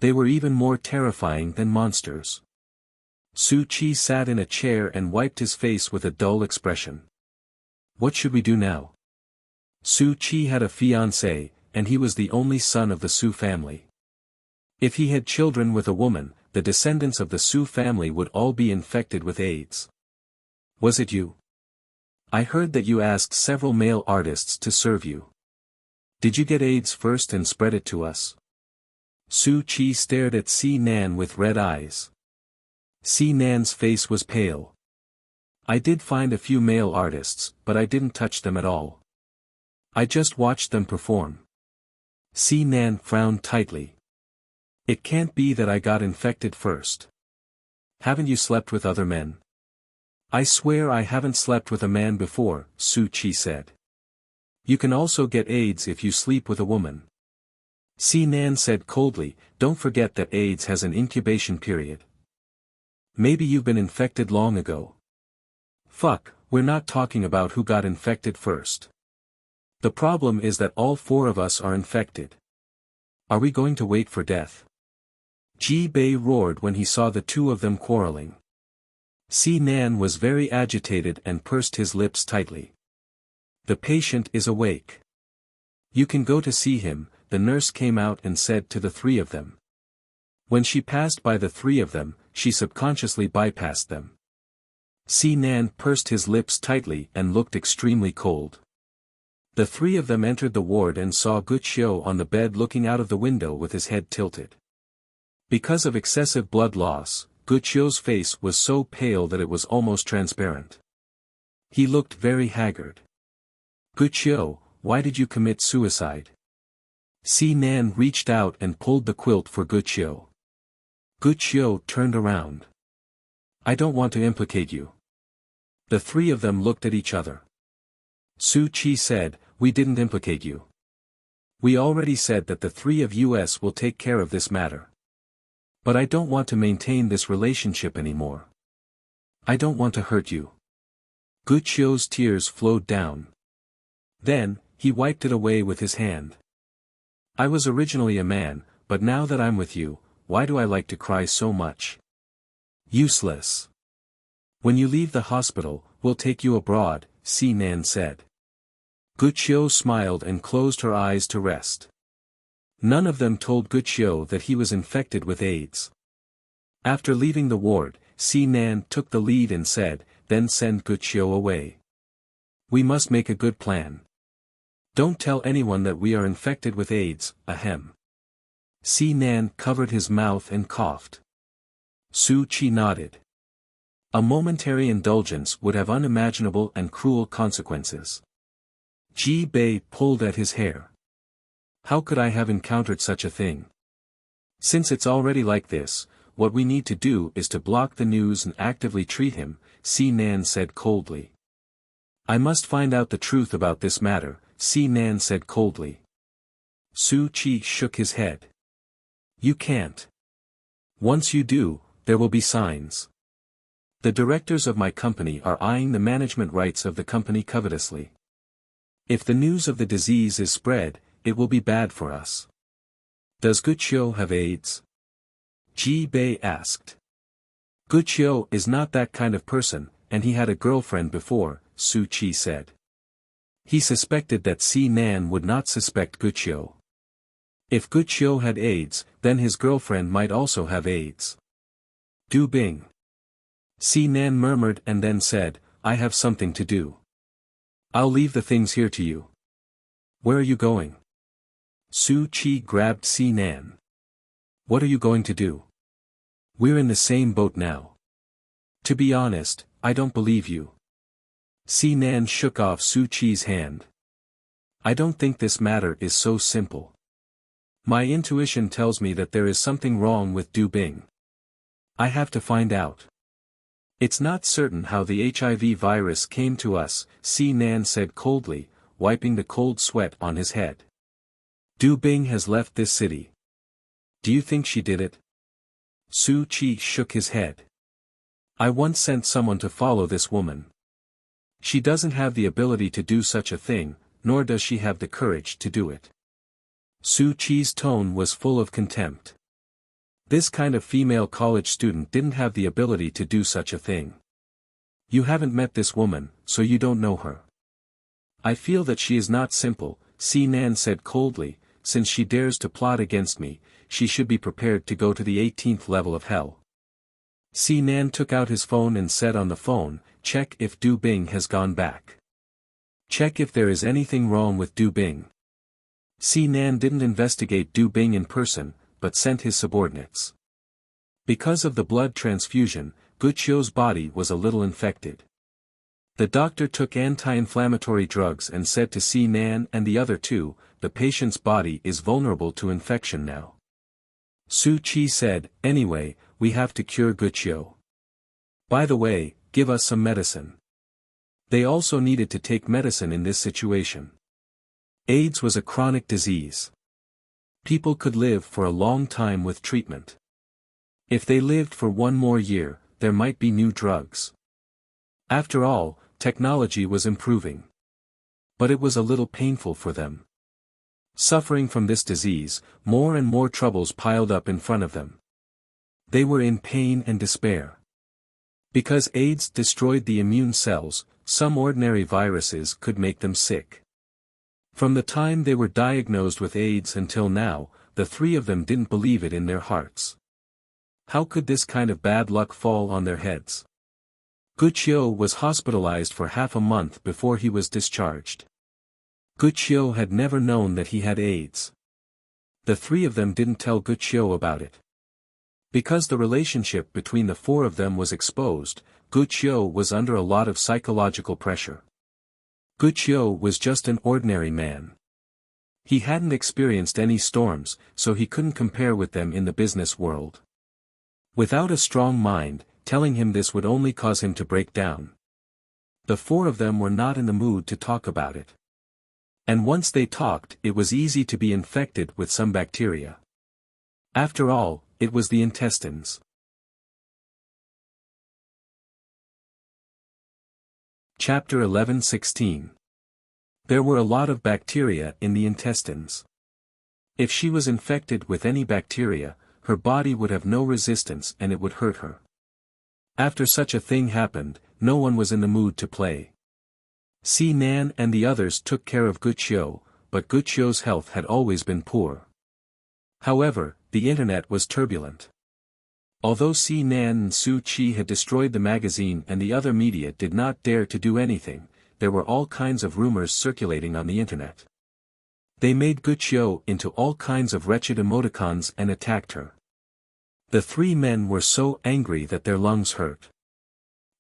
They were even more terrifying than monsters. Su Qi sat in a chair and wiped his face with a dull expression. What should we do now? Su Qi had a fiancé, and he was the only son of the Su family. If he had children with a woman, the descendants of the Su family would all be infected with AIDS. Was it you? I heard that you asked several male artists to serve you. Did you get AIDS first and spread it to us? Su Qi stared at Si Nan with red eyes. Si Nan's face was pale. I did find a few male artists, but I didn't touch them at all. I just watched them perform. Si Nan frowned tightly. It can't be that I got infected first. Haven't you slept with other men? I swear I haven't slept with a man before, Su Qi said. You can also get AIDS if you sleep with a woman. Si Nan said coldly, don't forget that AIDS has an incubation period. Maybe you've been infected long ago. Fuck, we're not talking about who got infected first. The problem is that all four of us are infected. Are we going to wait for death? Ji Bei roared when he saw the two of them quarreling. Si Nan was very agitated and pursed his lips tightly. The patient is awake. You can go to see him, the nurse came out and said to the three of them. When she passed by the three of them, she subconsciously bypassed them. Si Nan pursed his lips tightly and looked extremely cold. The three of them entered the ward and saw Guqiu on the bed looking out of the window with his head tilted. Because of excessive blood loss, Guqiu's face was so pale that it was almost transparent. He looked very haggard. Guqiu, why did you commit suicide? Si Nan reached out and pulled the quilt for Guqiu. Guqiu turned around. I don't want to implicate you. The three of them looked at each other. Su Qi said, we didn't implicate you. We already said that the three of us will take care of this matter. But I don't want to maintain this relationship anymore. I don't want to hurt you. Guqiu's tears flowed down. Then, he wiped it away with his hand. I was originally a man, but now that I'm with you, why do I like to cry so much? Useless. When you leave the hospital, we'll take you abroad, Si Nan said. Guqiu smiled and closed her eyes to rest. None of them told Guqiu that he was infected with AIDS. After leaving the ward, Si Nan took the lead and said, then send Guqiu away. We must make a good plan. Don't tell anyone that we are infected with AIDS, ahem. Si Nan covered his mouth and coughed. Su Qi nodded. A momentary indulgence would have unimaginable and cruel consequences. Ji Bei pulled at his hair. How could I have encountered such a thing? Since it's already like this, what we need to do is to block the news and actively treat him, Si Nan said coldly. I must find out the truth about this matter, Si Nan said coldly. Su Qi shook his head. You can't. Once you do, there will be signs. The directors of my company are eyeing the management rights of the company covetously. If the news of the disease is spread, it will be bad for us. Does Guqiu have AIDS? Ji Bei asked. Guqiu is not that kind of person, and he had a girlfriend before, Su Qi said. He suspected that Si Nan would not suspect Guqiu. If Guqiu had AIDS, then his girlfriend might also have AIDS. Du Bing. Si Nan murmured and then said, I have something to do. I'll leave the things here to you. Where are you going? Su Qi grabbed Si Nan. What are you going to do? We're in the same boat now. To be honest, I don't believe you. Si Nan shook off Su Qi's hand. I don't think this matter is so simple. My intuition tells me that there is something wrong with Du Bing. I have to find out. It's not certain how the HIV virus came to us, Si Nan said coldly, wiping the cold sweat on his head. Du Bing has left this city. Do you think she did it? Su Qi shook his head. I once sent someone to follow this woman. She doesn't have the ability to do such a thing, nor does she have the courage to do it. Su Qi's tone was full of contempt. This kind of female college student didn't have the ability to do such a thing. You haven't met this woman, so you don't know her. I feel that she is not simple, Si Nan said coldly. Since she dares to plot against me, she should be prepared to go to the 18th level of hell. Si Nan took out his phone and said on the phone, check if Du Bing has gone back. Check if there is anything wrong with Du Bing. Si Nan didn't investigate Du Bing in person, but sent his subordinates. Because of the blood transfusion, Guqiu's body was a little infected. The doctor took anti-inflammatory drugs and said to Si Nan and the other two, the patient's body is vulnerable to infection now. Su Qi said, anyway, we have to cure Guqiu. By the way, give us some medicine. They also needed to take medicine in this situation. AIDS was a chronic disease. People could live for a long time with treatment. If they lived for one more year, there might be new drugs. After all, technology was improving. But it was a little painful for them. Suffering from this disease, more and more troubles piled up in front of them. They were in pain and despair. Because AIDS destroyed the immune cells, some ordinary viruses could make them sick. From the time they were diagnosed with AIDS until now, the three of them didn't believe it in their hearts. How could this kind of bad luck fall on their heads? Guqiu was hospitalized for half a month before he was discharged. Guqiu had never known that he had AIDS. The three of them didn't tell Guqiu about it. Because the relationship between the four of them was exposed, Guqiu was under a lot of psychological pressure. Guqiu was just an ordinary man. He hadn't experienced any storms, so he couldn't compare with them in the business world. Without a strong mind, telling him this would only cause him to break down. The four of them were not in the mood to talk about it. And once they talked, it was easy to be infected with some bacteria. After all, it was the intestines. Chapter 11:16. There were a lot of bacteria in the intestines. If she was infected with any bacteria, her body would have no resistance and it would hurt her. After such a thing happened, no one was in the mood to play. Si Nan and the others took care of Guqiu, but Guqiu's health had always been poor. However, the internet was turbulent. Although Si Nan and Su Qi had destroyed the magazine and the other media did not dare to do anything, there were all kinds of rumors circulating on the internet. They made Guqiu into all kinds of wretched emoticons and attacked her. The three men were so angry that their lungs hurt.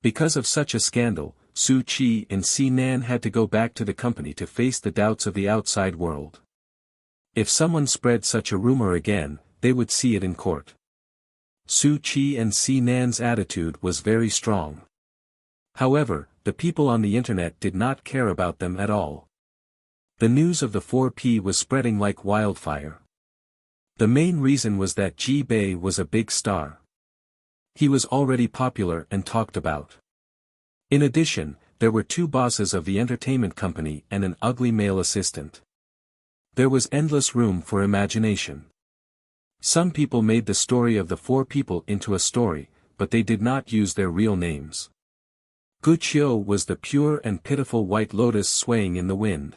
Because of such a scandal, Su Qi and Si Nan had to go back to the company to face the doubts of the outside world. If someone spread such a rumor again, they would see it in court. Su Qi and Si Nan's attitude was very strong. However, the people on the internet did not care about them at all. The news of the 4P was spreading like wildfire. The main reason was that Ji Bei was a big star. He was already popular and talked about. In addition, there were two bosses of the entertainment company and an ugly male assistant. There was endless room for imagination. Some people made the story of the four people into a story, but they did not use their real names. Guqiu was the pure and pitiful white lotus swaying in the wind.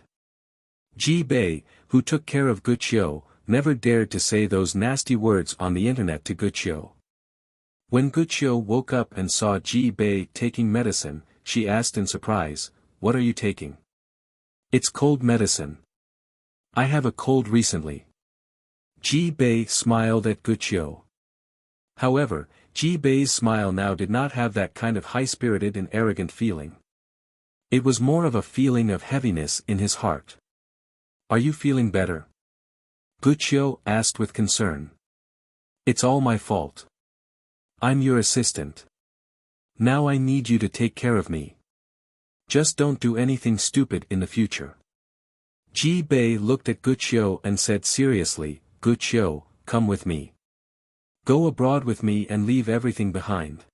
Ji Bei, who took care of Guqiu, never dared to say those nasty words on the internet to Guqiu. When Guqiu woke up and saw Ji Bei taking medicine, she asked in surprise, "What are you taking?" "It's cold medicine. I have a cold recently." Ji Bei smiled at Guqiu. However, Ji Bei's smile now did not have that kind of high-spirited and arrogant feeling. It was more of a feeling of heaviness in his heart. "Are you feeling better?" Guqiu asked with concern. "It's all my fault. I'm your assistant. Now I need you to take care of me. Just don't do anything stupid in the future." Ji Bei looked at Guqiu and said seriously, "Guqiu, come with me. Go abroad with me and leave everything behind."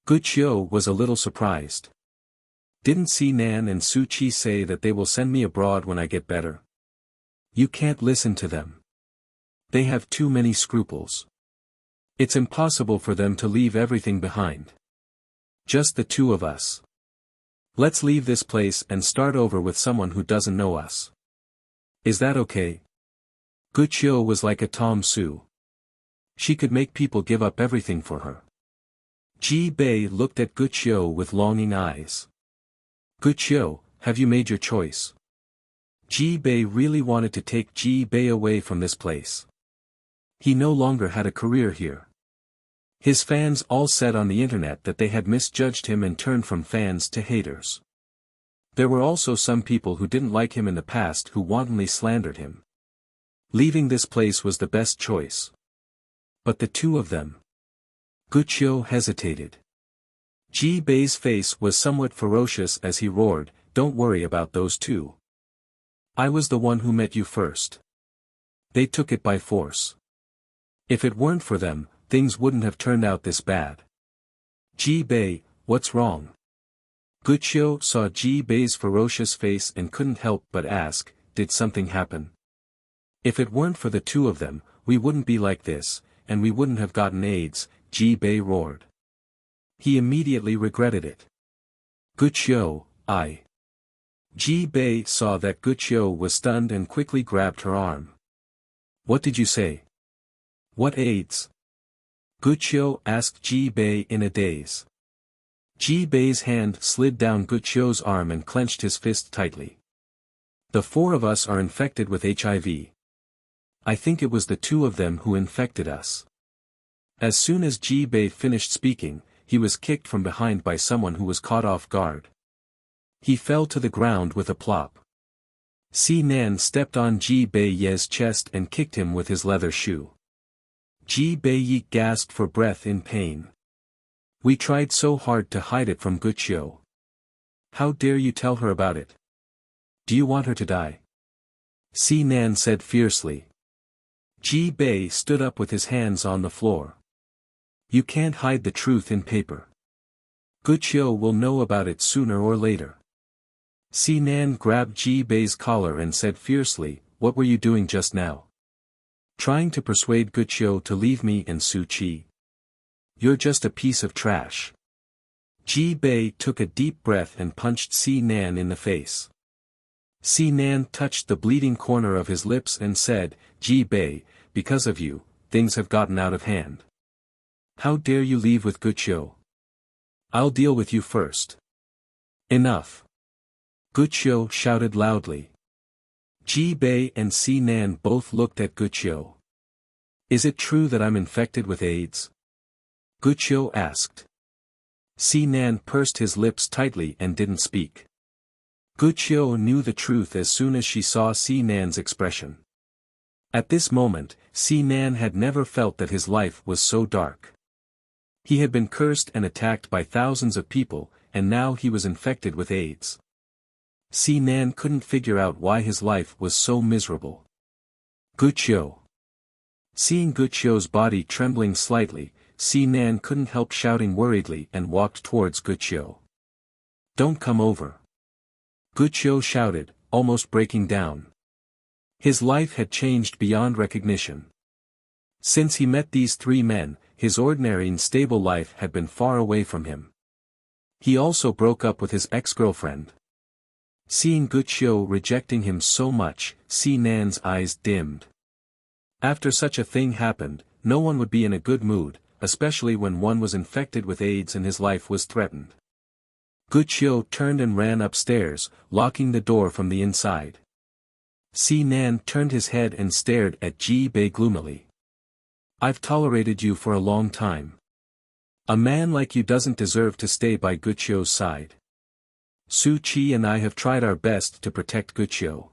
Guqiu was a little surprised. "Didn't Si Nan and Su Qi say that they will send me abroad when I get better?" "You can't listen to them. They have too many scruples. It's impossible for them to leave everything behind. Just the two of us. Let's leave this place and start over with someone who doesn't know us. Is that okay?" Guqiu was like a Tom Su. She could make people give up everything for her. Ji Bei looked at Guqiu with longing eyes. "Guqiu, have you made your choice?" Ji Bei really wanted to take Ji Bei away from this place. He no longer had a career here. His fans all said on the internet that they had misjudged him and turned from fans to haters. There were also some people who didn't like him in the past who wantonly slandered him. Leaving this place was the best choice. But the two of them. Guqiu hesitated. Ji Bei's face was somewhat ferocious as he roared, "Don't worry about those two. I was the one who met you first. They took it by force. If it weren't for them, things wouldn't have turned out this bad." "Ji Bei, what's wrong?" Guqiu saw Ji Bei's ferocious face and couldn't help but ask, "Did something happen?" "If it weren't for the two of them, we wouldn't be like this, and we wouldn't have gotten AIDS," Ji Bei roared. He immediately regretted it. "Guqiu, I." Ji Bei saw that Guqiu was stunned and quickly grabbed her arm. "What did you say?" "What AIDS?" Guqiu asked Ji Bei in a daze. Ji Bei's hand slid down Guqiu's arm and clenched his fist tightly. The four of us are infected with HIV. I think it was the two of them who infected us. As soon as Ji-Bei finished speaking, he was kicked from behind by someone who was caught off guard. He fell to the ground with a plop. Si-Nan stepped on Ji-Bei-Ye's chest and kicked him with his leather shoe. Ji-Bei-Ye gasped for breath in pain. We tried so hard to hide it from Guqiu. How dare you tell her about it? Do you want her to die? Si-Nan said fiercely. Ji-Bei stood up with his hands on the floor. You can't hide the truth in paper. Guqiu will know about it sooner or later. Si-Nan grabbed Ji-Bei's collar and said fiercely, what were you doing just now? Trying to persuade Guqiu to leave me and Su-Chi. You're just a piece of trash. Ji-Bei took a deep breath and punched Si-Nan in the face. Si-Nan touched the bleeding corner of his lips and said, Ji-Bei, because of you, things have gotten out of hand. How dare you leave with Guqiu? I'll deal with you first. Enough. Guqiu shouted loudly. Ji-Bei and Si-Nan both looked at Guqiu. Is it true that I'm infected with AIDS? Guqiu asked. Si-Nan pursed his lips tightly and didn't speak. Guqiu knew the truth as soon as she saw Si-Nan's expression. At this moment, Si-Nan had never felt that his life was so dark. He had been cursed and attacked by thousands of people, and now he was infected with AIDS. Si-Nan couldn't figure out why his life was so miserable. Guqiu. Seeing Guqiu's body trembling slightly, Si-Nan couldn't help shouting worriedly and walked towards Guqiu. Don't come over. Guqiu shouted, almost breaking down. His life had changed beyond recognition. Since he met these three men, his ordinary and stable life had been far away from him. He also broke up with his ex-girlfriend. Seeing Guqiu rejecting him so much, Si-Nan's eyes dimmed. After such a thing happened, no one would be in a good mood, especially when one was infected with AIDS and his life was threatened. Guqiu turned and ran upstairs, locking the door from the inside. Si-Nan turned his head and stared at Ji-Bei gloomily. I've tolerated you for a long time. A man like you doesn't deserve to stay by Guqiu's side. Su-Chi and I have tried our best to protect Guqiu.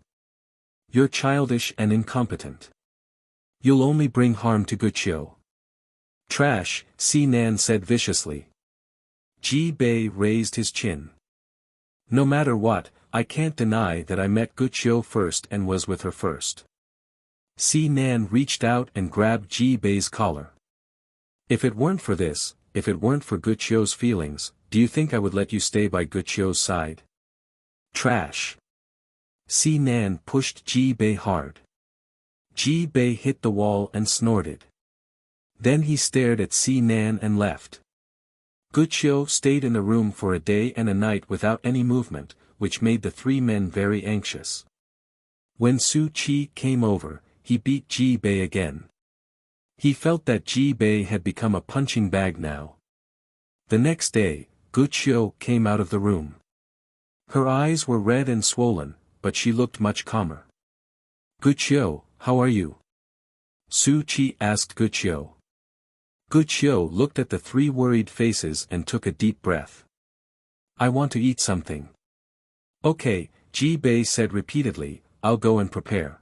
You're childish and incompetent. You'll only bring harm to Guqiu. Trash, Si-Nan said viciously. Ji-Bei raised his chin. No matter what, I can't deny that I met Guqiu first and was with her first. Si-Nan reached out and grabbed Ji-Bei's collar. If it weren't for this, if it weren't for Guqiu's feelings, do you think I would let you stay by Guqiu's side? Trash. Si-Nan pushed Ji-Bei hard. Ji-Bei hit the wall and snorted. Then he stared at Si-Nan and left. Guqiu stayed in the room for a day and a night without any movement, which made the three men very anxious. When Su-Chi came over, he beat Ji-Bei again. He felt that Ji-Bei had become a punching bag now. The next day, Guqiu came out of the room. Her eyes were red and swollen, but she looked much calmer. Guqiu, how are you? Su-Chi asked Guqiu. Guqiu looked at the three worried faces and took a deep breath. I want to eat something. Okay, Ji-Bei said repeatedly, I'll go and prepare.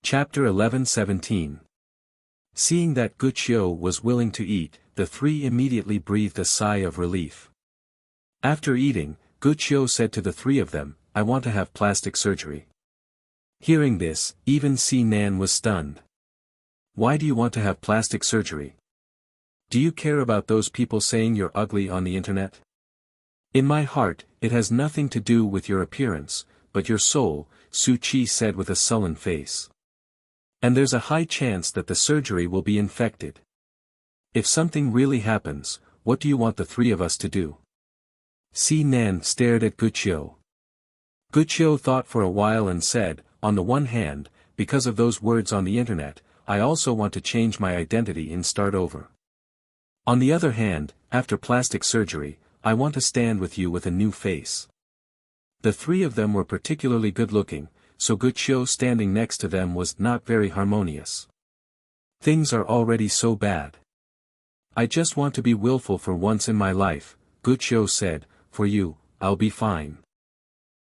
Chapter 11-17. Seeing that Guqiu was willing to eat, the three immediately breathed a sigh of relief. After eating, Guqiu said to the three of them, I want to have plastic surgery. Hearing this, even Si-Nan was stunned. Why do you want to have plastic surgery? Do you care about those people saying you're ugly on the internet? In my heart, it has nothing to do with your appearance, but your soul, Su-Chi said with a sullen face. And there's a high chance that the surgery will be infected. If something really happens, what do you want the three of us to do? Si-Nan stared at Guqiu. Guqiu thought for a while and said, on the one hand, because of those words on the internet, I also want to change my identity and start over. On the other hand, after plastic surgery, I want to stand with you with a new face. The three of them were particularly good-looking, so Guqiu standing next to them was not very harmonious. Things are already so bad. I just want to be willful for once in my life, Guqiu said, for you, I'll be fine.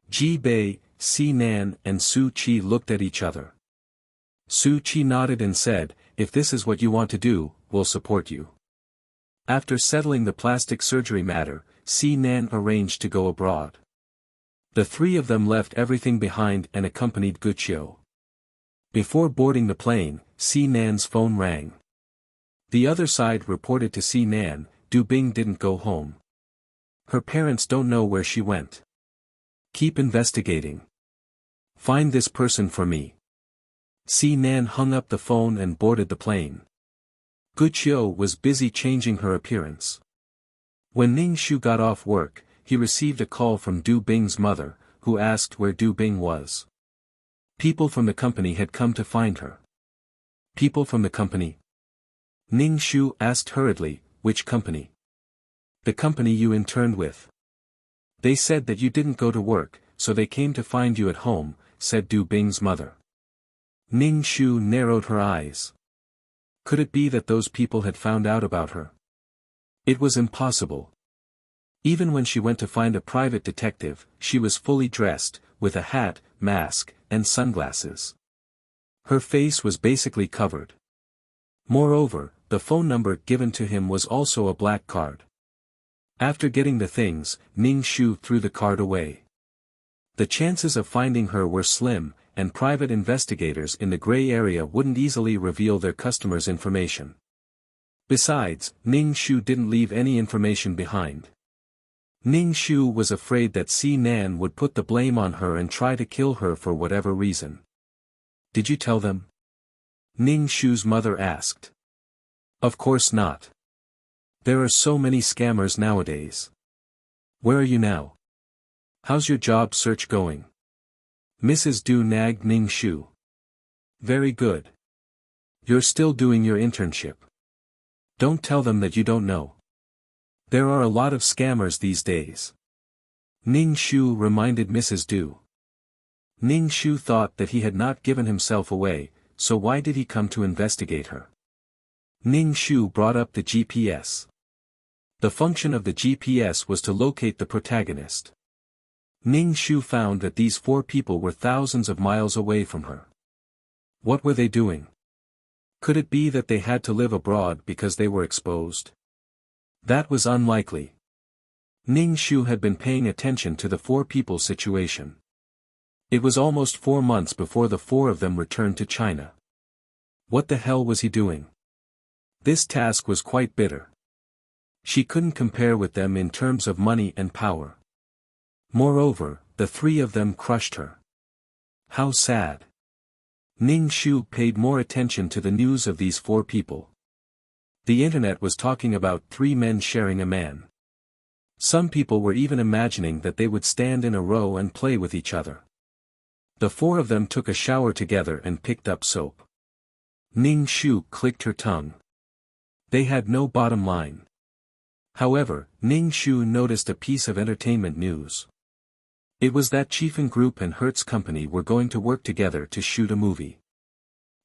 Ji Bei, Si Nan and Su Qi looked at each other. Su Qi nodded and said, if this is what you want to do, we'll support you. After settling the plastic surgery matter, Si Nan arranged to go abroad. The three of them left everything behind and accompanied Guqiu. Before boarding the plane, Si Nan's phone rang. The other side reported to Si Nan, Du Bing didn't go home. Her parents don't know where she went. Keep investigating. Find this person for me. Si Nan hung up the phone and boarded the plane. Guqiu was busy changing her appearance. When Ning Shu got off work, he received a call from Du Bing's mother, who asked where Du Bing was. People from the company had come to find her. People from the company? Ning Shu asked hurriedly, which company? The company you interned with. They said that you didn't go to work, so they came to find you at home, said Du Bing's mother. Ning Shu narrowed her eyes. Could it be that those people had found out about her? It was impossible. Even when she went to find a private detective, she was fully dressed, with a hat, mask, and sunglasses. Her face was basically covered. Moreover, the phone number given to him was also a black card. After getting the things, Ning Shu threw the card away. The chances of finding her were slim, and private investigators in the gray area wouldn't easily reveal their customers' information. Besides, Ning Shu didn't leave any information behind. Ning Shu was afraid that Si Nan would put the blame on her and try to kill her for whatever reason. Did you tell them? Ning Shu's mother asked. Of course not. There are so many scammers nowadays. Where are you now? How's your job search going? Mrs. Du nagged Ning Shu. Very good. You're still doing your internship. Don't tell them that you don't know. There are a lot of scammers these days. Ning Shu reminded Mrs. Du. Ning Shu thought that he had not given himself away, so why did he come to investigate her? Ning Shu brought up the GPS. The function of the GPS was to locate the protagonist. Ning Shu found that these four people were thousands of miles away from her. What were they doing? Could it be that they had to live abroad because they were exposed? That was unlikely. Ning Shu had been paying attention to the four people's situation. It was almost 4 months before the four of them returned to China. What the hell was he doing? This task was quite bitter. She couldn't compare with them in terms of money and power. Moreover, the three of them crushed her. How sad. Ning Shu paid more attention to the news of these four people. The internet was talking about 3 men sharing a man. Some people were even imagining that they would stand in a row and play with each other. The four of them took a shower together and picked up soap. Ning Shu clicked her tongue. They had no bottom line. However, Ning Shu noticed a piece of entertainment news. It was that Chiefin Group and Hertz Company were going to work together to shoot a movie.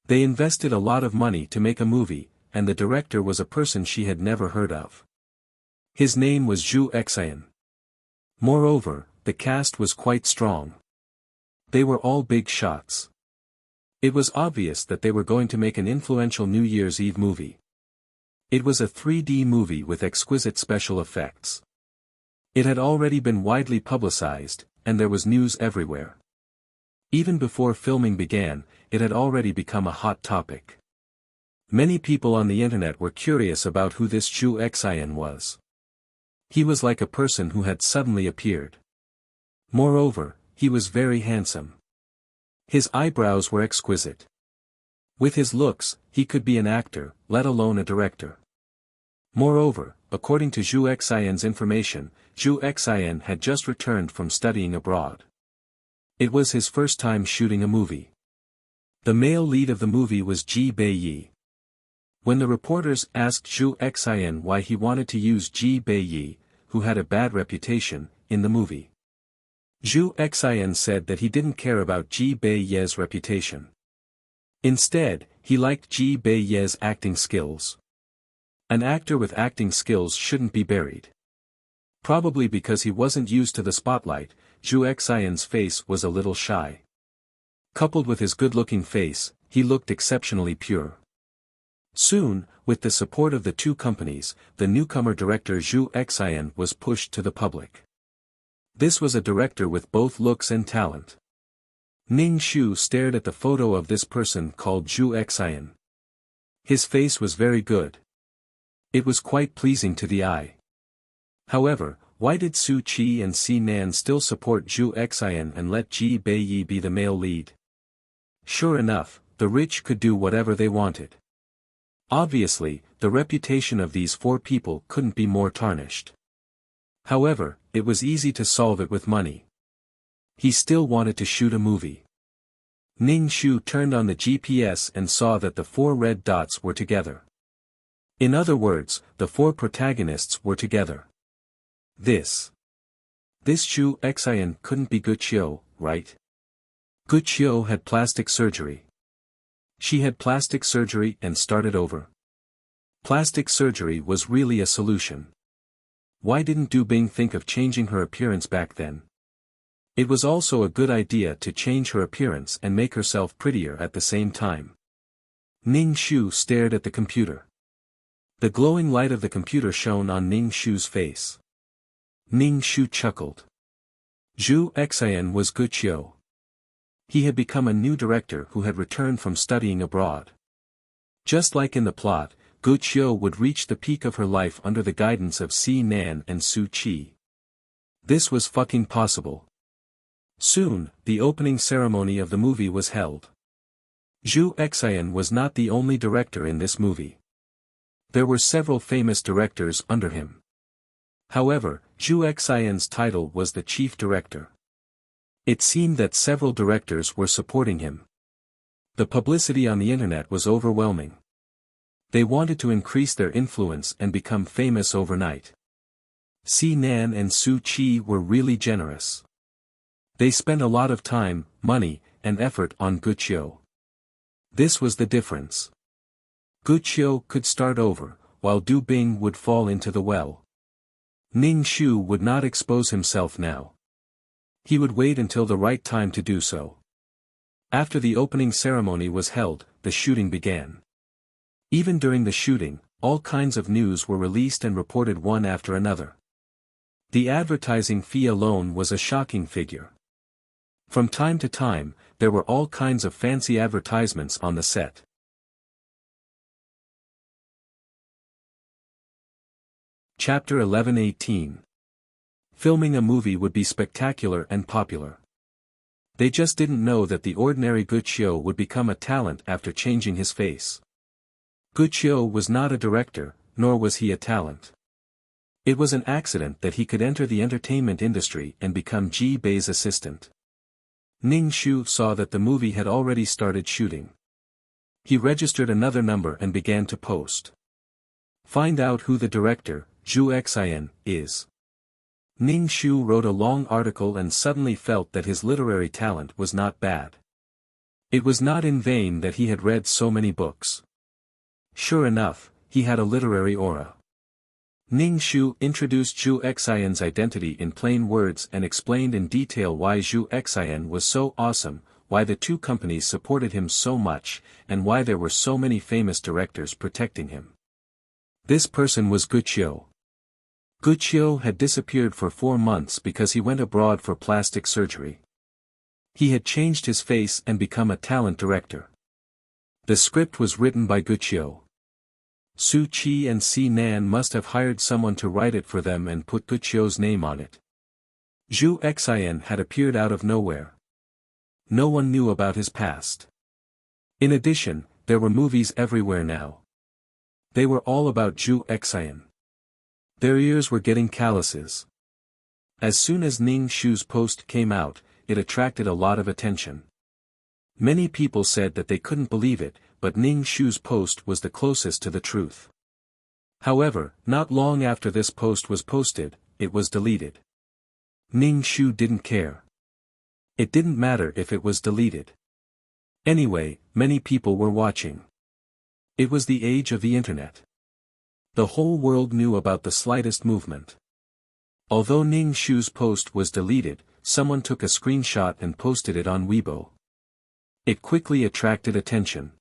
They invested a lot of money to make a movie, and the director was a person she had never heard of. His name was Zhu Xian. Moreover, the cast was quite strong. They were all big shots. It was obvious that they were going to make an influential New Year's Eve movie. It was a 3D movie with exquisite special effects. It had already been widely publicized, and there was news everywhere. Even before filming began, it had already become a hot topic. Many people on the internet were curious about who this Zhu Xian was. He was like a person who had suddenly appeared. Moreover, he was very handsome. His eyebrows were exquisite. With his looks, he could be an actor, let alone a director. Moreover, according to Zhu Xian's information, Zhu Xian had just returned from studying abroad. It was his first time shooting a movie. The male lead of the movie was Ji Bei. When the reporters asked Zhu Xian why he wanted to use Ji Bei, who had a bad reputation, in the movie. Zhu Xian said that he didn't care about Ji Beiye's reputation. Instead, he liked Ji Beiye's acting skills. An actor with acting skills shouldn't be buried. Probably because he wasn't used to the spotlight, Zhu Xian's face was a little shy. Coupled with his good-looking face, he looked exceptionally pure. Soon, with the support of the two companies, the newcomer director Zhu Xian was pushed to the public. This was a director with both looks and talent. Ning Shu stared at the photo of this person called Zhu Xian. His face was very good. It was quite pleasing to the eye. However, why did Su Qi and Si Nan still support Zhu Xian and let Ji Beiyi be the male lead? Sure enough, the rich could do whatever they wanted. Obviously, the reputation of these four people couldn't be more tarnished. However, it was easy to solve it with money. He still wanted to shoot a movie. Ning Shu turned on the GPS and saw that the four red dots were together. In other words, the four protagonists were together. This Zhu Xian couldn't be Guqiu, right? Guqiu had plastic surgery. She had plastic surgery and started over. Plastic surgery was really a solution. Why didn't Du Bing think of changing her appearance back then? It was also a good idea to change her appearance and make herself prettier at the same time. Ning Shu stared at the computer. The glowing light of the computer shone on Ning Shu's face. Ning Shu chuckled. Zhu Xian was Guqiu. He had become a new director who had returned from studying abroad. Just like in the plot, Guqiu would reach the peak of her life under the guidance of Si Nan and Su Qi. This was fucking possible. Soon, the opening ceremony of the movie was held. Zhu Xian was not the only director in this movie. There were several famous directors under him. However, Zhu Xian's title was the chief director. It seemed that several directors were supporting him. The publicity on the internet was overwhelming. They wanted to increase their influence and become famous overnight. Si Nan and Su Qi were really generous. They spent a lot of time, money, and effort on Guqiu. This was the difference. Guqiu could start over, while Du Bing would fall into the well. Ning Shu would not expose himself now. He would wait until the right time to do so. After the opening ceremony was held, the shooting began. Even during the shooting, all kinds of news were released and reported one after another. The advertising fee alone was a shocking figure. From time to time, there were all kinds of fancy advertisements on the set. Chapter 11:18. Filming a movie would be spectacular and popular. They just didn't know that the ordinary Guqiu would become a talent after changing his face. Guqiu was not a director, nor was he a talent. It was an accident that he could enter the entertainment industry and become Ji Bei's assistant. Ning Shu saw that the movie had already started shooting. He registered another number and began to post. Find out who the director, Zhu Xian, is. Ning Shu wrote a long article and suddenly felt that his literary talent was not bad. It was not in vain that he had read so many books. Sure enough, he had a literary aura. Ning Shu introduced Zhu Xian's identity in plain words and explained in detail why Zhu Xian was so awesome, why the two companies supported him so much, and why there were so many famous directors protecting him. This person was Guqiu. Guqiu had disappeared for 4 months because he went abroad for plastic surgery. He had changed his face and become a talent director. The script was written by Guqiu. Su Qi and Si Nan must have hired someone to write it for them and put Guqiu's name on it. Zhu Xian had appeared out of nowhere. No one knew about his past. In addition, there were movies everywhere now. They were all about Zhu Xian. Their ears were getting calluses. As soon as Ning Shu's post came out, it attracted a lot of attention. Many people said that they couldn't believe it, but Ning Shu's post was the closest to the truth. However, not long after this post was posted, it was deleted. Ning Shu didn't care. It didn't matter if it was deleted. Anyway, many people were watching. It was the age of the internet. The whole world knew about the slightest movement. Although Ning Shu's post was deleted, someone took a screenshot and posted it on Weibo. It quickly attracted attention.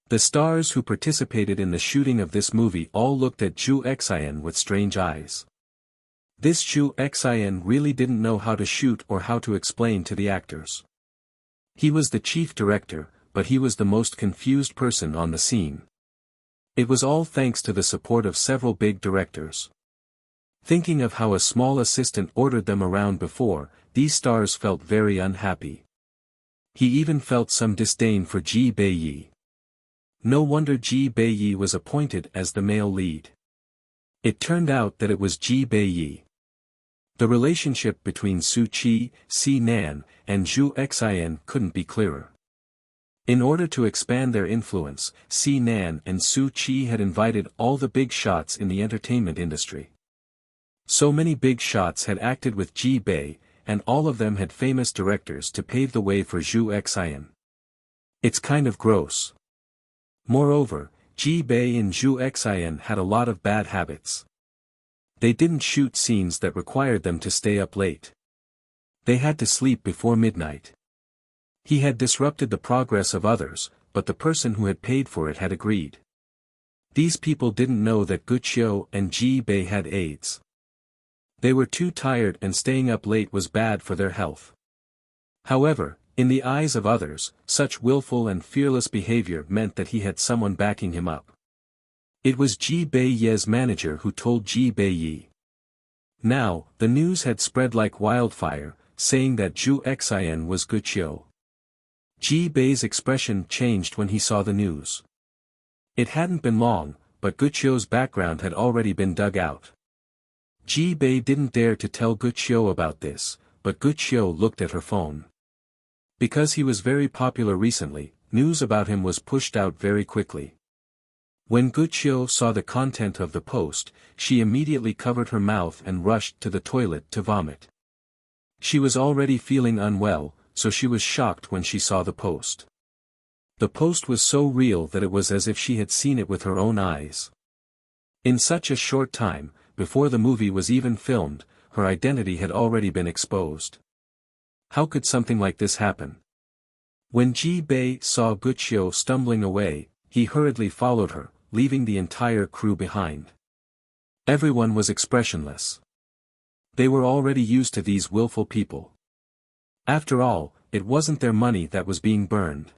The stars who participated in the shooting of this movie all looked at Zhu Xian with strange eyes. This Zhu Xian really didn't know how to shoot or how to explain to the actors. He was the chief director, but he was the most confused person on the scene. It was all thanks to the support of several big directors. Thinking of how a small assistant ordered them around before, these stars felt very unhappy. He even felt some disdain for Ji Beiyi. No wonder Ji Beiyi was appointed as the male lead. It turned out that it was Ji Beiyi. The relationship between Su Qi, Si Nan, and Zhu Xian couldn't be clearer. In order to expand their influence, Si Nan and Su Qi had invited all the big shots in the entertainment industry. So many big shots had acted with Ji Bei, and all of them had famous directors to pave the way for Zhu Xian. It's kind of gross. Moreover, Ji Bei and Zhu Xian had a lot of bad habits. They didn't shoot scenes that required them to stay up late. They had to sleep before midnight. He had disrupted the progress of others, but the person who had paid for it had agreed. These people didn't know that Guqiu and Ji Bei had AIDS. They were too tired and staying up late was bad for their health. However, in the eyes of others, such willful and fearless behavior meant that he had someone backing him up. It was Ji Beiyi's manager who told Ji Beiyi. Now, the news had spread like wildfire, saying that Zhu Xian was Guqiu. Ji Bei's expression changed when he saw the news. It hadn't been long, but Guqiu's background had already been dug out. Ji Bei didn't dare to tell Guqiu about this, but Guqiu looked at her phone. Because he was very popular recently, news about him was pushed out very quickly. When Guqiu saw the content of the post, she immediately covered her mouth and rushed to the toilet to vomit. She was already feeling unwell, so she was shocked when she saw the post. The post was so real that it was as if she had seen it with her own eyes. In such a short time, before the movie was even filmed, her identity had already been exposed. How could something like this happen? When Ji Bei saw Guqiu stumbling away, he hurriedly followed her, leaving the entire crew behind. Everyone was expressionless. They were already used to these willful people. After all, it wasn't their money that was being burned.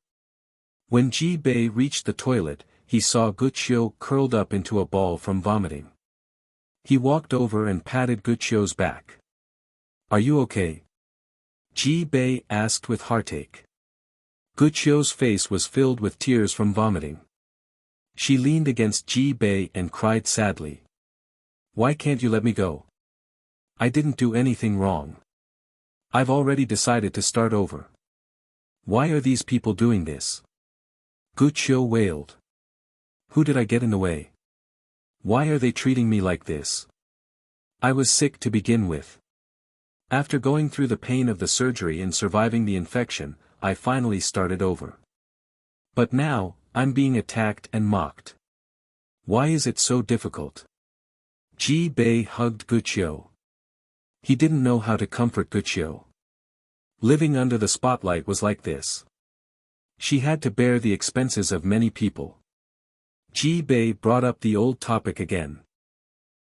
When Ji Bei reached the toilet, he saw Guqiu curled up into a ball from vomiting. He walked over and patted Guqiu's back. "Are you okay?" Ji Bei asked with heartache. Guqiu's face was filled with tears from vomiting. She leaned against Ji Bei and cried sadly. "Why can't you let me go? I didn't do anything wrong. I've already decided to start over. Why are these people doing this?" Guqiu wailed. "Who did I get in the way? Why are they treating me like this? I was sick to begin with. After going through the pain of the surgery and surviving the infection, I finally started over. But now, I'm being attacked and mocked. Why is it so difficult?" Ji Bei hugged Guqiu. He didn't know how to comfort Guqiu. Living under the spotlight was like this. She had to bear the expenses of many people. Ji Bei brought up the old topic again.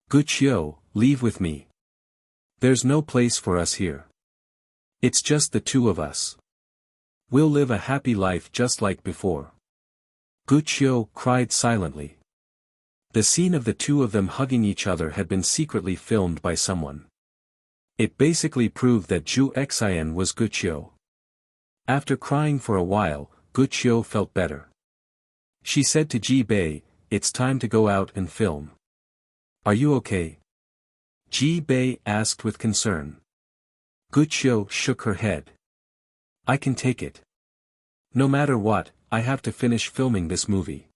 "Guqiu, leave with me. There's no place for us here. It's just the two of us. We'll live a happy life just like before." Guqiu cried silently. The scene of the two of them hugging each other had been secretly filmed by someone. It basically proved that Zhu Xian was Guqiu. After crying for a while, Guqiu felt better. She said to Ji Bei, "It's time to go out and film. Are you okay?" Ji Bei asked with concern. Guqiu shook her head. "I can take it. No matter what, I have to finish filming this movie.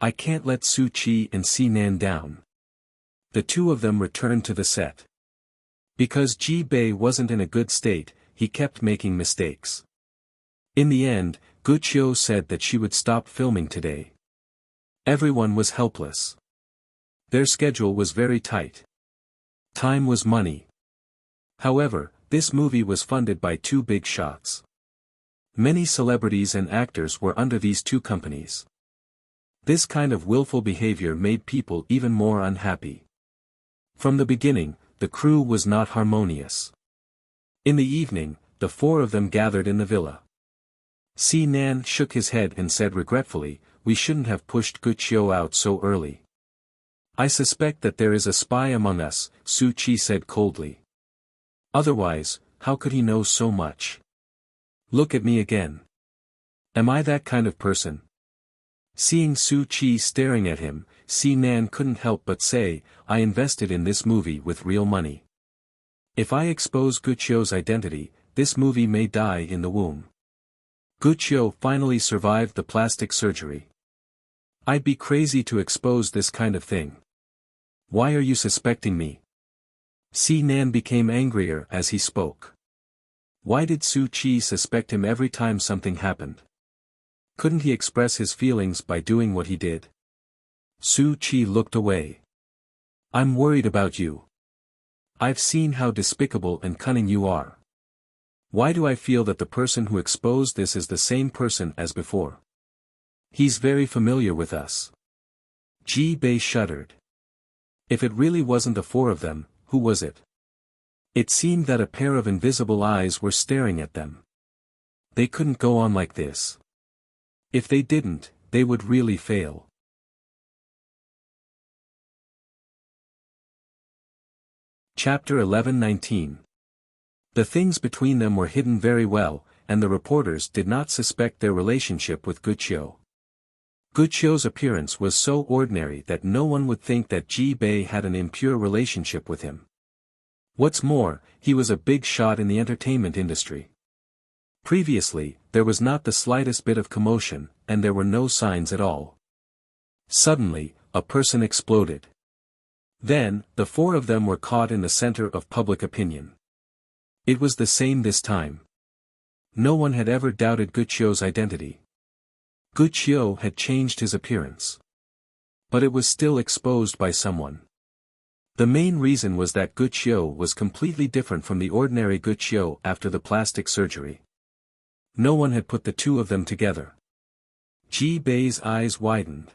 I can't let Su Qi and Si Nan down. the two of them returned to the set. Because Ji-Bei wasn't in a good state, he kept making mistakes. In the end, Guqiu said that she would stop filming today. Everyone was helpless. Their schedule was very tight. Time was money. However, this movie was funded by two big shots. Many celebrities and actors were under these two companies. This kind of willful behavior made people even more unhappy. From the beginning, the crew was not harmonious. In the evening, the four of them gathered in the villa. Nan shook his head and said regretfully, "We shouldn't have pushed Guqiu out so early." "I suspect that there is a spy among us," Su Qi said coldly. "Otherwise, how could he know so much? Look at me again. Am I that kind of person?" Seeing Su Qi staring at him, Nan couldn't help but say, "I invested in this movie with real money. If I expose Guqiu's identity, this movie may die in the womb." Guqiu finally survived the plastic surgery. "I'd be crazy to expose this kind of thing. Why are you suspecting me?" Nan became angrier as he spoke. Why did Su Qi suspect him every time something happened? Couldn't he express his feelings by doing what he did? Su Qi looked away. "I'm worried about you. I've seen how despicable and cunning you are. Why do I feel that the person who exposed this is the same person as before? He's very familiar with us." Ji-Bei shuddered. If it really wasn't the four of them, who was it? It seemed that a pair of invisible eyes were staring at them. They couldn't go on like this. If they didn't, they would really fail. Chapter 11-19. The things between them were hidden very well, and the reporters did not suspect their relationship with Guqiu. Guqiu's appearance was so ordinary that no one would think that Ji-Bei had an impure relationship with him. What's more, he was a big shot in the entertainment industry. Previously, there was not the slightest bit of commotion, and there were no signs at all. Suddenly, a person exploded. Then, the four of them were caught in the center of public opinion. It was the same this time. No one had ever doubted Guqiu's identity. Guqiu had changed his appearance. But it was still exposed by someone. The main reason was that Guqiu was completely different from the ordinary Guqiu after the plastic surgery. No one had put the two of them together. Ji-Bei's eyes widened.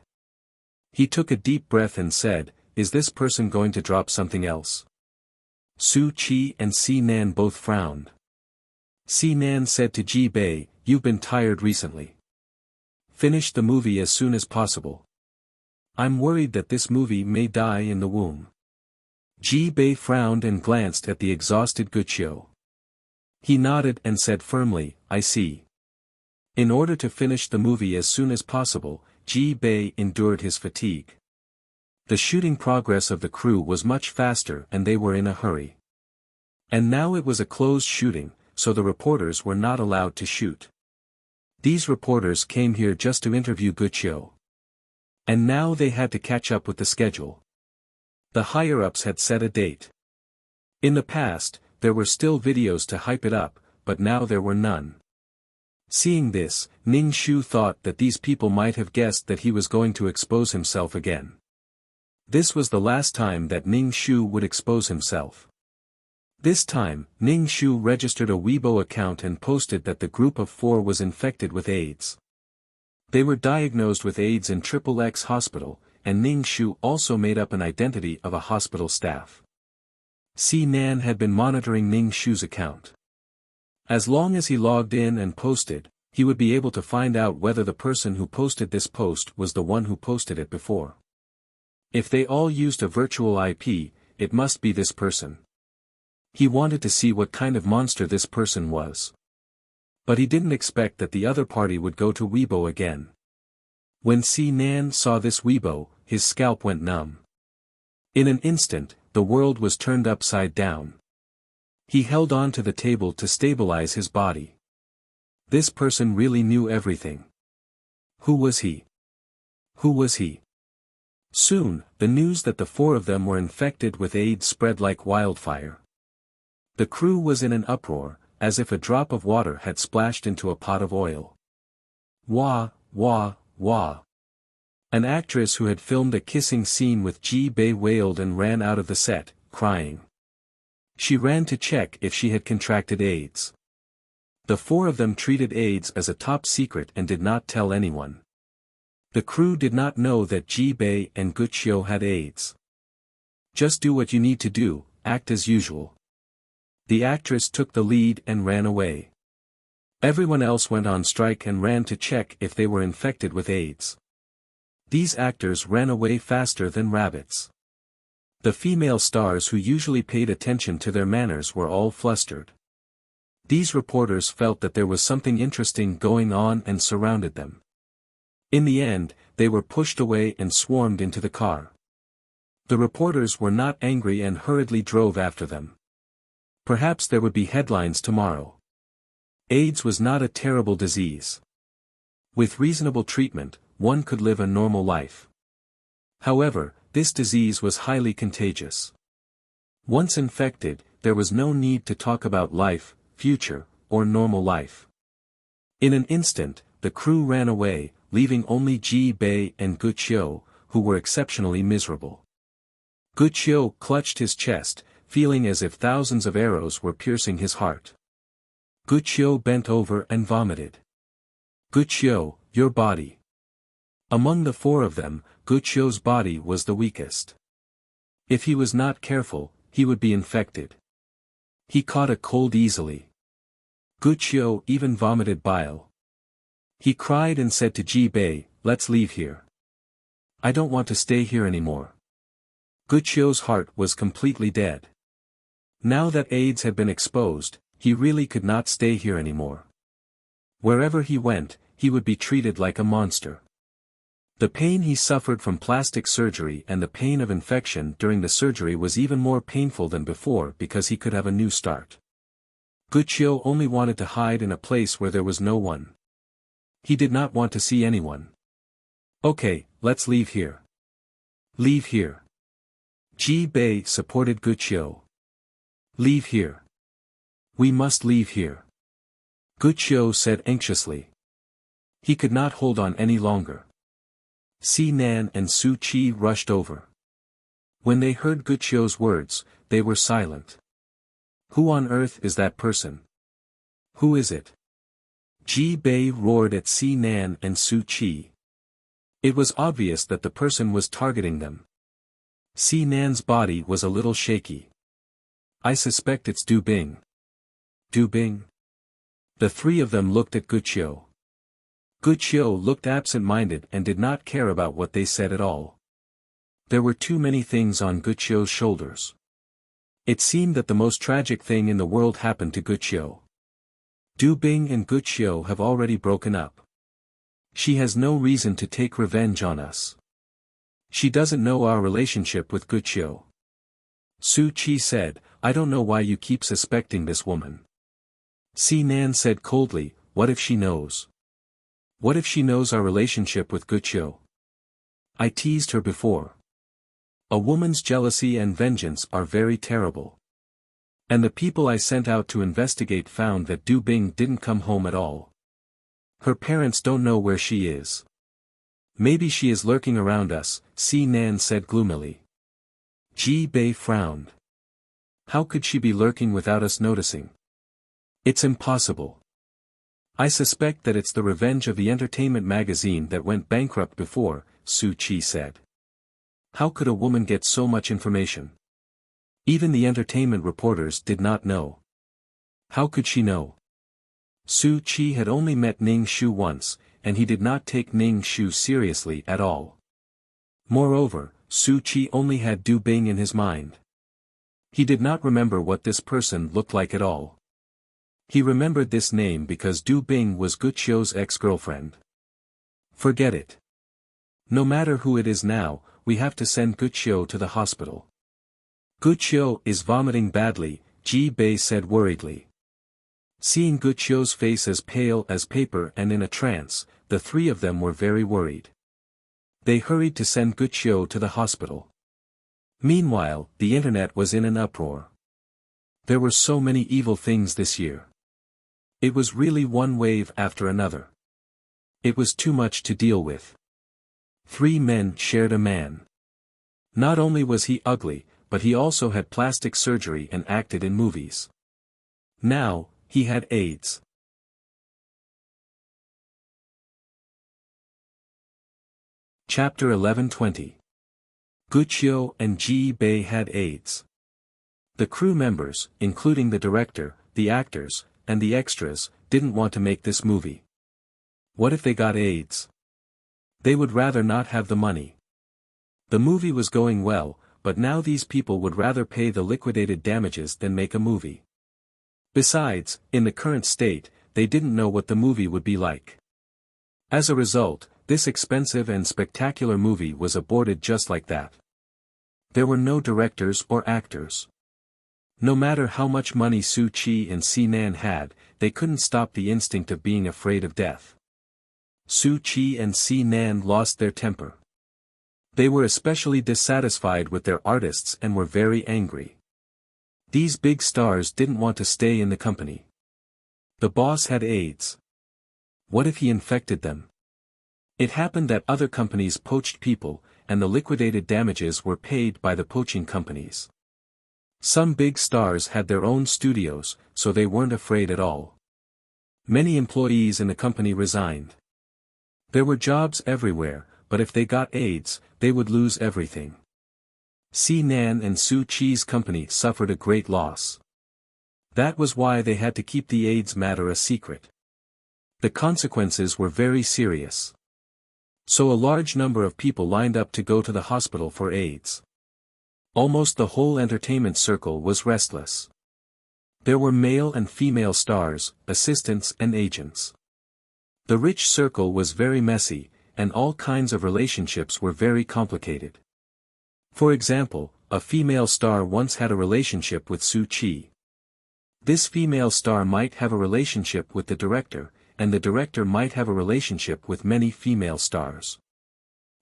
He took a deep breath and said, "Is this person going to drop something else?" Su Qi and Nan both frowned. Nan said to Ji-Bei, "You've been tired recently. Finish the movie as soon as possible. I'm worried that this movie may die in the womb." Ji-Bei frowned and glanced at the exhausted Guqiu. He nodded and said firmly, "I see." In order to finish the movie as soon as possible, Ji-Bei endured his fatigue. The shooting progress of the crew was much faster and they were in a hurry. And now it was a closed shooting, so the reporters were not allowed to shoot. These reporters came here just to interview Guqiu. And now they had to catch up with the schedule. The higher-ups had set a date. In the past, there were still videos to hype it up, but now there were none. Seeing this, Ning Shu thought that these people might have guessed that he was going to expose himself again. This was the last time that Ning Shu would expose himself. This time, Ning Shu registered a Weibo account and posted that the group of four was infected with AIDS. They were diagnosed with AIDS in XXX hospital, and Ning Shu also made up an identity of a hospital staff. Nan had been monitoring Ning Shu's account. As long as he logged in and posted, he would be able to find out whether the person who posted this post was the one who posted it before. If they all used a virtual IP, it must be this person. He wanted to see what kind of monster this person was. But he didn't expect that the other party would go to Weibo again. When Nan saw this Weibo, his scalp went numb. In an instant, the world was turned upside down. He held on to the table to stabilize his body. This person really knew everything. Who was he? Who was he? Soon, the news that the four of them were infected with AIDS spread like wildfire. The crew was in an uproar, as if a drop of water had splashed into a pot of oil. Wah, wah, wah. An actress who had filmed a kissing scene with Ji-Bei wailed and ran out of the set, crying. She ran to check if she had contracted AIDS. The four of them treated AIDS as a top secret and did not tell anyone. The crew did not know that Ji-Bei and Wuxia had AIDS. Just do what you need to do, act as usual. The actress took the lead and ran away. Everyone else went on strike and ran to check if they were infected with AIDS. These actors ran away faster than rabbits. The female stars who usually paid attention to their manners were all flustered. These reporters felt that there was something interesting going on and surrounded them. In the end, they were pushed away and swarmed into the car. The reporters were not angry and hurriedly drove after them. Perhaps there would be headlines tomorrow. AIDS was not a terrible disease. With reasonable treatment, one could live a normal life. However, this disease was highly contagious. Once infected, there was no need to talk about life, future, or normal life. In an instant, the crew ran away, leaving only Ji-Bei and Wuxia, who were exceptionally miserable. Wuxia clutched his chest, feeling as if thousands of arrows were piercing his heart. Wuxia bent over and vomited. Wuxia, your body. Among the four of them, Wuxia's body was the weakest. If he was not careful, he would be infected. He caught a cold easily. Wuxia even vomited bile. He cried and said to Ji-Bei, let's leave here. I don't want to stay here anymore. Wuxia's heart was completely dead. Now that AIDS had been exposed, he really could not stay here anymore. Wherever he went, he would be treated like a monster. The pain he suffered from plastic surgery and the pain of infection during the surgery was even more painful than before because he could have a new start. Wuxia only wanted to hide in a place where there was no one. He did not want to see anyone. Okay, let's leave here. Leave here. Ji-Bei supported Wuxia. Leave here. We must leave here. Wuxia said anxiously. He could not hold on any longer. Si-Nan and Su-Chi rushed over. When they heard Wuxia's words, they were silent. Who on earth is that person? Who is it? Ji-Bei roared at Si-Nan and Su-Chi. It was obvious that the person was targeting them. Si-Nan's body was a little shaky. I suspect it's Du Bing. Du Bing? The three of them looked at Wuxia. Wuxia looked absent-minded and did not care about what they said at all. There were too many things on Wuxia's shoulders. It seemed that the most tragic thing in the world happened to Wuxia. Du Bing and Wuxia have already broken up. She has no reason to take revenge on us. She doesn't know our relationship with Wuxia. Su-Chi said, I don't know why you keep suspecting this woman. Si-Nan said coldly, what if she knows? What if she knows our relationship with Wuxia? I teased her before. A woman's jealousy and vengeance are very terrible. And the people I sent out to investigate found that Du Bing didn't come home at all. Her parents don't know where she is. Maybe she is lurking around us, Si-Nan said gloomily. Ji-Bei frowned. How could she be lurking without us noticing? It's impossible. I suspect that it's the revenge of the entertainment magazine that went bankrupt before, Su-Chi said. How could a woman get so much information? Even the entertainment reporters did not know. How could she know? Su-Chi had only met Ning Shu once, and he did not take Ning Shu seriously at all. Moreover, Su-Chi only had Du Bing in his mind. He did not remember what this person looked like at all. He remembered this name because Du Bing was Wuxia's ex-girlfriend. Forget it. No matter who it is now, we have to send Wuxia to the hospital. Wuxia is vomiting badly, Ji-Bei said worriedly. Seeing Wuxia's face as pale as paper and in a trance, the three of them were very worried. They hurried to send Guqiu to the hospital. Meanwhile, the internet was in an uproar. There were so many evil things this year. It was really one wave after another. It was too much to deal with. 3 men shared a man. Not only was he ugly, but he also had plastic surgery and acted in movies. Now, he had AIDS. Chapter 11:20. Guqiu and Ji Bei had AIDS. The crew members, including the director, the actors, and the extras, didn't want to make this movie. What if they got AIDS? They would rather not have the money. The movie was going well, but now these people would rather pay the liquidated damages than make a movie. Besides, in the current state, they didn't know what the movie would be like. As a result, this expensive and spectacular movie was aborted just like that. There were no directors or actors. No matter how much money Su Qi and Si Nan had, they couldn't stop the instinct of being afraid of death. Su Qi and Si Nan lost their temper. They were especially dissatisfied with their artists and were very angry. These big stars didn't want to stay in the company. The boss had AIDS. What if he infected them? It happened that other companies poached people, and the liquidated damages were paid by the poaching companies. Some big stars had their own studios, so they weren't afraid at all. Many employees in the company resigned. There were jobs everywhere, but if they got AIDS, they would lose everything. Si Nan and Su Qi's company suffered a great loss. That was why they had to keep the AIDS matter a secret. The consequences were very serious. So a large number of people lined up to go to the hospital for AIDS. Almost the whole entertainment circle was restless. There were male and female stars, assistants and agents. The rich circle was very messy, and all kinds of relationships were very complicated. For example, a female star once had a relationship with Su Qi. This female star might have a relationship with the director, and the director might have a relationship with many female stars.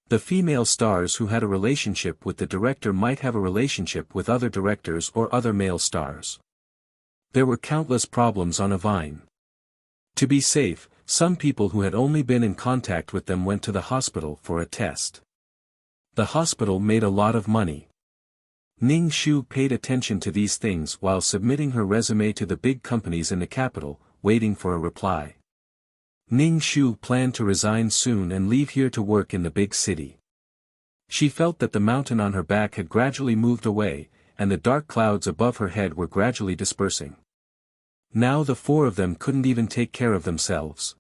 The female stars who had a relationship with the director might have a relationship with other directors or other male stars. There were countless problems on a vine. To be safe, some people who had only been in contact with them went to the hospital for a test. The hospital made a lot of money. Ning Shu paid attention to these things while submitting her resume to the big companies in the capital, waiting for a reply. Ning Shu planned to resign soon and leave here to work in the big city. She felt that the mountain on her back had gradually moved away, and the dark clouds above her head were gradually dispersing. Now the 4 of them couldn't even take care of themselves.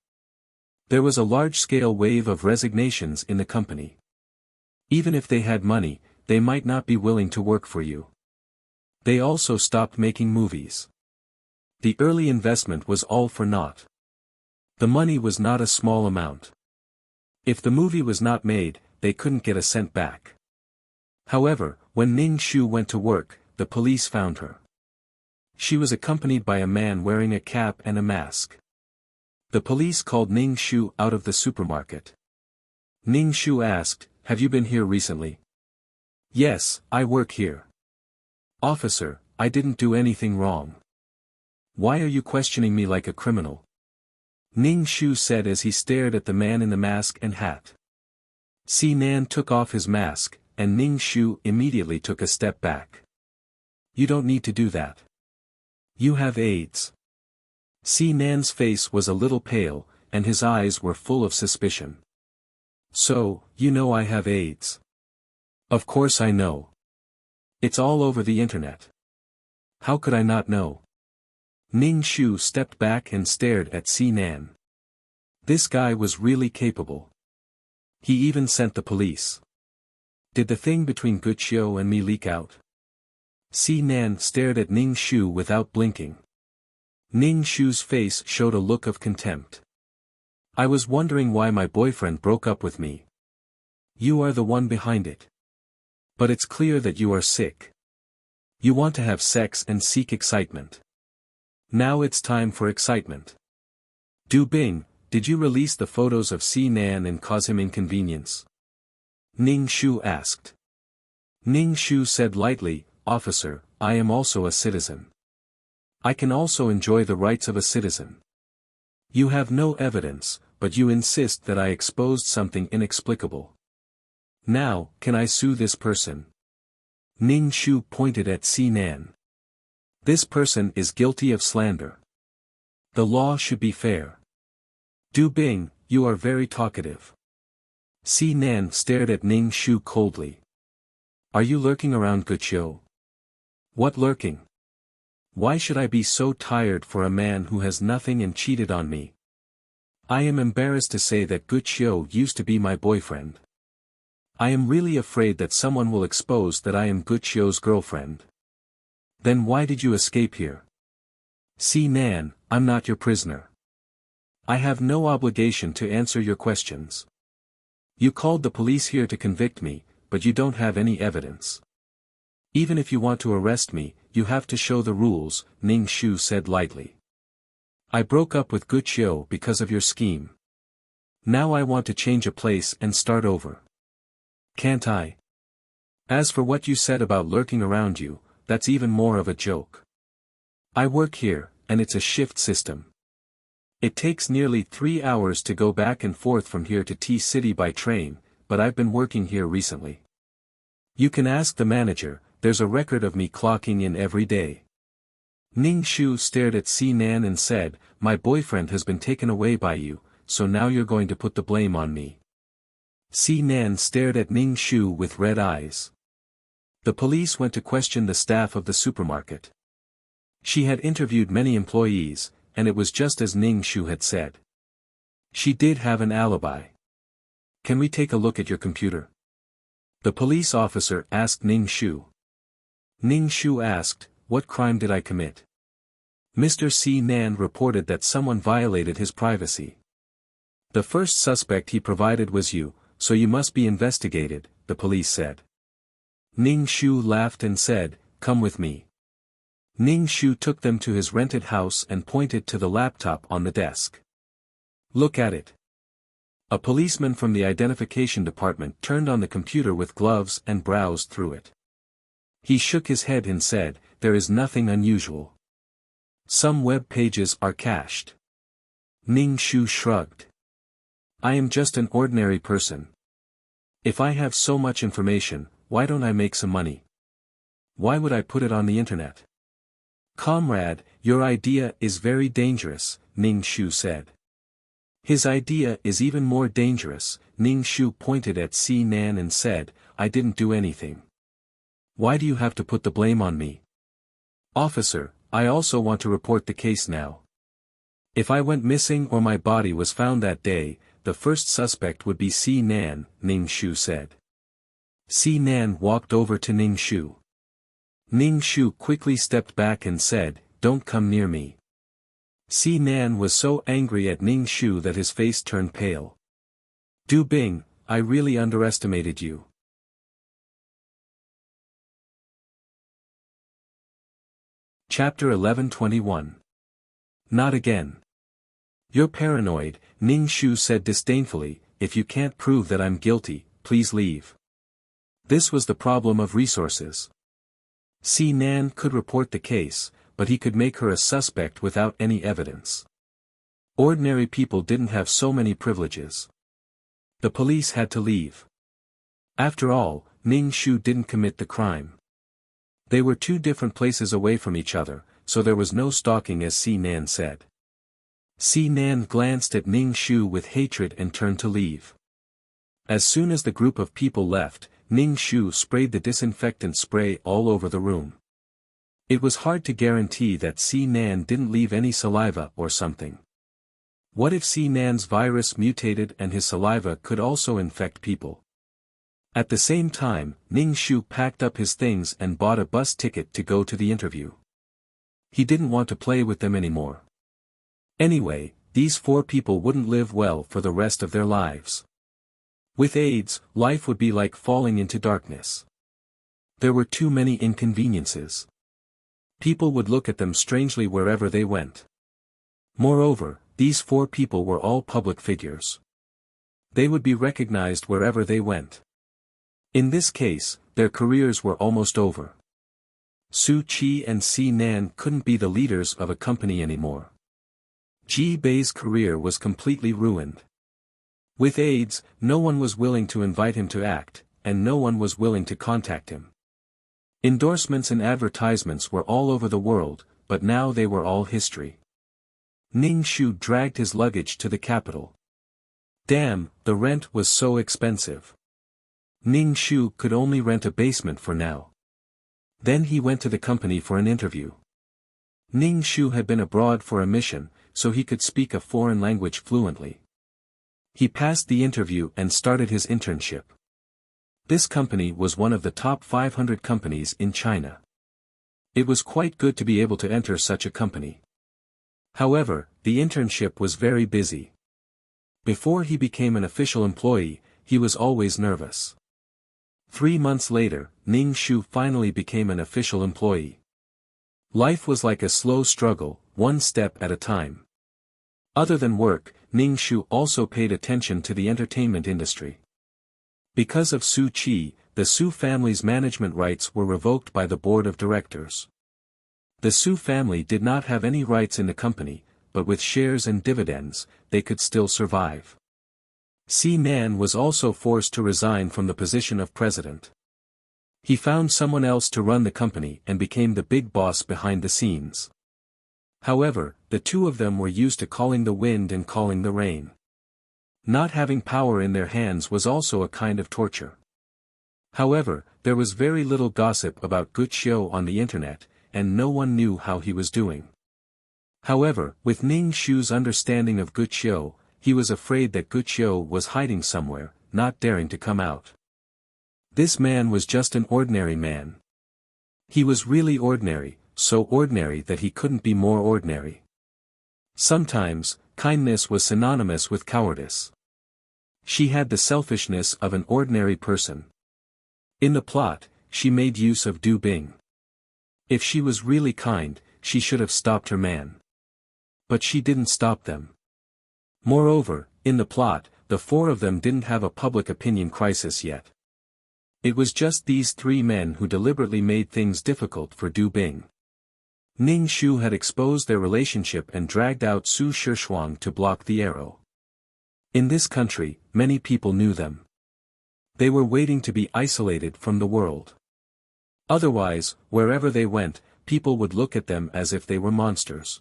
There was a large-scale wave of resignations in the company. Even if they had money, they might not be willing to work for you. They also stopped making movies. The early investment was all for naught. The money was not a small amount. If the movie was not made, they couldn't get a cent back. However, when Ning Shu went to work, the police found her. She was accompanied by a man wearing a cap and a mask. The police called Ning Shu out of the supermarket. Ning Shu asked, "Have you been here recently?" "Yes, I work here." "Officer, I didn't do anything wrong. Why are you questioning me like a criminal?" Ning Shu said as he stared at the man in the mask and hat. Si Nan took off his mask, and Ning Shu immediately took a step back. "You don't need to do that. You have AIDS." Si Nan's face was a little pale, and his eyes were full of suspicion. "So, you know I have AIDS?" "Of course I know. It's all over the internet. How could I not know?" Ning Shu stepped back and stared at Si Nan. This guy was really capable. He even sent the police. Did the thing between Guqiu and me leak out? Si Nan stared at Ning Shu without blinking. Ning Shu's face showed a look of contempt. "I was wondering why my boyfriend broke up with me. You are the one behind it. But it's clear that you are sick. You want to have sex and seek excitement. Now it's time for excitement. Du Bing, did you release the photos of Si Nan and cause him inconvenience?" Ning Shu asked. Ning Shu said lightly, "Officer, I am also a citizen. I can also enjoy the rights of a citizen. You have no evidence, but you insist that I exposed something inexplicable. Now, can I sue this person?" Ning Shu pointed at Sinan. "This person is guilty of slander. The law should be fair." Du Bing, you are very talkative. Sinan stared at Ning Shu coldly. "Are you lurking around Guqiu?" "What lurking? Why should I be so tired for a man who has nothing and cheated on me? I am embarrassed to say that Guqiu used to be my boyfriend. I am really afraid that someone will expose that I am Guqiu's girlfriend." "Then why did you escape here?" "Sinan, I'm not your prisoner. I have no obligation to answer your questions. You called the police here to convict me, but you don't have any evidence. Even if you want to arrest me, you have to show the rules," Ning Shu said lightly. "I broke up with Guqiu because of your scheme. Now I want to change a place and start over. Can't I? As for what you said about lurking around you, that's even more of a joke. I work here, and it's a shift system. It takes nearly 3 hours to go back and forth from here to T-City by train, but I've been working here recently. You can ask the manager, there's a record of me clocking in every day." Ning Shu stared at Sinan and said, "My boyfriend has been taken away by you, so now you're going to put the blame on me." Sinan stared at Ning Shu with red eyes. The police went to question the staff of the supermarket. She had interviewed many employees, and it was just as Ning Shu had said. She did have an alibi. "Can we take a look at your computer?" the police officer asked Ning Shu. Ning Shu asked, "What crime did I commit?" Mr. Sinan reported that someone violated his privacy. "The first suspect he provided was you, so you must be investigated," the police said. Ning Shu laughed and said, "Come with me." Ning Shu took them to his rented house and pointed to the laptop on the desk. "Look at it." A policeman from the identification department turned on the computer with gloves and browsed through it. He shook his head and said, "There is nothing unusual. Some web pages are cached." Ning Shu shrugged. "I am just an ordinary person. If I have so much information, why don't I make some money? Why would I put it on the internet?" "Comrade, your idea is very dangerous," Ning Shu said. "His idea is even more dangerous," Ning Shu pointed at Sinan and said, "I didn't do anything. Why do you have to put the blame on me?" "Officer, I also want to report the case now. If I went missing or my body was found that day, the first suspect would be Sinan," Ning Shu said. Sinan walked over to Ning Shu. Ning Shu quickly stepped back and said, "Don't come near me." Sinan was so angry at Ning Shu that his face turned pale. "Du Bing, I really underestimated you." Chapter 11:21. Not again. "You're paranoid," Ning Shu said disdainfully. "If you can't prove that I'm guilty, please leave." This was the problem of resources. Sinan could report the case, but he could make her a suspect without any evidence. Ordinary people didn't have so many privileges. The police had to leave. After all, Ning Shu didn't commit the crime. They were 2 different places away from each other, so there was no stalking as Sinan said. Sinan glanced at Ning Shu with hatred and turned to leave. As soon as the group of people left, Ning Shu sprayed the disinfectant spray all over the room. It was hard to guarantee that Sinan didn't leave any saliva or something. What if Sinan's virus mutated and his saliva could also infect people? At the same time, Ning Shu packed up his things and bought a bus ticket to go to the interview. He didn't want to play with them anymore. Anyway, these 4 people wouldn't live well for the rest of their lives. With AIDS, life would be like falling into darkness. There were too many inconveniences. People would look at them strangely wherever they went. Moreover, these 4 people were all public figures. They would be recognized wherever they went. In this case, their careers were almost over. Su Qi and Si Nan couldn't be the leaders of a company anymore. Ji Bei's career was completely ruined. With AIDS, no one was willing to invite him to act, and no one was willing to contact him. Endorsements and advertisements were all over the world, but now they were all history. Ning Shu dragged his luggage to the capital. Damn, the rent was so expensive. Ning Shu could only rent a basement for now. Then he went to the company for an interview. Ning Shu had been abroad for a mission, so he could speak a foreign language fluently. He passed the interview and started his internship. This company was one of the top 500 companies in China. It was quite good to be able to enter such a company. However, the internship was very busy. Before he became an official employee, he was always nervous. 3 months later, Ning Shu finally became an official employee. Life was like a slow struggle, one step at a time. Other than work, Ning Shu also paid attention to the entertainment industry. Because of Su Qi, the Su family's management rights were revoked by the board of directors. The Su family did not have any rights in the company, but with shares and dividends, they could still survive. Si Nan was also forced to resign from the position of president. He found someone else to run the company and became the big boss behind the scenes. However, the two of them were used to calling the wind and calling the rain. Not having power in their hands was also a kind of torture. However, there was very little gossip about Wuxia on the internet, and no one knew how he was doing. However, with Ning Shu's understanding of Wuxia, he was afraid that Wuxia was hiding somewhere, not daring to come out. This man was just an ordinary man. He was really ordinary, so ordinary that he couldn't be more ordinary. Sometimes, kindness was synonymous with cowardice. She had the selfishness of an ordinary person. In the plot, she made use of Du Bing. If she was really kind, she should have stopped her man. But she didn't stop them. Moreover, in the plot, the four of them didn't have a public opinion crisis yet. It was just these three men who deliberately made things difficult for Du Bing. Ning Shu had exposed their relationship and dragged out Su Shishuang to block the arrow. In this country, many people knew them. They were waiting to be isolated from the world. Otherwise, wherever they went, people would look at them as if they were monsters.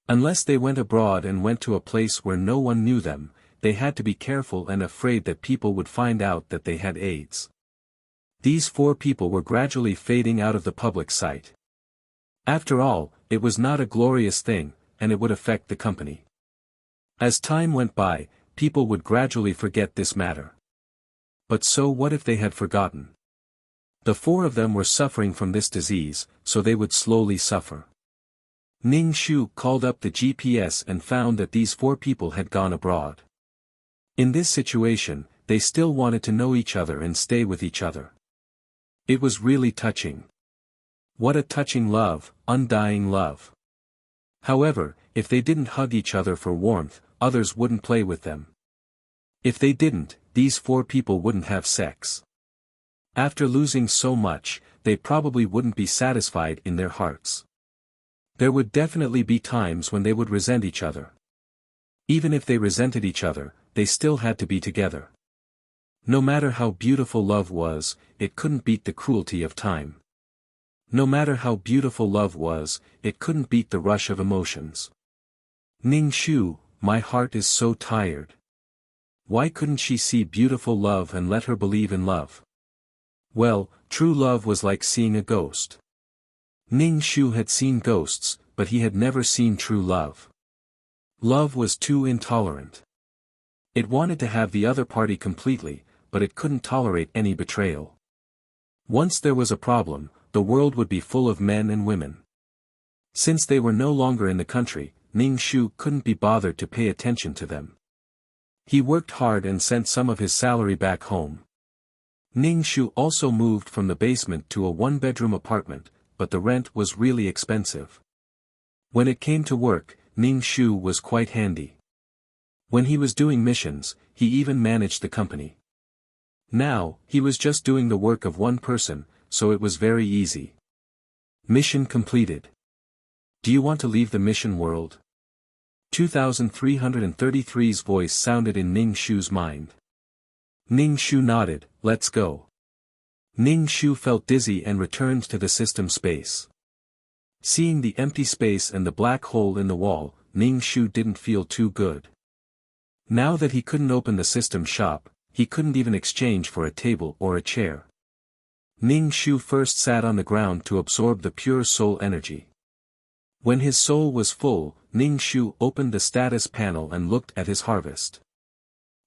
Unless they went abroad and went to a place where no one knew them, they had to be careful and afraid that people would find out that they had AIDS. These four people were gradually fading out of the public sight. After all, it was not a glorious thing, and it would affect the company. As time went by, people would gradually forget this matter. But so what if they had forgotten? The four of them were suffering from this disease, so they would slowly suffer. Ning Shu called up the GPS and found that these four people had gone abroad. In this situation, they still wanted to know each other and stay with each other. It was really touching. What a touching love, undying love. However, if they didn't hug each other for warmth, others wouldn't play with them. If they didn't, these four people wouldn't have sex. After losing so much, they probably wouldn't be satisfied in their hearts. There would definitely be times when they would resent each other. Even if they resented each other, they still had to be together. No matter how beautiful love was, it couldn't beat the cruelty of time. No matter how beautiful love was, it couldn't beat the rush of emotions. Ning Shu, my heart is so tired. Why couldn't she see beautiful love and let her believe in love? Well, true love was like seeing a ghost. Ning Shu had seen ghosts, but he had never seen true love. Love was too intolerant. It wanted to have the other party completely, but it couldn't tolerate any betrayal. Once there was a problem, the world would be full of men and women. Since they were no longer in the country, Ning Shu couldn't be bothered to pay attention to them. He worked hard and sent some of his salary back home. Ning Shu also moved from the basement to a one-bedroom apartment, but the rent was really expensive. When it came to work, Ning Shu was quite handy. When he was doing missions, he even managed the company. Now, he was just doing the work of one person, so it was very easy. Mission completed. Do you want to leave the mission world? 2333's voice sounded in Ning Shu's mind. Ning Shu nodded, let's go. Ning Shu felt dizzy and returned to the system space. Seeing the empty space and the black hole in the wall, Ning Shu didn't feel too good. Now that he couldn't open the system shop, he couldn't even exchange for a table or a chair. Ning Shu first sat on the ground to absorb the pure soul energy. When his soul was full, Ning Shu opened the status panel and looked at his harvest.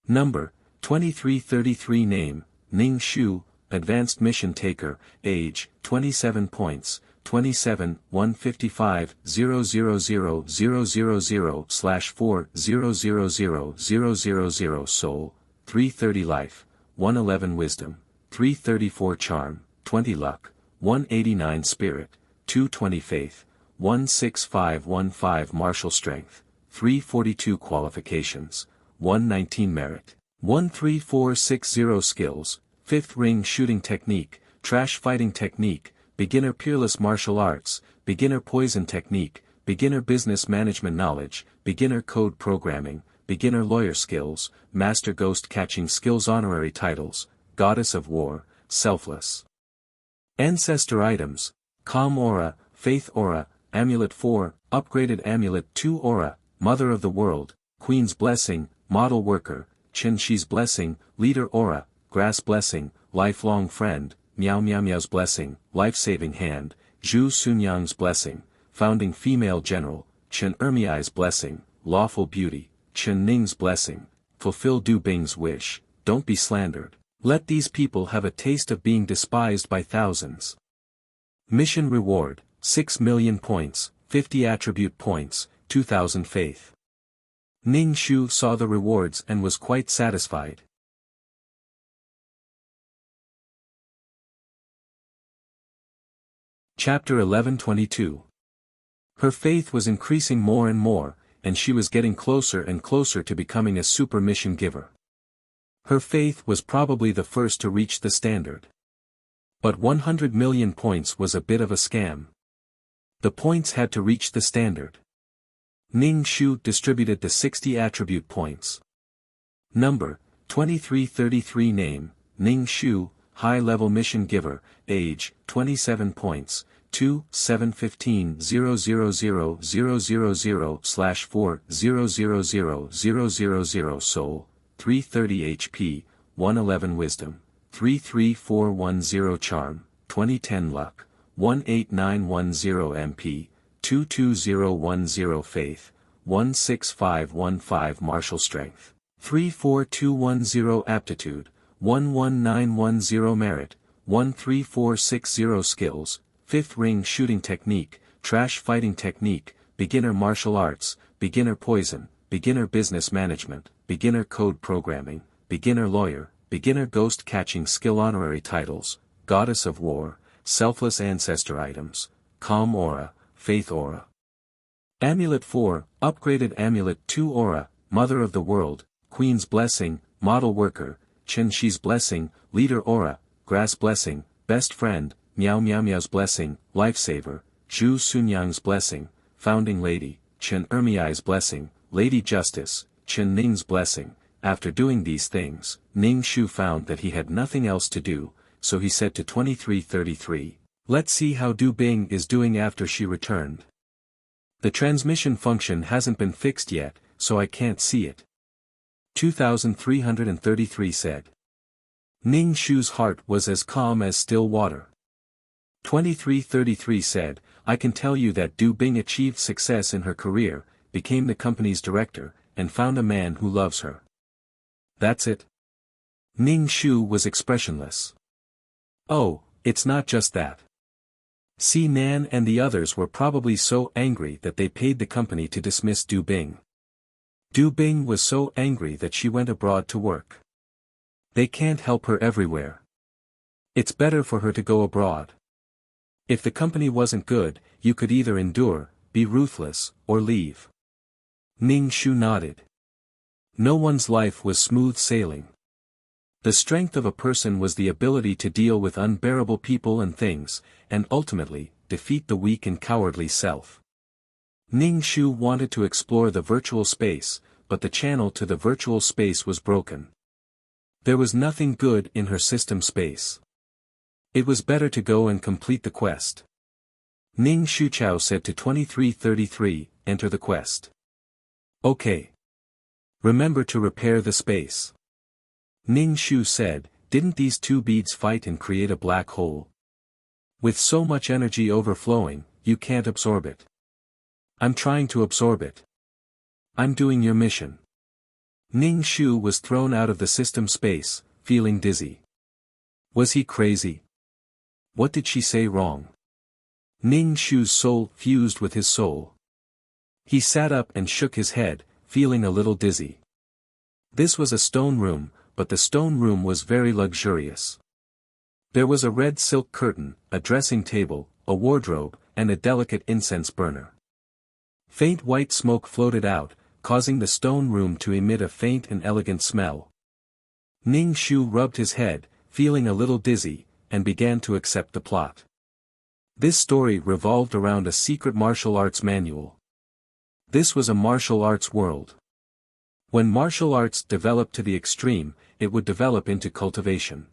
Number, 2333 Name, Ning Shu, Advanced Mission Taker, Age, 27 points, 27, 155, 000/4000000 Soul, 330 Life, 111 Wisdom, 334 Charm, 20 Luck, 189 Spirit, 220 Faith, 16515 Martial Strength, 342 Qualifications, 119 Merit, 13460 Skills, 5th Ring Shooting Technique, Trash Fighting Technique, Beginner Peerless Martial Arts, Beginner Poison Technique, Beginner Business Management Knowledge, Beginner Code Programming, Beginner Lawyer Skills, Master Ghost Catching Skills Honorary Titles, Goddess of War, Selfless. Ancestor Items, Calm Aura, Faith Aura, Amulet 4, Upgraded Amulet 2 Aura, Mother of the World, Queen's Blessing, Model Worker, Chen Shi's Blessing, Leader Aura, Grass Blessing, Lifelong Friend, Miao Miao Miao's Blessing, Life-Saving Hand, Zhu Sunyang's Blessing, Founding Female General, Chen Ermiai's Blessing, Lawful Beauty, Chen Ning's Blessing, Fulfill Du Bing's Wish, Don't Be Slandered. Let these people have a taste of being despised by thousands. Mission Reward, 6 million points, 50 Attribute Points, 2,000 Faith. Ning Shu saw the rewards and was quite satisfied. Chapter 1122. Her faith was increasing more and more, and she was getting closer and closer to becoming a super mission giver. Her faith was probably the first to reach the standard. But 100 million points was a bit of a scam. The points had to reach the standard. Ning Shu distributed the 60 attribute points. Number, 2333 Name, Ning Shu, High-Level Mission Giver, Age, 27 points, 2, 715 000/4000000 Soul, 330 HP, 111 Wisdom, 33410 Charm, 2010 Luck, 18910 MP, 22010 Faith, 16515 Martial Strength, 34210 Aptitude, 11910 Merit, 13460 Skills, 5th Ring Shooting Technique, Trash Fighting Technique, Beginner Martial Arts, Beginner Poison, Beginner Business Management, Beginner Code Programming, Beginner Lawyer, Beginner Ghost Catching Skill Honorary Titles, Goddess of War, Selfless Ancestor Items, Calm Aura, Faith Aura. Amulet 4, Upgraded Amulet 2 Aura, Mother of the World, Queen's Blessing, Model Worker, Chen Shi's Blessing, Leader Aura, Grass Blessing, Best Friend, Miao Miao Miao's Blessing, Lifesaver, Zhu Sunyang's Blessing, Founding Lady, Chen Ermiai's Blessing, Lady Justice, Chen Ning's Blessing. After doing these things, Ning Shu found that he had nothing else to do, so he said to 2333, "Let's see how Du Bing is doing after she returned. The transmission function hasn't been fixed yet, so I can't see it." 2333 said. Ning Shu's heart was as calm as still water. 2333 said, "I can tell you that Du Bing achieved success in her career, became the company's director, and found a man who loves her." "That's it?" Ning Shu was expressionless. "Oh, it's not just that. Si Nan and the others were probably so angry that they paid the company to dismiss Du Bing. Du Bing was so angry that she went abroad to work. They can't help her everywhere. It's better for her to go abroad. If the company wasn't good, you could either endure, be ruthless, or leave." Ning Shu nodded. No one's life was smooth sailing. The strength of a person was the ability to deal with unbearable people and things, and ultimately, defeat the weak and cowardly self. Ning Shu wanted to explore the virtual space, but the channel to the virtual space was broken. There was nothing good in her system space. It was better to go and complete the quest. Ning Shuchao said to 2333, enter the quest. Okay. Remember to repair the space. Ning Shu said, didn't these two beads fight and create a black hole? With so much energy overflowing, you can't absorb it. I'm trying to absorb it. I'm doing your mission. Ning Shu was thrown out of the system space, feeling dizzy. Was he crazy? What did she say wrong? Ning Shu's soul fused with his soul. He sat up and shook his head, feeling a little dizzy. This was a stone room, but the stone room was very luxurious. There was a red silk curtain, a dressing table, a wardrobe, and a delicate incense burner. Faint white smoke floated out, causing the stone room to emit a faint and elegant smell. Ning Shu rubbed his head, feeling a little dizzy, and began to accept the plot. This story revolved around a secret martial arts manual. This was a martial arts world. When martial arts developed to the extreme, it would develop into cultivation.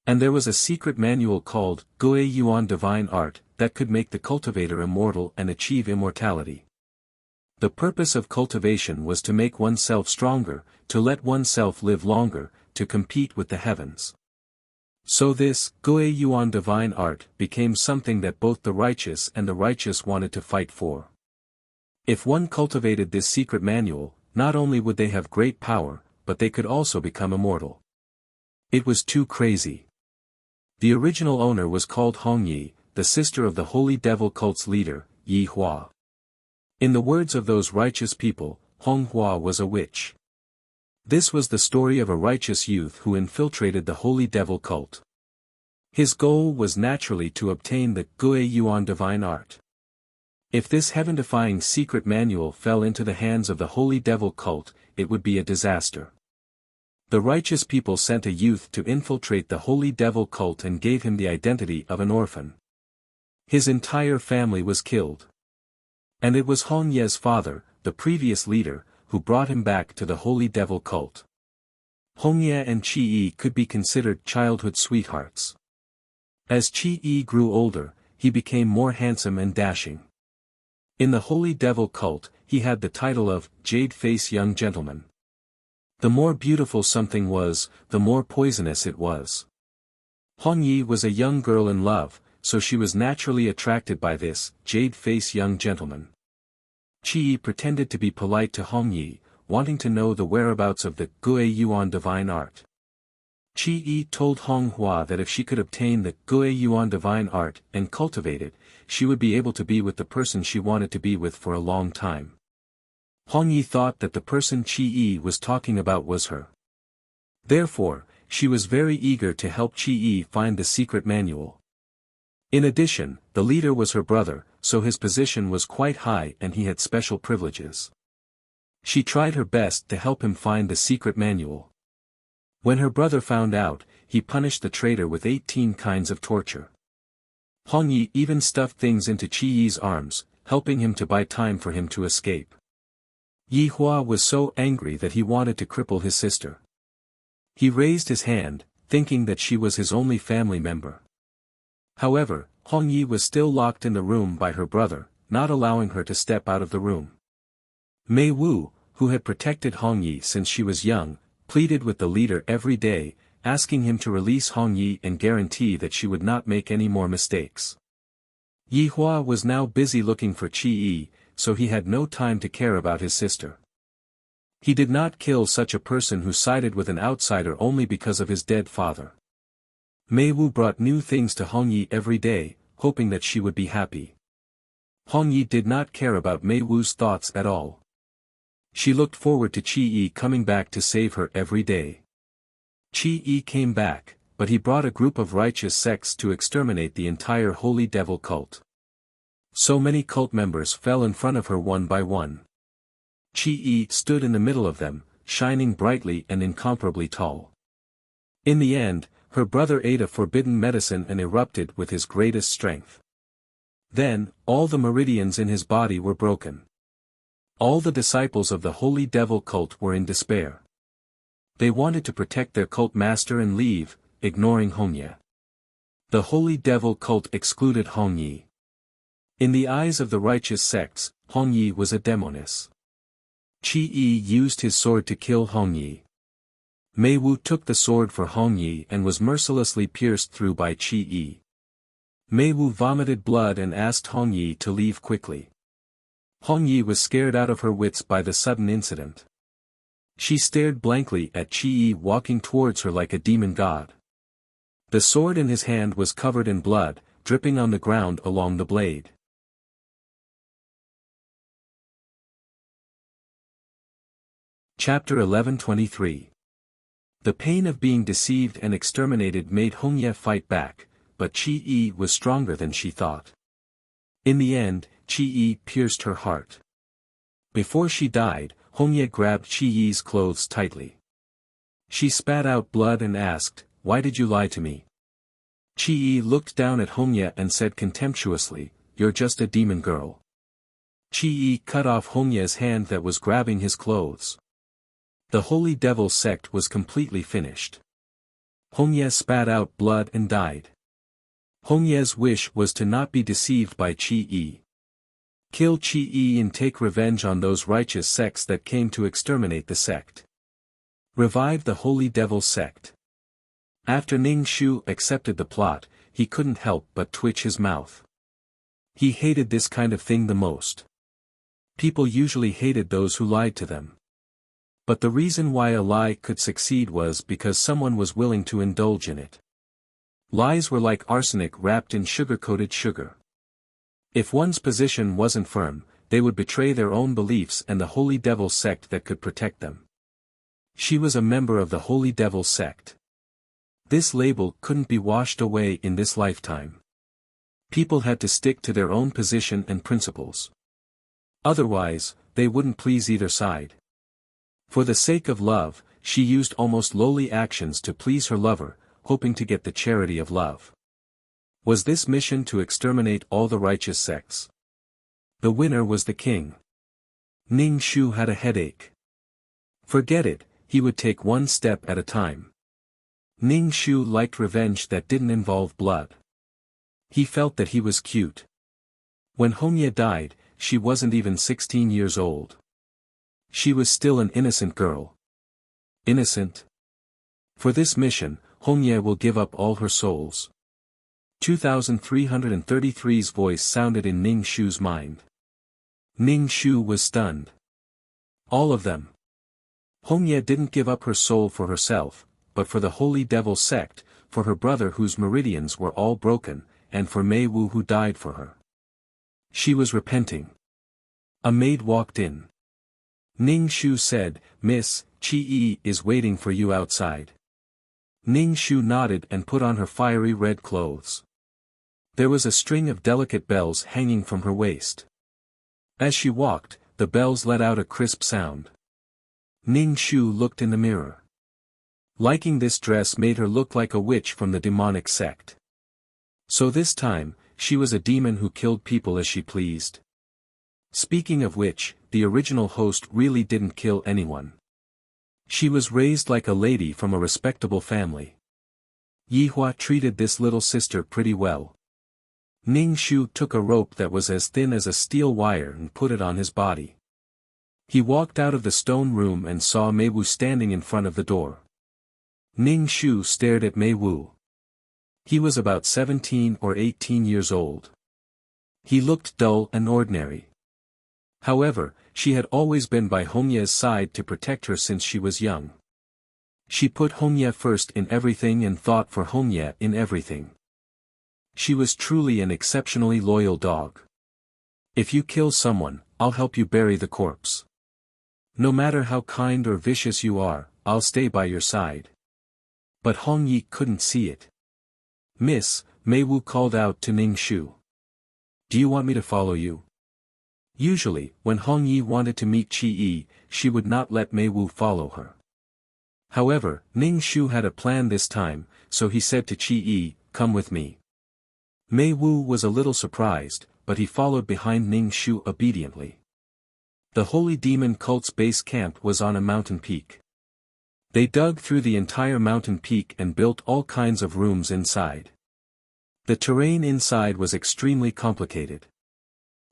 And there was a secret manual called Guo Yuan Divine Art that could make the cultivator immortal and achieve immortality. The purpose of cultivation was to make oneself stronger, to let oneself live longer, to compete with the heavens. So this Guo Yuan Divine Art became something that both the righteous and the righteous wanted to fight for. If one cultivated this secret manual, not only would they have great power, but they could also become immortal. It was too crazy. The original owner was called Hong Yi, the sister of the Holy Devil cult's leader, Yi Hua. In the words of those righteous people, Hong Hua was a witch. This was the story of a righteous youth who infiltrated the Holy Devil cult. His goal was naturally to obtain the Guo Yuan Divine Art. If this heaven-defying secret manual fell into the hands of the Holy Devil cult, it would be a disaster. The righteous people sent a youth to infiltrate the Holy Devil cult and gave him the identity of an orphan. His entire family was killed. And it was Hong Ye's father, the previous leader, who brought him back to the Holy Devil cult. Hong Ye and Qi Yi could be considered childhood sweethearts. As Qi Yi grew older, he became more handsome and dashing. In the Holy Devil cult, he had the title of Jade-Face Young Gentleman. The more beautiful something was, the more poisonous it was. Hong Yi was a young girl in love, so she was naturally attracted by this jade-face young gentleman. Qi Yi pretended to be polite to Hong Yi, wanting to know the whereabouts of the Guo Yuan Divine Art. Qi Yi told Hong Hua that if she could obtain the Guo Yuan Divine Art and cultivate it, she would be able to be with the person she wanted to be with for a long time. Hong Yi thought that the person Qi Yi was talking about was her. Therefore, she was very eager to help Qi Yi find the secret manual. In addition, the leader was her brother, so his position was quite high and he had special privileges. She tried her best to help him find the secret manual. When her brother found out, he punished the traitor with 18 kinds of torture. Hong Yi even stuffed things into Qi Yi's arms, helping him to buy time for him to escape. Yi Hua was so angry that he wanted to cripple his sister. He raised his hand, thinking that she was his only family member. However, Hong Yi was still locked in the room by her brother, not allowing her to step out of the room. Mei Wu, who had protected Hong Yi since she was young, pleaded with the leader every day, asking him to release Hong Yi and guarantee that she would not make any more mistakes. Yi Hua was now busy looking for Qi Yi, so he had no time to care about his sister. He did not kill such a person who sided with an outsider only because of his dead father. Mei Wu brought new things to Hong Yi every day, hoping that she would be happy. Hong Yi did not care about Mei Wu's thoughts at all. She looked forward to Qi Yi coming back to save her every day. Qi Yi came back, but he brought a group of righteous sects to exterminate the entire Holy Devil cult. So many cult members fell in front of her one by one. Qi Yi stood in the middle of them, shining brightly and incomparably tall. In the end, her brother ate a forbidden medicine and erupted with his greatest strength. Then, all the meridians in his body were broken. All the disciples of the Holy Devil cult were in despair. They wanted to protect their cult master and leave, ignoring Hongye. The Holy Devil cult excluded Hongye. In the eyes of the righteous sects, Hongye was a demoness. Qi used his sword to kill Hongye. Meiwu took the sword for Hongye and was mercilessly pierced through by Qi. Meiwu vomited blood and asked Hongye to leave quickly. Hongye was scared out of her wits by the sudden incident. She stared blankly at Qi walking towards her like a demon god. The sword in his hand was covered in blood, dripping on the ground along the blade. Chapter 11:23. The pain of being deceived and exterminated made Hongye fight back, but Qi was stronger than she thought. In the end, Qi pierced her heart. Before she died, Hongye grabbed Qi's clothes tightly. She spat out blood and asked, "Why did you lie to me?" Qi looked down at Hongye and said contemptuously, "You're just a demon girl." Qi cut off Hongye's hand that was grabbing his clothes. The Holy Devil sect was completely finished. Hongye spat out blood and died. Hongye's wish was to not be deceived by Qi. Kill Qi and take revenge on those righteous sects that came to exterminate the sect. Revive the Holy Devil sect. After Ning Shu accepted the plot, he couldn't help but twitch his mouth. He hated this kind of thing the most. People usually hated those who lied to them. But the reason why a lie could succeed was because someone was willing to indulge in it. Lies were like arsenic wrapped in sugar-coated sugar. If one's position wasn't firm, they would betray their own beliefs and the Holy Devil sect that could protect them. She was a member of the Holy Devil sect. This label couldn't be washed away in this lifetime. People had to stick to their own position and principles. Otherwise, they wouldn't please either side. For the sake of love, she used almost lowly actions to please her lover, hoping to get the charity of love. Was this mission to exterminate all the righteous sects? The winner was the king. Ning Shu had a headache. Forget it, he would take one step at a time. Ning Shu liked revenge that didn't involve blood. He felt that he was cute. When Hongye died, she wasn't even 16 years old. She was still an innocent girl. Innocent? For this mission, Hongye will give up all her souls. 2333's voice sounded in Ning Shu's mind. Ning Shu was stunned. All of them. Hongye didn't give up her soul for herself, but for the Holy Devil sect, for her brother whose meridians were all broken, and for Meiwu who died for her. She was repenting. A maid walked in. Ning Shu said, "Miss, Qi is waiting for you outside." Ning Shu nodded and put on her fiery red clothes. There was a string of delicate bells hanging from her waist. As she walked, the bells let out a crisp sound. Ning Shu looked in the mirror. Liking this dress made her look like a witch from the demonic sect. So this time, she was a demon who killed people as she pleased. Speaking of which, the original host really didn't kill anyone. She was raised like a lady from a respectable family. Yihua treated this little sister pretty well. Ning Shu took a rope that was as thin as a steel wire and put it on his body. He walked out of the stone room and saw Meiwu standing in front of the door. Ning Shu stared at Meiwu. He was about 17 or 18 years old. He looked dull and ordinary. However, she had always been by Hongye's side to protect her since she was young. She put Hongye first in everything and thought for Hongye in everything. She was truly an exceptionally loyal dog. If you kill someone, I'll help you bury the corpse. No matter how kind or vicious you are, I'll stay by your side. But Hongye couldn't see it. "Miss," Meiwu called out to Ning Shu. "Do you want me to follow you?" Usually, when Hongye wanted to meet Qi, she would not let Meiwu follow her. However, Ning Shu had a plan this time, so he said to Qi Yi, "Come with me." Mei Wu was a little surprised, but he followed behind Ning Shu obediently. The Holy Demon cult's base camp was on a mountain peak. They dug through the entire mountain peak and built all kinds of rooms inside. The terrain inside was extremely complicated.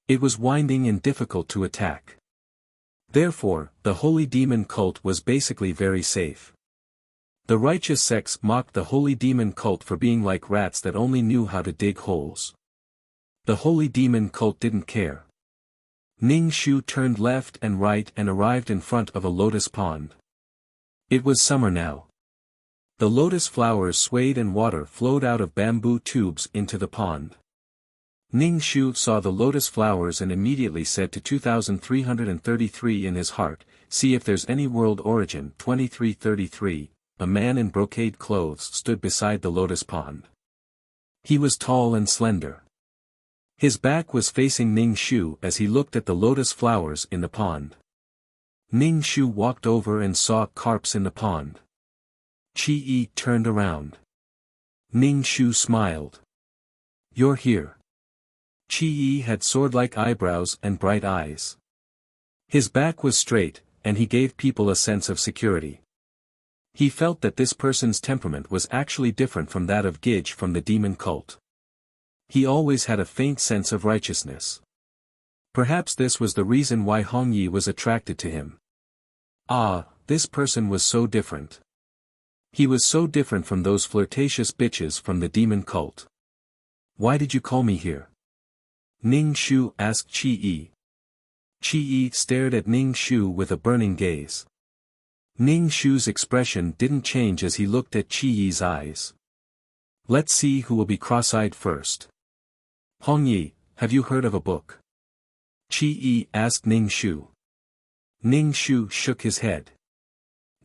It was winding and difficult to attack. Therefore, the Holy Demon cult was basically very safe. The righteous sects mocked the Holy Demon cult for being like rats that only knew how to dig holes. The Holy Demon cult didn't care. Ning Shu turned left and right and arrived in front of a lotus pond. It was summer now. The lotus flowers swayed and water flowed out of bamboo tubes into the pond. Ning Shu saw the lotus flowers and immediately said to 2333 in his heart, "See if there's any world origin." 2333, a man in brocade clothes stood beside the lotus pond. He was tall and slender. His back was facing Ning Shu as he looked at the lotus flowers in the pond. Ning Shu walked over and saw carps in the pond. Qi Yi turned around. Ning Shu smiled. "You're here." Qi Yi had sword-like eyebrows and bright eyes. His back was straight, and he gave people a sense of security. He felt that this person's temperament was actually different from that of Gij from the demon cult. He always had a faint sense of righteousness. Perhaps this was the reason why Hong Yi was attracted to him. Ah, this person was so different. He was so different from those flirtatious bitches from the demon cult. "Why did you call me here?" Ning Shu asked Qi Yi. Qi Yi stared at Ning Shu with a burning gaze. Ning Shu's expression didn't change as he looked at Qi Yi's eyes. "Let's see who will be cross-eyed first." "Hong Yi, have you heard of a book?" Qi Yi asked Ning Shu. Ning Shu shook his head.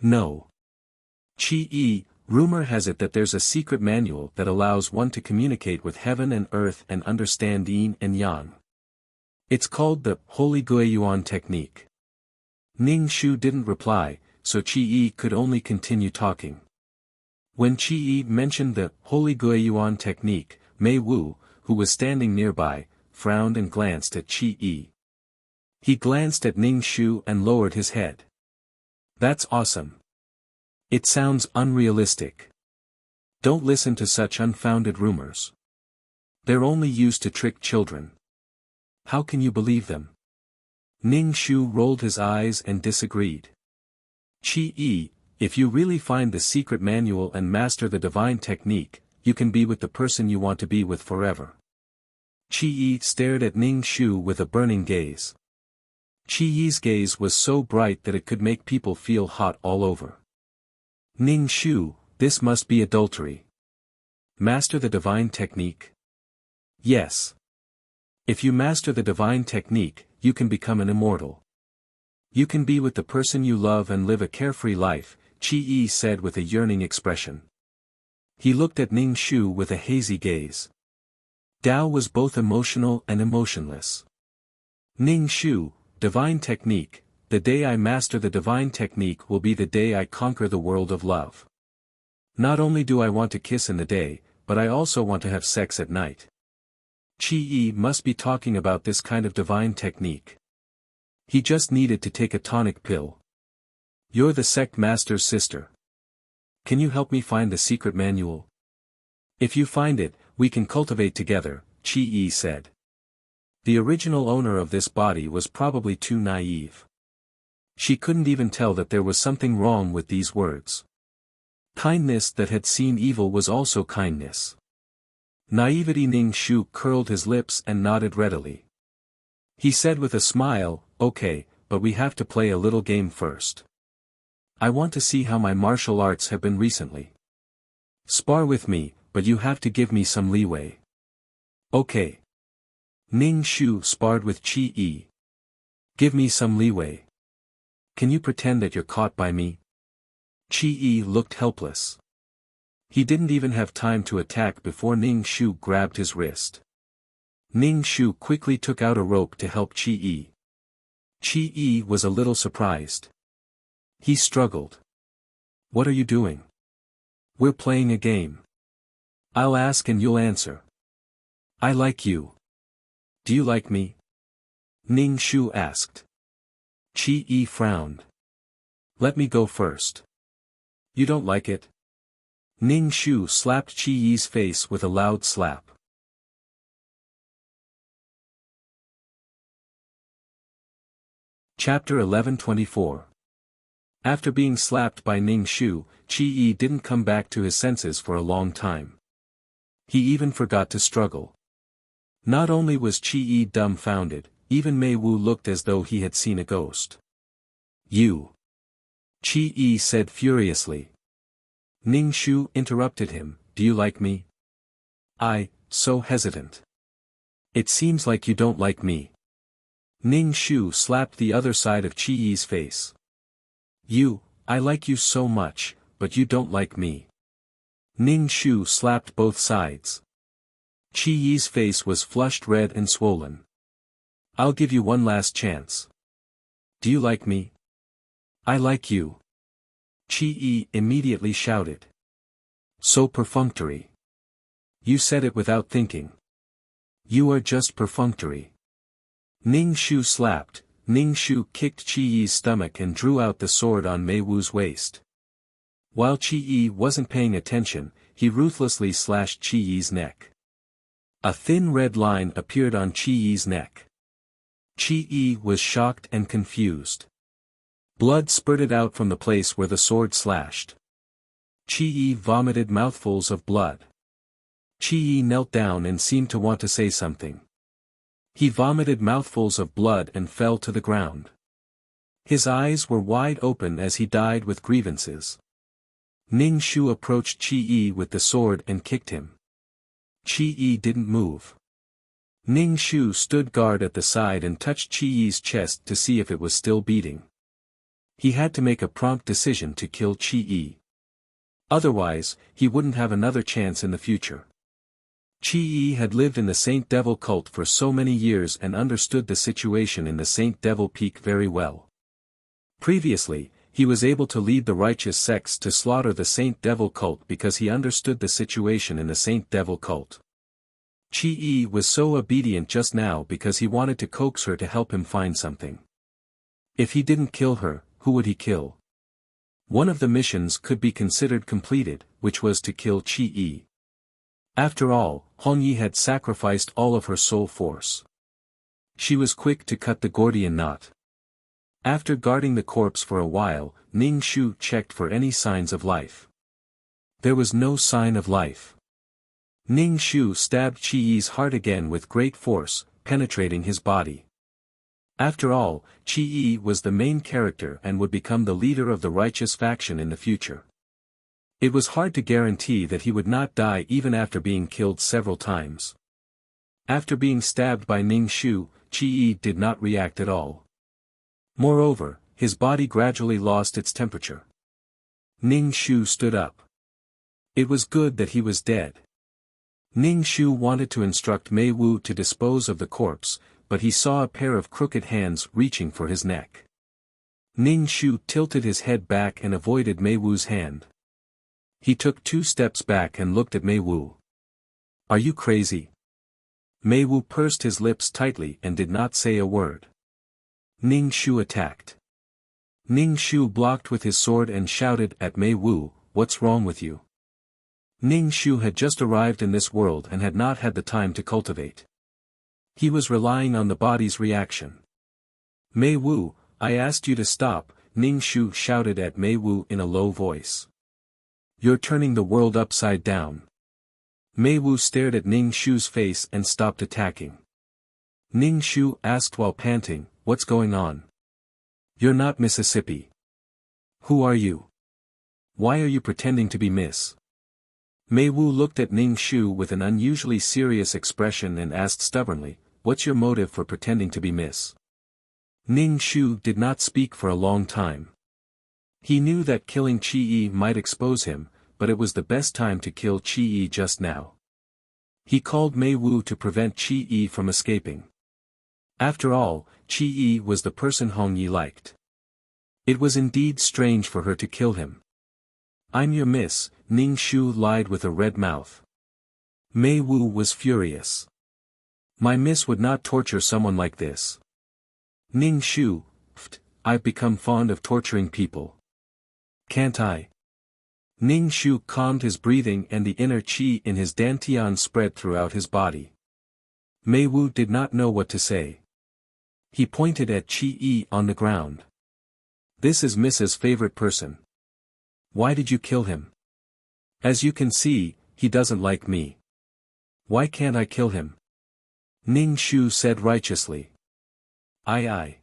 "No." "Qi Yi, rumor has it that there's a secret manual that allows one to communicate with heaven and earth and understand yin and yang. It's called the Holy Guiyuan technique." Ning Shu didn't reply, so Qi Yi could only continue talking. When Qi Yi mentioned the Holy Guiyuan technique, Mei Wu, who was standing nearby, frowned and glanced at Qi Yi. He glanced at Ning Shu and lowered his head. "That's awesome. It sounds unrealistic. Don't listen to such unfounded rumors. They're only used to trick children. How can you believe them?" Ning Shu rolled his eyes and disagreed. "Qi Yi, if you really find the secret manual and master the divine technique, you can be with the person you want to be with forever." Qi Yi stared at Ning Shu with a burning gaze. Qi Yi's gaze was so bright that it could make people feel hot all over. "Ning Shu, this must be adultery. Master the divine technique?" "Yes. If you master the divine technique, you can become an immortal. You can be with the person you love and live a carefree life," Qi Yi said with a yearning expression. He looked at Ning Shu with a hazy gaze. Dao was both emotional and emotionless. "Ning Shu, divine technique, the day I master the divine technique will be the day I conquer the world of love. Not only do I want to kiss in the day, but I also want to have sex at night." Qi Yi must be talking about this kind of divine technique. He just needed to take a tonic pill. "You're the sect master's sister. Can you help me find the secret manual?" "If you find it, we can cultivate together," Qi Yi said. The original owner of this body was probably too naive. She couldn't even tell that there was something wrong with these words. Kindness that had seen evil was also kindness. Naivety. Ning Shu curled his lips and nodded readily. He said with a smile, "Okay, but we have to play a little game first. I want to see how my martial arts have been recently. Spar with me, but you have to give me some leeway." "Okay." Ning Shu sparred with Qi Yi. "Give me some leeway. Can you pretend that you're caught by me?" Qi Yi looked helpless. He didn't even have time to attack before Ning Shu grabbed his wrist. Ning Shu quickly took out a rope to help Qi Yi. Qi Yi was a little surprised. He struggled. What are you doing? We're playing a game. I'll ask and you'll answer. I like you. Do you like me? Ning Shu asked. Qi Yi frowned. Let me go first. You don't like it? Ning Shu slapped Qi Yi's face with a loud slap. Chapter 1124. After being slapped by Ning Shu, Qi Yi didn't come back to his senses for a long time. He even forgot to struggle. Not only was Qi Yi dumbfounded, even Mei Wu looked as though he had seen a ghost. You! Qi Yi said furiously. Ning Shu interrupted him, do you like me? So hesitant. It seems like you don't like me. Ning Shu slapped the other side of Qi Yi's face. I like you so much, but you don't like me. Ning Shu slapped both sides. Qi Yi's face was flushed red and swollen. I'll give you one last chance. Do you like me? I like you. Qi Yi immediately shouted. So perfunctory. You said it without thinking. You are just perfunctory. Ning Shu slapped. Ning Shu kicked Qi Yi's stomach and drew out the sword on Mei Wu's waist. While Qi Yi wasn't paying attention, he ruthlessly slashed Qi Yi's neck. A thin red line appeared on Qi Yi's neck. Qi Yi was shocked and confused. Blood spurted out from the place where the sword slashed. Qi Yi vomited mouthfuls of blood. Qi Yi knelt down and seemed to want to say something. He vomited mouthfuls of blood and fell to the ground. His eyes were wide open as he died with grievances. Ning Shu approached Qi Yi with the sword and kicked him. Qi Yi didn't move. Ning Shu stood guard at the side and touched Qi Yi's chest to see if it was still beating. He had to make a prompt decision to kill Qi Yi. Otherwise, he wouldn't have another chance in the future. Qi Yi had lived in the Saint Devil cult for so many years and understood the situation in the Saint Devil Peak very well. Previously, he was able to lead the righteous sects to slaughter the Saint Devil cult because he understood the situation in the Saint Devil cult. Qi Yi was so obedient just now because he wanted to coax her to help him find something. If he didn't kill her, who would he kill? One of the missions could be considered completed, which was to kill Qi Yi. After all, Hong Yi had sacrificed all of her soul force. She was quick to cut the Gordian knot. After guarding the corpse for a while, Ning Shu checked for any signs of life. There was no sign of life. Ning Shu stabbed Qi Yi's heart again with great force, penetrating his body. After all, Qi Yi was the main character and would become the leader of the righteous faction in the future. It was hard to guarantee that he would not die even after being killed several times. After being stabbed by Ning Shu, Qi Yi did not react at all. Moreover, his body gradually lost its temperature. Ning Shu stood up. It was good that he was dead. Ning Shu wanted to instruct Mei Wu to dispose of the corpse, but he saw a pair of crooked hands reaching for his neck. Ning Shu tilted his head back and avoided Mei Wu's hand. He took 2 steps back and looked at Mei Wu. Are you crazy? Mei Wu pursed his lips tightly and did not say a word. Ning Shu attacked. Ning Shu blocked with his sword and shouted at Mei Wu, "What's wrong with you?" Ning Shu had just arrived in this world and had not had the time to cultivate. He was relying on the body's reaction. Mei Wu, I asked you to stop, Ning Shu shouted at Mei Wu in a low voice. You're turning the world upside down. Mei Wu stared at Ning Shu's face and stopped attacking. Ning Shu asked while panting, "What's going on? You're not Mississippi. Who are you? Why are you pretending to be Miss?" Mei Wu looked at Ning Shu with an unusually serious expression and asked stubbornly, "What's your motive for pretending to be Miss?" Ning Shu did not speak for a long time. He knew that killing Qi Yi might expose him, but it was the best time to kill Qi Yi just now. He called Mei Wu to prevent Qi Yi from escaping. After all, Qi Yi was the person Hong Yi liked. It was indeed strange for her to kill him. I'm your miss, Ning Shu lied with a red mouth. Mei Wu was furious. My miss would not torture someone like this. Ning Shu, I've become fond of torturing people. Can't I? Ning Shu calmed his breathing and the inner qi in his dantian spread throughout his body. Mei Wu did not know what to say. He pointed at Qi on the ground. This is Mrs. favorite person. Why did you kill him? As you can see, he doesn't like me. Why can't I kill him? Ning Shu said righteously. Aye.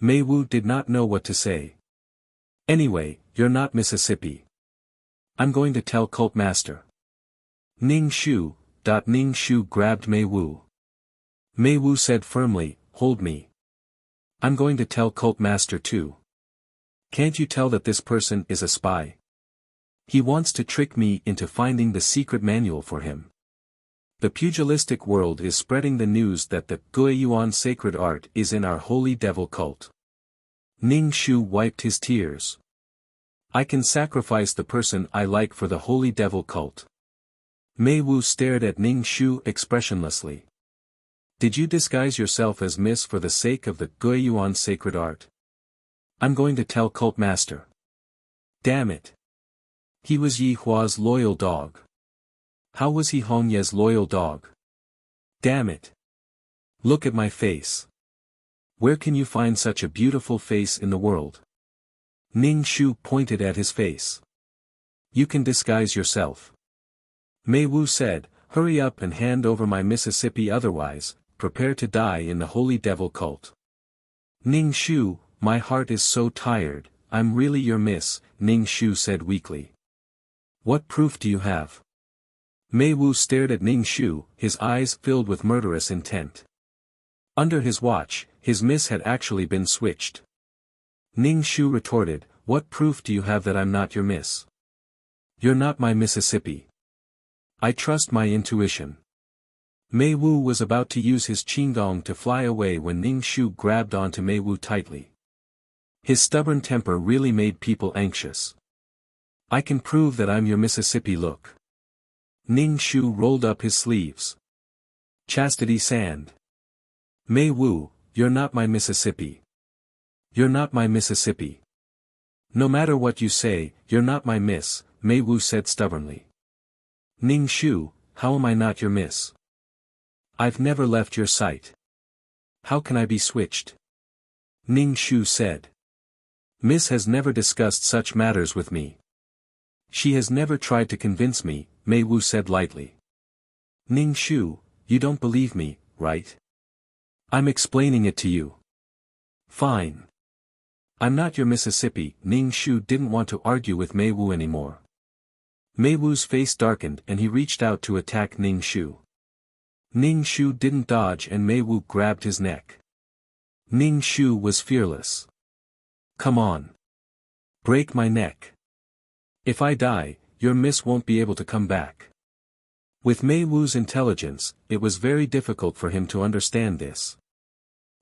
Mei Wu did not know what to say. Anyway, you're not Mississippi. I'm going to tell Cult Master. Ning Shu grabbed Mei Wu. Mei Wu said firmly, hold me. I'm going to tell Cult Master too. Can't you tell that this person is a spy? He wants to trick me into finding the secret manual for him. The pugilistic world is spreading the news that the Guiyuan sacred art is in our holy devil cult. Ning Shu wiped his tears. I can sacrifice the person I like for the holy devil cult. Mei Wu stared at Ning Shu expressionlessly. Did you disguise yourself as Miss for the sake of the Guiyuan sacred art? I'm going to tell Cult Master. Damn it. He was Yi Hua's loyal dog. How was he Hong Ye's loyal dog? Damn it. Look at my face. Where can you find such a beautiful face in the world? Ning Shu pointed at his face. You can disguise yourself. Mei Wu said, hurry up and hand over my Mississippi, otherwise, prepare to die in the holy devil cult. Ning Shu, my heart is so tired, I'm really your miss, Ning Shu said weakly. What proof do you have? Mei Wu stared at Ning Shu, his eyes filled with murderous intent. Under his watch, his miss had actually been switched. Ning Shu retorted, what proof do you have that I'm not your miss? You're not my Mississippi. I trust my intuition. Mei Wu was about to use his qigong to fly away when Ning Shu grabbed onto Mei Wu tightly. His stubborn temper really made people anxious. I can prove that I'm your Mississippi, look. Ning Shu rolled up his sleeves. Chastity Sand. Mei Wu, you're not my Mississippi. You're not my Mississippi. No matter what you say, you're not my miss, Mei Wu said stubbornly. Ning Shu, how am I not your miss? I've never left your sight. How can I be switched? Ning Shu said. Miss has never discussed such matters with me. She has never tried to convince me, Mei Wu said lightly. Ning Shu, you don't believe me, right? I'm explaining it to you. Fine. I'm not your Mississippi. Ning Shu didn't want to argue with Mei Wu anymore. Mei Wu's face darkened and he reached out to attack Ning Shu. Ning Shu didn't dodge and Mei Wu grabbed his neck. Ning Shu was fearless. Come on. Break my neck. If I die, your miss won't be able to come back. With Mei Wu's intelligence, it was very difficult for him to understand this.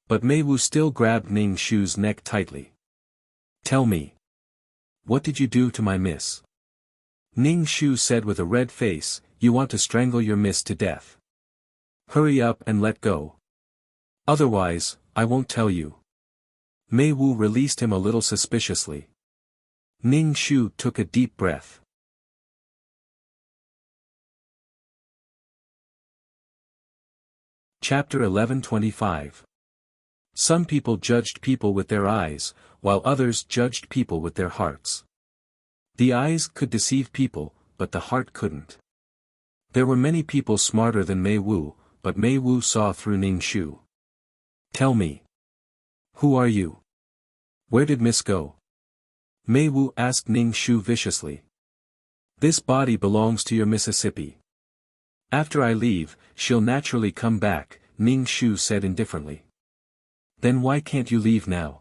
But Mei Wu still grabbed Ning Shu's neck tightly. Tell me. What did you do to my miss? Ning Shu said with a red face, you want to strangle your miss to death. Hurry up and let go. Otherwise, I won't tell you. Mei Wu released him a little suspiciously. Ning Shu took a deep breath. Chapter 1125. Some people judged people with their eyes, while others judged people with their hearts. The eyes could deceive people, but the heart couldn't. There were many people smarter than Mei Wu, but Mei Wu saw through Ning Shu. Tell me. Who are you? Where did Miss go? Mei Wu asked Ning Shu viciously. This body belongs to your Mississippi. After I leave, she'll naturally come back, Ning Shu said indifferently. Then why can't you leave now?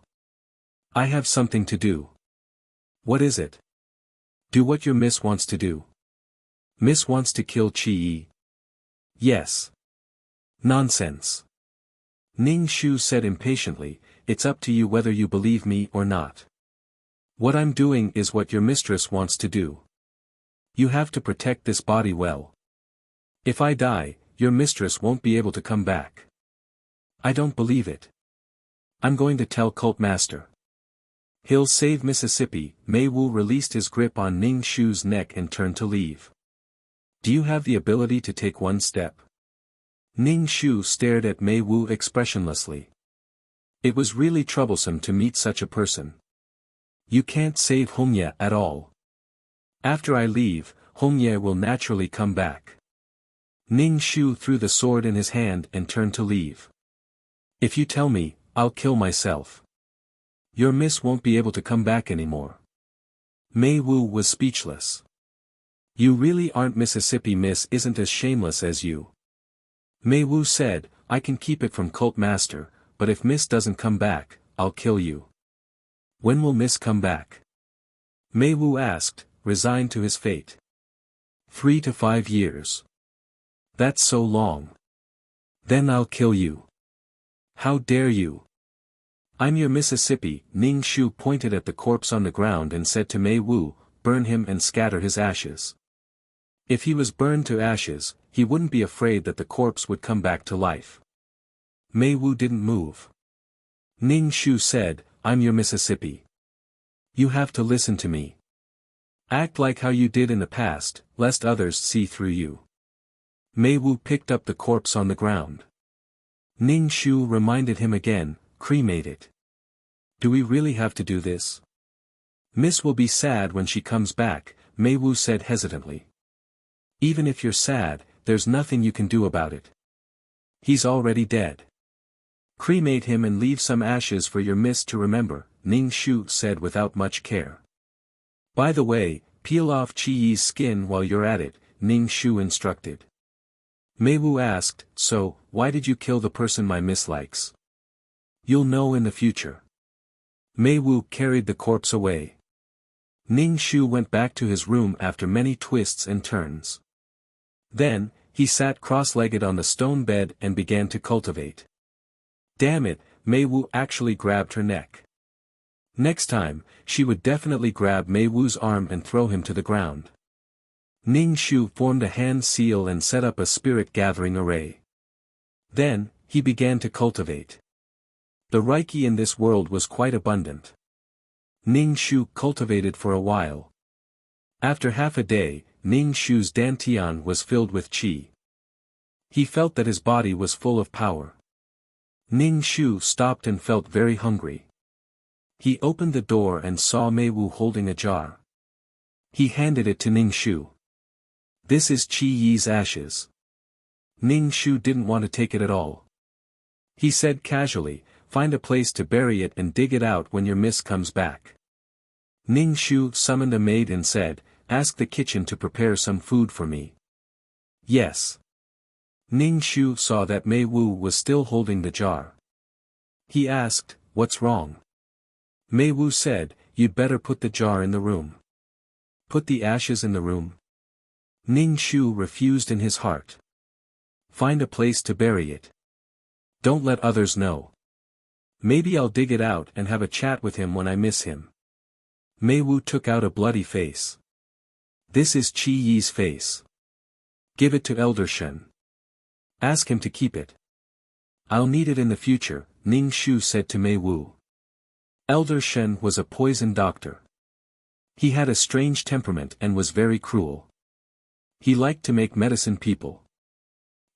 I have something to do. What is it? Do what your miss wants to do. Miss wants to kill Qi. Yes. Nonsense. Ning Shu said impatiently, it's up to you whether you believe me or not. What I'm doing is what your mistress wants to do. You have to protect this body well. If I die, your mistress won't be able to come back. I don't believe it. I'm going to tell Cult Master. He'll save Mississippi. Mei Wu released his grip on Ning Shu's neck and turned to leave. Do you have the ability to take one step? Ning Shu stared at Mei Wu expressionlessly. It was really troublesome to meet such a person. You can't save Hongye at all. After I leave, Hongye will naturally come back. Ning Shu threw the sword in his hand and turned to leave. If you tell me, I'll kill myself. Your miss won't be able to come back anymore. Mei Wu was speechless. You really aren't. Mississippi Miss isn't as shameless as you. Mei Wu said, I can keep it from Cult Master, but if Miss doesn't come back, I'll kill you. When will Miss come back? Mei Wu asked, resigned to his fate. 3 to 5 years. That's so long. Then I'll kill you. How dare you? I'm your Mississippi. Ning Shu pointed at the corpse on the ground and said to Mei Wu, burn him and scatter his ashes. If he was burned to ashes, he wouldn't be afraid that the corpse would come back to life. Mei Wu didn't move. Ning Shu said, I'm your Mississippi. You have to listen to me. Act like how you did in the past, lest others see through you. Mei Wu picked up the corpse on the ground. Ning Shu reminded him again, cremate it. Do we really have to do this? Miss will be sad when she comes back, Mei Wu said hesitantly. Even if you're sad, there's nothing you can do about it. He's already dead. Cremate him and leave some ashes for your miss to remember, Ning Shu said without much care. By the way, peel off Chi Yi's skin while you're at it, Ning Shu instructed. Mei Wu asked, so, why did you kill the person my miss likes? You'll know in the future. Mei Wu carried the corpse away. Ning Shu went back to his room after many twists and turns. Then, he sat cross-legged on the stone bed and began to cultivate. Damn it, Mei Wu actually grabbed her neck. Next time, she would definitely grab Mei Wu's arm and throw him to the ground. Ning Shu formed a hand seal and set up a spirit-gathering array. Then, he began to cultivate. The Reiki in this world was quite abundant. Ning Shu cultivated for a while. After half a day, Ning Shu's dantian was filled with qi. He felt that his body was full of power. Ning Shu stopped and felt very hungry. He opened the door and saw Mei Wu holding a jar. He handed it to Ning Shu. This is Chi Yi's ashes. Ning Shu didn't want to take it at all. He said casually, find a place to bury it and dig it out when your miss comes back. Ning Shu summoned a maid and said, ask the kitchen to prepare some food for me. Yes. Ning Shu saw that Mei Wu was still holding the jar. He asked, what's wrong? Mei Wu said, you'd better put the jar in the room. Put the ashes in the room? Ning Shu refused in his heart. Find a place to bury it. Don't let others know. Maybe I'll dig it out and have a chat with him when I miss him. Mei Wu took out a bloody face. This is Chi Yi's face. Give it to Elder Shen. Ask him to keep it. I'll need it in the future, Ning Shu said to Mei Wu. Elder Shen was a poison doctor. He had a strange temperament and was very cruel. He liked to make medicine people.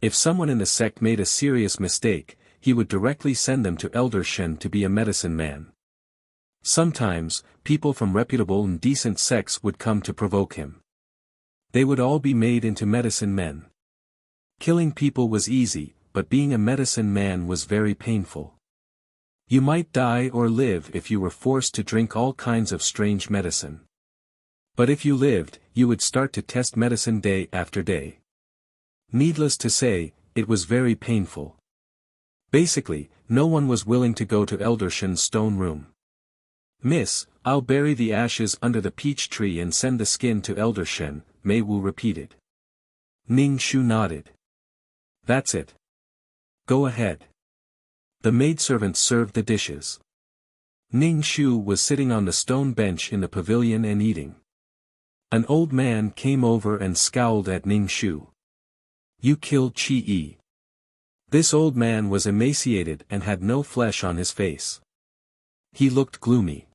If someone in the sect made a serious mistake, he would directly send them to Elder Shen to be a medicine man. Sometimes, people from reputable and decent sects would come to provoke him. They would all be made into medicine men. Killing people was easy, but being a medicine man was very painful. You might die or live if you were forced to drink all kinds of strange medicine. But if you lived, you would start to test medicine day after day. Needless to say, it was very painful. Basically, no one was willing to go to Elder Shen's stone room. Miss, I'll bury the ashes under the peach tree and send the skin to Elder Shen, Mei Wu repeated. Ning Shu nodded. That's it. Go ahead. The maidservant served the dishes. Ning Shu was sitting on the stone bench in the pavilion and eating. An old man came over and scowled at Ning Shu. "You killed Qi." This old man was emaciated and had no flesh on his face. He looked gloomy.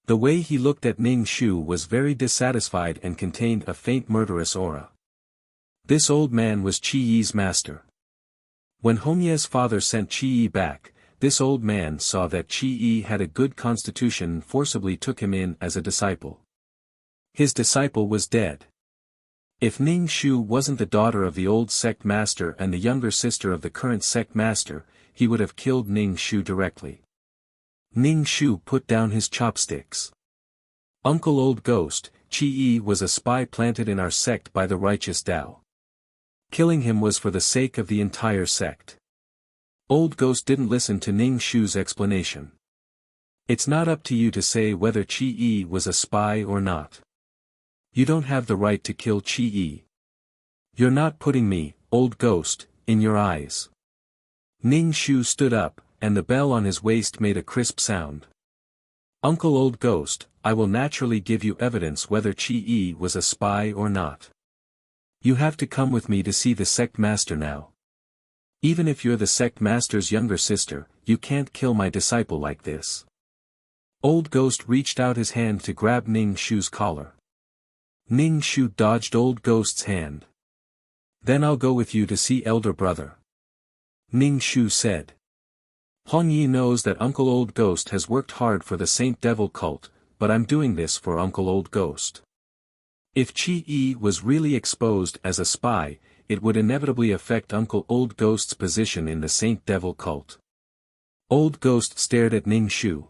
The way he looked at Ning Shu was very dissatisfied and contained a faint murderous aura. This old man was Qi's master. When Hongye's father sent Qi back, this old man saw that Qi had a good constitution and forcibly took him in as a disciple. His disciple was dead. If Ning Shu wasn't the daughter of the old sect master and the younger sister of the current sect master, he would have killed Ning Shu directly. Ning Shu put down his chopsticks. "Uncle Old Ghost, Qi was a spy planted in our sect by the righteous Tao. Killing him was for the sake of the entire sect." Old Ghost didn't listen to Ning Shu's explanation. "It's not up to you to say whether Qi was a spy or not. You don't have the right to kill Qi. You're not putting me, Old Ghost, in your eyes." Ning Shu stood up, and the bell on his waist made a crisp sound. "Uncle Old Ghost, I will naturally give you evidence whether Qi was a spy or not. You have to come with me to see the sect master now. Even if you're the sect master's younger sister, you can't kill my disciple like this." Old Ghost reached out his hand to grab Ning Shu's collar. Ning Shu dodged Old Ghost's hand. "Then I'll go with you to see elder brother," Ning Shu said. "Hongyi knows that Uncle Old Ghost has worked hard for the Saint Devil cult, but I'm doing this for Uncle Old Ghost. If Qi was really exposed as a spy, it would inevitably affect Uncle Old Ghost's position in the Saint Devil cult." Old Ghost stared at Ning Shu.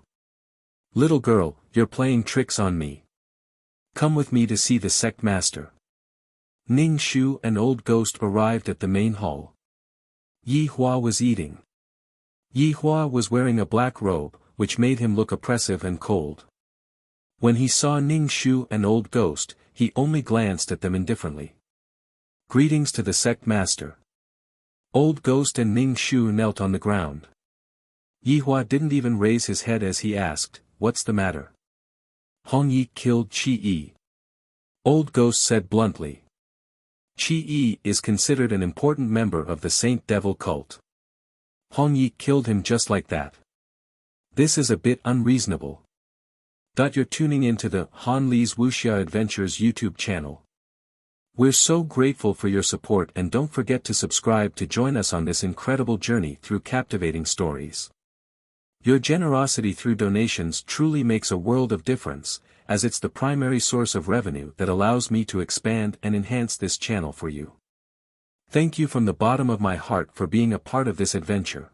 "Little girl, you're playing tricks on me. Come with me to see the sect master." Ning Shu and Old Ghost arrived at the main hall. Yi Hua was eating. Yi Hua was wearing a black robe, which made him look oppressive and cold. When he saw Ning Shu and Old Ghost, he only glanced at them indifferently. "Greetings to the sect master." Old Ghost and Ning Shu knelt on the ground. Yi Hua didn't even raise his head as he asked, "What's the matter?" "Hongyi killed Qi." Old Ghost said bluntly. "Qi is considered an important member of the Saint Devil cult. Hongyi killed him just like that. This is a bit unreasonable." You're tuning into the Han Li's Wuxia Adventures YouTube channel. We're so grateful for your support, and don't forget to subscribe to join us on this incredible journey through captivating stories. Your generosity through donations truly makes a world of difference, as it's the primary source of revenue that allows me to expand and enhance this channel for you. Thank you from the bottom of my heart for being a part of this adventure.